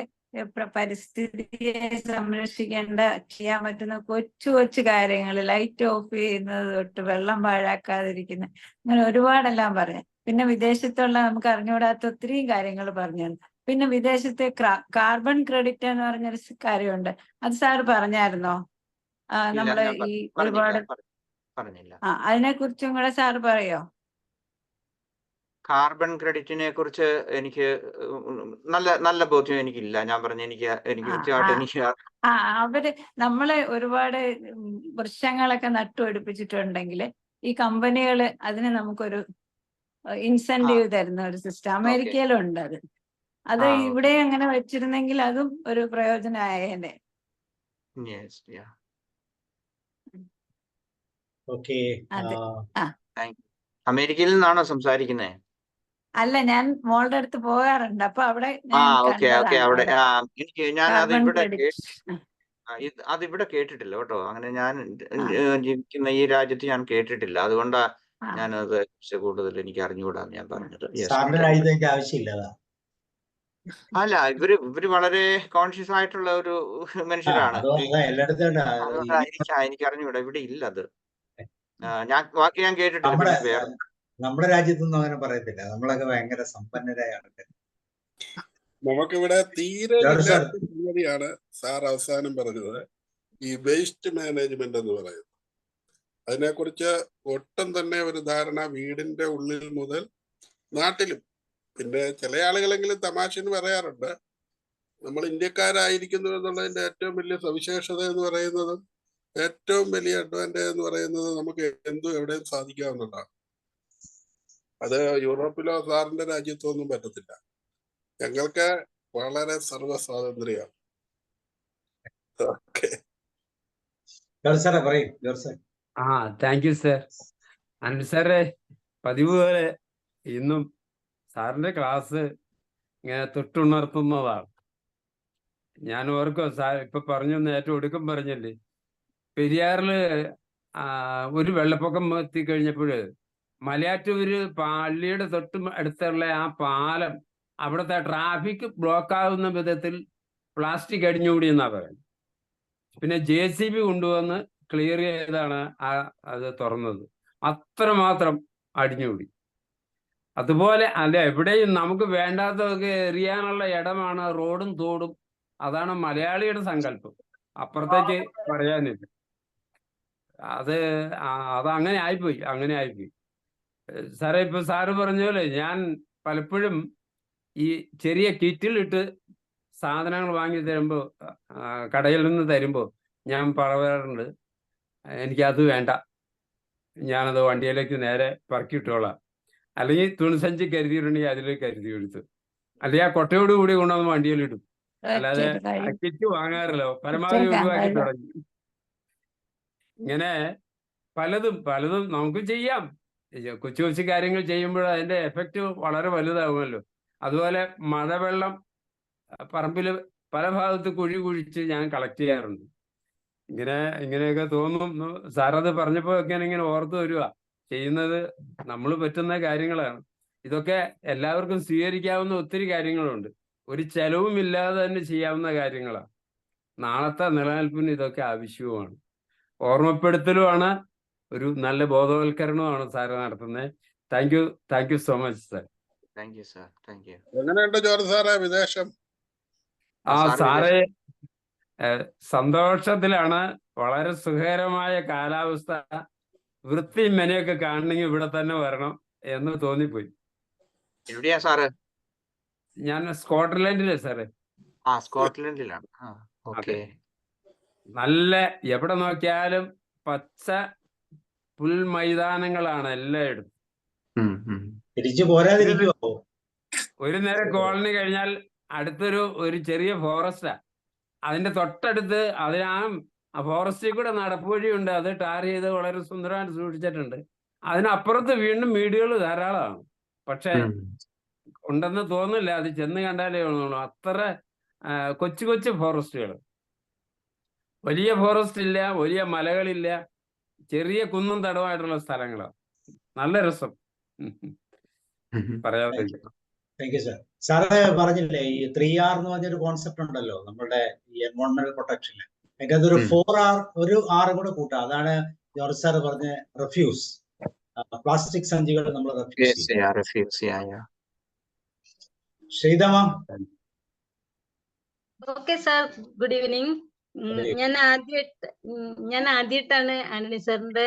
പരിസ്ഥിതിയെ സംരക്ഷിക്കേണ്ട ചെയ്യാൻ പറ്റുന്ന കൊച്ചു കൊച്ചു കാര്യങ്ങൾ, ലൈറ്റ് ഓഫ് ചെയ്യുന്നത് തൊട്ട് വെള്ളം പാഴാക്കാതിരിക്കുന്ന, അങ്ങനെ ഒരുപാടെല്ലാം പറഞ്ഞു. പിന്നെ വിദേശത്തുള്ള നമുക്ക് അറിഞ്ഞുകൂടാത്ത ഒത്തിരി കാര്യങ്ങൾ പറഞ്ഞു. പിന്നെ വിദേശത്തെ കാർബൺ ക്രെഡിറ്റ് എന്ന് പറഞ്ഞൊരു കാര്യമുണ്ട്, അത് സാറ് പറഞ്ഞായിരുന്നോ? നമ്മള് ഈ ഒരുപാട് പറഞ്ഞില്ല. അതിനെ കുറിച്ചും കൂടെ സാറ് പറയോ? കാർബൺ ക്രെഡിറ്റിനെ കുറിച്ച് എനിക്ക് നല്ല ബോധ്യം എനിക്കില്ല. ഞാൻ പറഞ്ഞു എനിക്ക് കൃത്യമായിട്ട് എനിക്ക് അവര് നമ്മള് ഒരുപാട് വൃക്ഷങ്ങളൊക്കെ നട്ടുപിടിപ്പിച്ചിട്ടുണ്ടെങ്കിൽ ഈ കമ്പനികള് അതിന് നമുക്കൊരു ഇൻസെന്റീവ് തരുന്ന ഒരു സിസ്റ്റം അമേരിക്കയിലും ഉണ്ട്. അത് ഇവിടെ അങ്ങനെ വെച്ചിരുന്നെങ്കിൽ അതും ഒരു പ്രയോജനമായേനെ. അമേരിക്കയിൽ നിന്നാണോ സംസാരിക്കുന്നത്? അല്ല, ഞാൻ മോളുടെ അടുത്ത് പോകാറുണ്ട്. അപ്പൊ അവിടെ അവിടെ അതിവിടെ കേട്ടിട്ടില്ല കേട്ടോ. അങ്ങനെ ഞാൻ ജീവിക്കുന്ന ഈ രാജ്യത്ത് ഞാൻ കേട്ടിട്ടില്ല. അതുകൊണ്ടാ ഞാനത് കൂടുതൽ എനിക്ക് അറിഞ്ഞുകൂടാന്ന് ഞാൻ പറഞ്ഞത്. അല്ല, ഇവര് വളരെ കോൺഷ്യസ് ആയിട്ടുള്ള ഒരു മനുഷ്യരാണ്. എനിക്ക് അറിഞ്ഞുകൂടാ, ഇവിടെ ഇല്ല അത്. ഞാൻ കേട്ടിട്ടില്ല. നമ്മുടെ രാജ്യത്തൊന്നും അങ്ങനെ പറയത്തില്ല. നമ്മളൊക്കെ ഭയങ്കര സമ്പന്നരായ ആൾക്കാർ. നമുക്കിവിടെ തീരെ സംഗതിയാണ് സാർ അവസാനം പറഞ്ഞത്, ഈ വേസ്റ്റ് മാനേജ്മെന്റ് എന്ന് പറയുന്നത്. അതിനെക്കുറിച്ച് ഒട്ടും തന്നെ ഒരു ധാരണ വീടിന്റെ ഉള്ളിൽ മുതൽ നാട്ടിലും, പിന്നെ ചില ആളുകളെങ്കിലും തമാശ എന്ന് പറയാറുണ്ട്, നമ്മൾ ഇന്ത്യക്കാരായിരിക്കുന്നു എന്നുള്ളതിന്റെ ഏറ്റവും വലിയ സവിശേഷത എന്ന് പറയുന്നതും ഏറ്റവും വലിയ അഡ്വാൻറ്റേജ് എന്ന് പറയുന്നത് നമുക്ക് എന്തും എവിടെയും സാധിക്കാവുന്നതാണ്. അത് യൂറോപ്പിലോ സാറിന്റെ രാജ്യത്തോ ഒന്നും പറ്റത്തില്ല. ഞങ്ങൾക്ക് വളരെ സർവ്വ സ്വാതന്ത്ര്യമാണ്. Thank you sir. അനിൽ സാറെ, പതിവ് പോലെ ഇന്നും സാറിന്റെ ക്ലാസ് ഇങ്ങനെ തൊട്ടുണർത്തുന്നതാണ്. ഞാൻ ഓർക്കും സാർ ഇപ്പൊ പറഞ്ഞു, ഏറ്റവും ഒടുക്കം പറഞ്ഞല്ലേ, പെരിയാറില് ഒരു വെള്ളപ്പൊക്കം എത്തിക്കഴിഞ്ഞപ്പോൾ മലയാറ്റൂര് പള്ളിയുടെ തൊട്ട് അടുത്തുള്ള ആ പാലം, അവിടുത്തെ ട്രാഫിക് ബ്ലോക്ക് ആകുന്ന വിധത്തിൽ പ്ലാസ്റ്റിക് അടിഞ്ഞുകൂടി എന്നാ പറയുന്നത്. പിന്നെ JCB കൊണ്ടുവന്ന് ക്ലിയർ ചെയ്താണ് അത് തുറന്നത്. അത്രമാത്രം അടിഞ്ഞുകൂടി. അതുപോലെ അല്ല, എവിടെയും നമുക്ക് വേണ്ടാത്തതൊക്കെ എറിയാനുള്ള ഇടമാണ് റോഡും തോടും. അതാണ് മലയാളിയുടെ സങ്കല്പം, അപ്പുറത്തേക്ക് പറയാനില്ല. അതങ്ങനെ ആയിപ്പോയി. സാറേ, ഇപ്പൊ സാറ് പറഞ്ഞ പോലെ ഞാൻ പലപ്പോഴും ഈ ചെറിയ കിറ്റിലിട്ട് സാധനങ്ങൾ വാങ്ങി തരുമ്പോ, കടയിൽ നിന്ന് തരുമ്പോ ഞാൻ പറയാറുണ്ട്, എനിക്കത് വേണ്ട, ഞാനത് വണ്ടിയിലേക്ക് നേരെ പറക്കിയിട്ടോളാം. അല്ലെങ്കിൽ തുണിസഞ്ചി കരുതിയിട്ടുണ്ടെങ്കിൽ അതിലേക്ക് കരുതി എടുത്തു, അല്ലെങ്കിൽ ആ കൊട്ടയോട് കൂടി കൊണ്ടുവന്ന് വണ്ടിയിലിടും. അല്ലാതെ കിറ്റ് വാങ്ങാറില്ല, പരമാവധി ഒഴിവാക്കി തുടങ്ങി. ഇങ്ങനെ പലതും നമുക്ക് ചെയ്യാം. കൊച്ചു കൊച്ചു കാര്യങ്ങൾ ചെയ്യുമ്പോൾ അതിന്റെ എഫക്റ്റ് വളരെ വലുതാകുമല്ലോ. അതുപോലെ മഴവെള്ളം പറമ്പിൽ പല ഭാഗത്ത് കുഴിച്ച് ഞാൻ കളക്ട് ചെയ്യാറുണ്ട്. ഇങ്ങനെയൊക്കെ തോന്നുന്നു. സാറത് പറഞ്ഞപ്പോ ഒക്കെ ഇങ്ങനെ ഓർത്തു വരിക. ചെയ്യുന്നത് നമ്മൾ പറ്റുന്ന കാര്യങ്ങളാണ്. ഇതൊക്കെ എല്ലാവർക്കും സ്വീകരിക്കാവുന്ന ഒത്തിരി കാര്യങ്ങളുണ്ട്. ഒരു ചെലവും ഇല്ലാതെ തന്നെ ചെയ്യാവുന്ന കാര്യങ്ങളാണ്. നാളത്തെ നിലനിൽപ്പിന് ഇതൊക്കെ ആവശ്യവുമാണ്. ഓർമ്മപ്പെടുത്തലുമാണ്, ഒരു നല്ല ബോധവൽക്കരണമാണ് സാറ് നടത്തുന്നത്. Thank you so much sir. എങ്ങനെയുണ്ട് ജോർജ് സാറേ വിദേശം? സാറേ, സന്തോഷത്തിലാണ്. വളരെ സുഖകരമായ കാലാവസ്ഥ, വൃത്തിയും മെനയൊക്കെ കാണണമെങ്കിൽ ഇവിടെ തന്നെ വരണം എന്ന് തോന്നിപ്പോയി. എവിടെയാ സാറ്? ഞാൻ സ്കോട്ട്ലൻഡിലെ സാറേ. സ്കോട്ട്ലൻഡിലാണ്. നല്ല, എവിടെ നോക്കിയാലും പച്ച പുൽമൈതാനങ്ങളാണ് എല്ലായിടത്തും. തിരിച്ചു പോരാതിരിക്കുവോ? ഒരു നേരം കോളനി കഴിഞ്ഞാൽ ഒരു ചെറിയ ഫോറസ്റ്റാ. അതിന്റെ തൊട്ടടുത്ത് ആ ഫോറസ്റ്റിൽ കൂടെ നടപ്പുവഴിയുണ്ട്. അത് ടാർ ചെയ്ത് വളരെ സുന്ദരമായിട്ട് സൂക്ഷിച്ചിട്ടുണ്ട്. അതിനപ്പുറത്ത് വീണ്ടും വീടുകൾ ധാരാളമാണ്. പക്ഷെ ഉണ്ടെന്ന് തോന്നില്ല, അത് ചെന്ന് കണ്ടാലേ തോന്നുള്ളൂ. അത്ര കൊച്ചു കൊച്ചു ഫോറസ്റ്റുകൾ. വലിയ ഫോറസ്റ്റ് ഇല്ല, വലിയ മലകളില്ല, ചെറിയ കുന്നും തടവുമായിട്ടുള്ള സ്ഥലങ്ങളാണ്. നല്ല രസം. പറയാതെ താങ്ക് യു സാർ. സാറ് പറഞ്ഞില്ലേ ഈ 3R എന്ന് പറഞ്ഞൊരു കോൺസെപ്റ്റ് ഉണ്ടല്ലോ നമ്മുടെ ഈ എൻവയോൺമെന്റൽ പ്രൊട്ടക്ഷനിൽ. അതിന്റെ അതൊരു 4R, ഒരു R കൂടെ കൂട്ടാം. അതാണ് ജോർജ് സാർ പറഞ്ഞ റെഫ്യൂസ്. പ്ലാസ്റ്റിക് സഞ്ചികൾ നമ്മൾ റെഫ്യൂസ് ചെയ്യും. Sritama. Okay sir, good evening. ഞാൻ ആദ്യമായിട്ടാണ് ആന്റണി സാറിന്റെ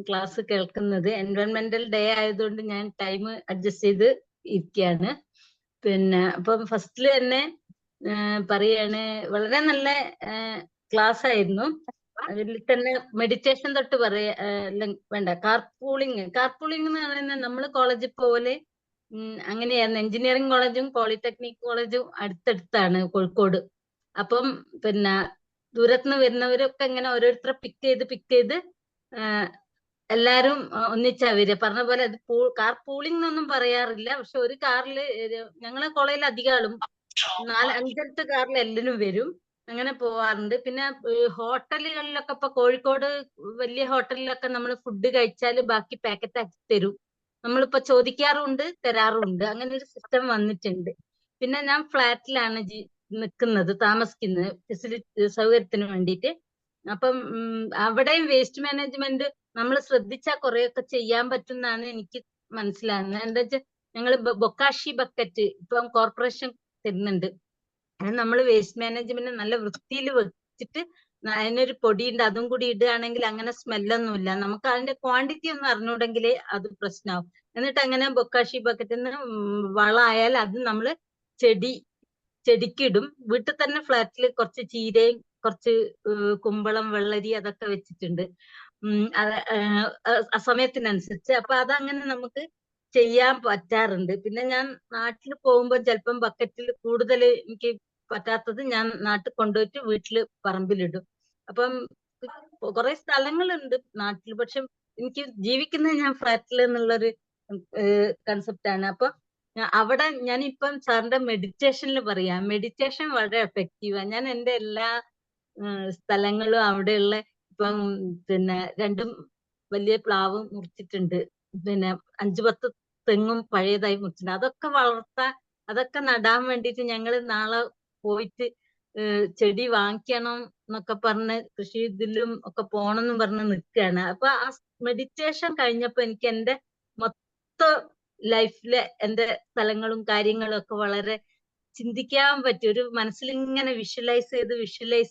ക്ലാസ് കേൾക്കുന്നത്. എൻവയോൺമെന്റൽ ഡേ ആയതുകൊണ്ട് ഞാൻ ടൈം അഡ്ജസ്റ്റ് ചെയ്ത് ഇരിക്കുകയാണ്. പിന്നെ അപ്പം ഫസ്റ്റിൽ തന്നെ പറയാണ്, വളരെ നല്ല ക്ലാസ് ആയിരുന്നു. അതിൽ തന്നെ മെഡിറ്റേഷൻ തൊട്ട് വേണ്ട, കാർപൂളിങ് എന്ന് പറയുന്നത് നമ്മൾ കോളേജിൽ പോലെ അങ്ങനെയായിരുന്നു. എഞ്ചിനീയറിംഗ് കോളേജും പോളിടെക്നിക് കോളേജും അടുത്തടുത്താണ് കോഴിക്കോട്. അപ്പം പിന്നെ ദൂരത്തുനിന്ന് വരുന്നവരൊക്കെ ഇങ്ങനെ ഓരോരുത്തരെ പിക്ക് ചെയ്ത് എല്ലാരും ഒന്നിച്ചാ വരിക. പറഞ്ഞ പോലെ അത് കാർ പൂളിംഗ് എന്നൊന്നും പറയാറില്ല. പക്ഷെ ഒരു കാറില് ഞങ്ങളെ കോളേജിൽ അധികം ആളും 4-5 കാറിൽ എല്ലാവരും വരും. അങ്ങനെ പോവാറുണ്ട്. പിന്നെ ഹോട്ടലുകളിലൊക്കെ ഇപ്പൊ കോഴിക്കോട് വലിയ ഹോട്ടലിലൊക്കെ നമ്മൾ ഫുഡ് കഴിച്ചാൽ ബാക്കി പാക്കറ്റ് ആക്കി തരും. നമ്മളിപ്പോ ചോദിക്കാറുണ്ട്, തരാറുണ്ട്. അങ്ങനെ ഒരു സിസ്റ്റം വന്നിട്ടുണ്ട്. പിന്നെ ഞാൻ ഫ്ലാറ്റിലാണ് താമസിക്കുന്നത്, ഫെസിലിറ്റി സൗകര്യത്തിന് വേണ്ടിയിട്ട്. അപ്പം അവിടെയും വേസ്റ്റ് മാനേജ്മെന്റ് നമ്മൾ ശ്രദ്ധിച്ചാൽ കുറെയൊക്കെ ചെയ്യാൻ പറ്റുമെന്നാണ് എനിക്ക് മനസ്സിലാകുന്നത്. എന്താ വെച്ചാൽ ഞങ്ങൾ ബൊക്കാഷി ബക്കറ്റ് ഇപ്പം കോർപ്പറേഷൻ തരുന്നുണ്ട്. അത് നമ്മൾ വേസ്റ്റ് മാനേജ്മെന്റ് നല്ല വൃത്തിയിൽ വെച്ചിട്ട് അതിനൊരു പൊടിയുണ്ട്, അതും കൂടി ഇടുകയാണെങ്കിൽ അങ്ങനെ സ്മെല്ലൊന്നുമില്ല. നമുക്ക് അതിന്റെ ക്വാണ്ടിറ്റി ഒന്നും അറിഞ്ഞൂടെങ്കിലേ അത് പ്രശ്നമാവും. എന്നിട്ട് അങ്ങനെ ബൊക്കാഷി ബക്കറ്റിൽ നിന്ന് വളമായാൽ അത് നമ്മൾ ചെടിക്കിടും. വീട്ടിൽ തന്നെ ഫ്ലാറ്റിൽ കുറച്ച് ചീരയും കുറച്ച് കുമ്പളം, വെള്ളരി അതൊക്കെ വെച്ചിട്ടുണ്ട് സമയത്തിനനുസരിച്ച്. അപ്പൊ അതങ്ങനെ നമുക്ക് ചെയ്യാൻ പറ്റാറുണ്ട്. പിന്നെ ഞാൻ നാട്ടിൽ പോകുമ്പോൾ ചിലപ്പം ബക്കറ്റിൽ കൂടുതൽ എനിക്ക് പറ്റാത്തത് ഞാൻ നാട്ടിൽ കൊണ്ടുപോയിട്ട് വീട്ടില് പറമ്പിലിടും. അപ്പം കുറെ സ്ഥലങ്ങളുണ്ട് നാട്ടിൽ, പക്ഷെ എനിക്ക് ജീവിക്കുന്നത് ഞാൻ ഫ്ലാറ്റിൽ എന്നുള്ളൊരു കൺസെപ്റ്റാണ്. അപ്പൊ അവിടെ ഞാനിപ്പം സാറിന്റെ മെഡിറ്റേഷനിൽ പറയാം. മെഡിറ്റേഷൻ വളരെ എഫക്റ്റീവാണ്. ഞാൻ എൻ്റെ എല്ലാ സ്ഥലങ്ങളും അവിടെയുള്ള ഇപ്പം പിന്നെ 2 വലിയ പ്ലാവ് മുറിച്ചിട്ടുണ്ട്. പിന്നെ 5-10 തെങ്ങും പഴയതായി മുറിച്ചിട്ടുണ്ട്. അതൊക്കെ അതൊക്കെ നടാൻ വേണ്ടിയിട്ട് ഞങ്ങൾ നാളെ പോയിട്ട് ചെടി വാങ്ങിക്കണം എന്നൊക്കെ പറഞ്ഞ് കൃഷി ഇതിലും ഒക്കെ പോണം എന്ന് പറഞ്ഞ് നിൽക്കുകയാണ്. അപ്പൊ ആ മെഡിറ്റേഷൻ കഴിഞ്ഞപ്പോ എനിക്ക് എൻ്റെ മൊത്തം ലൈഫിലെ എൻ്റെ സ്ഥലങ്ങളും കാര്യങ്ങളും ഒക്കെ വളരെ ചിന്തിക്കാൻ പറ്റും. ഒരു മനസ്സിൽ ഇങ്ങനെ വിഷ്വലൈസ്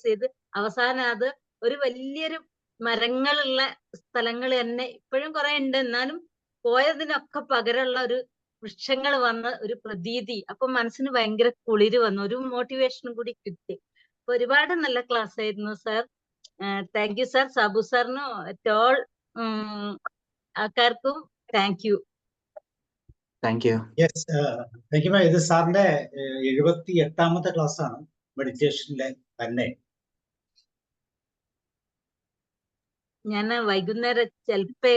ചെയ്ത് അവസാനം അത് ഒരു വലിയൊരു മരങ്ങളുള്ള സ്ഥലങ്ങൾ തന്നെ ഇപ്പോഴും കുറെ ഉണ്ട്. എന്നാലും പോയതിനൊക്കെ പകരമുള്ള ഒരു വൃക്ഷങ്ങൾ വന്ന ഒരു പ്രതീതി. അപ്പൊ മനസ്സിന് ഭയങ്കര കുളിര് വന്നു, ഒരു മോട്ടിവേഷനും കൂടി കിട്ടി. അപ്പൊ ഒരുപാട് നല്ല ക്ലാസ് ആയിരുന്നു sir. Thank you sir. Sabu സാറിനും ടോൾ ആൾക്കാർക്കും thank you. Yes, thank you. ഇത് സാറിന്റെ 78ാമത്തെ ക്ലാസ് ആണ് മെഡിറ്റേഷനിലെ തന്നെ. ഞാൻ വൈകുന്നേരം ചിലപ്പോ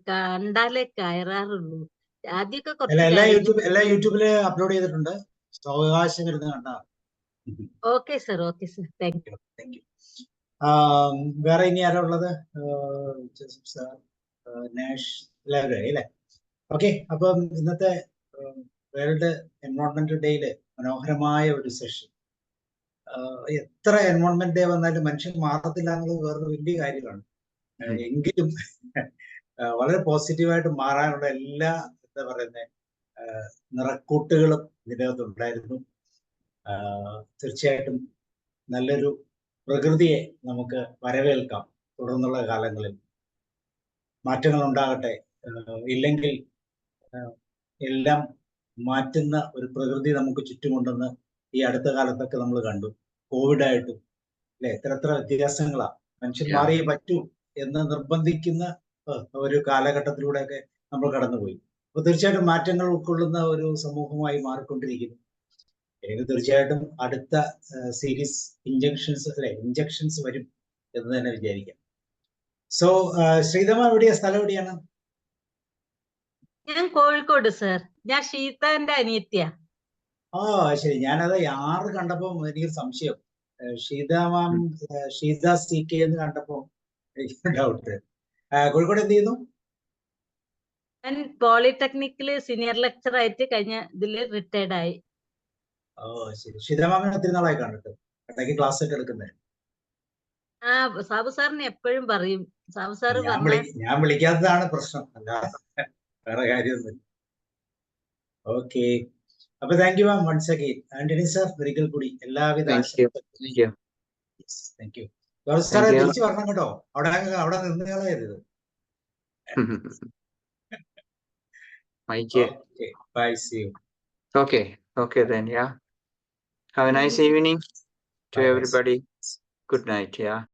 കണ്ടാലേ കയറാറുള്ളൂ. ആദ്യമൊക്കെ എല്ലാ യൂട്യൂബില് അപ്ലോഡ് ചെയ്തിട്ടുണ്ട്. അവകാശം വരുന്ന കണ്ടാ. Okay sir, okay sir, thank you. വേറെ ഇനി ആരാ ഉള്ളത്? എല്ലാവരും അല്ലേ? ഓക്കെ. അപ്പം ഇന്നത്തെ വേൾഡ് എൻവയോൺമെന്റൽ ഡേയില് മനോഹരമായ ഒരു സെഷൻ. എത്ര എൻവയോൺമെന്റ് ഡേ വന്നാലും മനുഷ്യൻ മാറത്തില്ല എന്നുള്ളത് വേറൊരു വലിയ കാര്യമാണ്. എങ്കിലും വളരെ പോസിറ്റീവായിട്ട് മാറാനുള്ള എല്ലാ എന്താ പറയുന്നത് നിറക്കൂട്ടുകളും ഇതിനകത്ത് ഉണ്ടായിരുന്നു. തീർച്ചയായിട്ടും നല്ലൊരു പ്രകൃതിയെ നമുക്ക് വരവേൽക്കാം. തുടർന്നുള്ള കാലങ്ങളിൽ മാറ്റങ്ങൾ ഉണ്ടാകട്ടെ. ഇല്ലെങ്കിൽ എല്ലാം മാറ്റുന്ന ഒരു പ്രകൃതി നമുക്ക് ചുറ്റുമുണ്ടെന്ന് ഈ അടുത്ത കാലത്തൊക്കെ നമ്മൾ കണ്ടു. കോവിഡായിട്ടും അല്ലെ, എത്ര വ്യത്യാസങ്ങളാ. മനുഷ്യൻ മാറിയേ പറ്റൂ എന്ന് നിർബന്ധിക്കുന്ന ഒരു കാലഘട്ടത്തിലൂടെയൊക്കെ നമ്മൾ കടന്നുപോയി. അപ്പൊ തീർച്ചയായിട്ടും മാറ്റങ്ങൾ ഉൾക്കൊള്ളുന്ന ഒരു സമൂഹമായി മാറിക്കൊണ്ടിരിക്കുന്നു. എനിക്ക് തീർച്ചയായിട്ടും അടുത്ത സീരീസ് ഇഞ്ചക്ഷൻസ് വരും എന്ന് തന്നെ വിചാരിക്കാം. സോ ശ്രീതമ എവിടെയാ, സ്ഥലം എവിടെയാണ്? ഞാൻ കോഴിക്കോട് സർ. ഞാൻ ഷീതാന്റെ അനിയത്തിയാ. ഓ ശരി, ഞാനത് ആറ് കണ്ടപ്പോ എനിക്ക് സംശയം, ഷീത മാം, ഷീത CK എന്ന് കണ്ടപ്പോ എനിക്ക് ഡൗട്ട്. കോഴിക്കോട് എന്ത് ചെയ്യുന്നു? ഞാൻ പോളിടെക്നിക്കില് സീനിയർ ലെക്ചർ ആയിട്ട് കഴിഞ്ഞ ഇതില് റിട്ടയർഡ് ആയി. ഓ ശരി. ഷീത മാമിനെ ഒത്തിരി നാളായി കണ്ടിട്ട്, ഇടയ്ക്ക് ക്ലാസ് ഒക്കെ എടുക്കുന്നത്. ആ സാബു സാറിന് എപ്പോഴും പറയും. സാബു സാറ് ഞാൻ വിളിക്കാത്തതാണ് പ്രശ്നം, അല്ല വേറെ കാര്യമൊന്നുമില്ല. ഓക്കെ, അപ്പൊ thank you ma'am once again. Antony sir ഒരിക്കൽ കൂടി എല്ലാവിധ ആശംസകളും. Thank you. സാറേ തിരിച്ചു വരണം കേട്ടോ, അവിടെ നിന്ന് കളയരുത്. Okay, bye, see you. Okay then, yeah. Have a nice evening to everybody. Good night, yeah.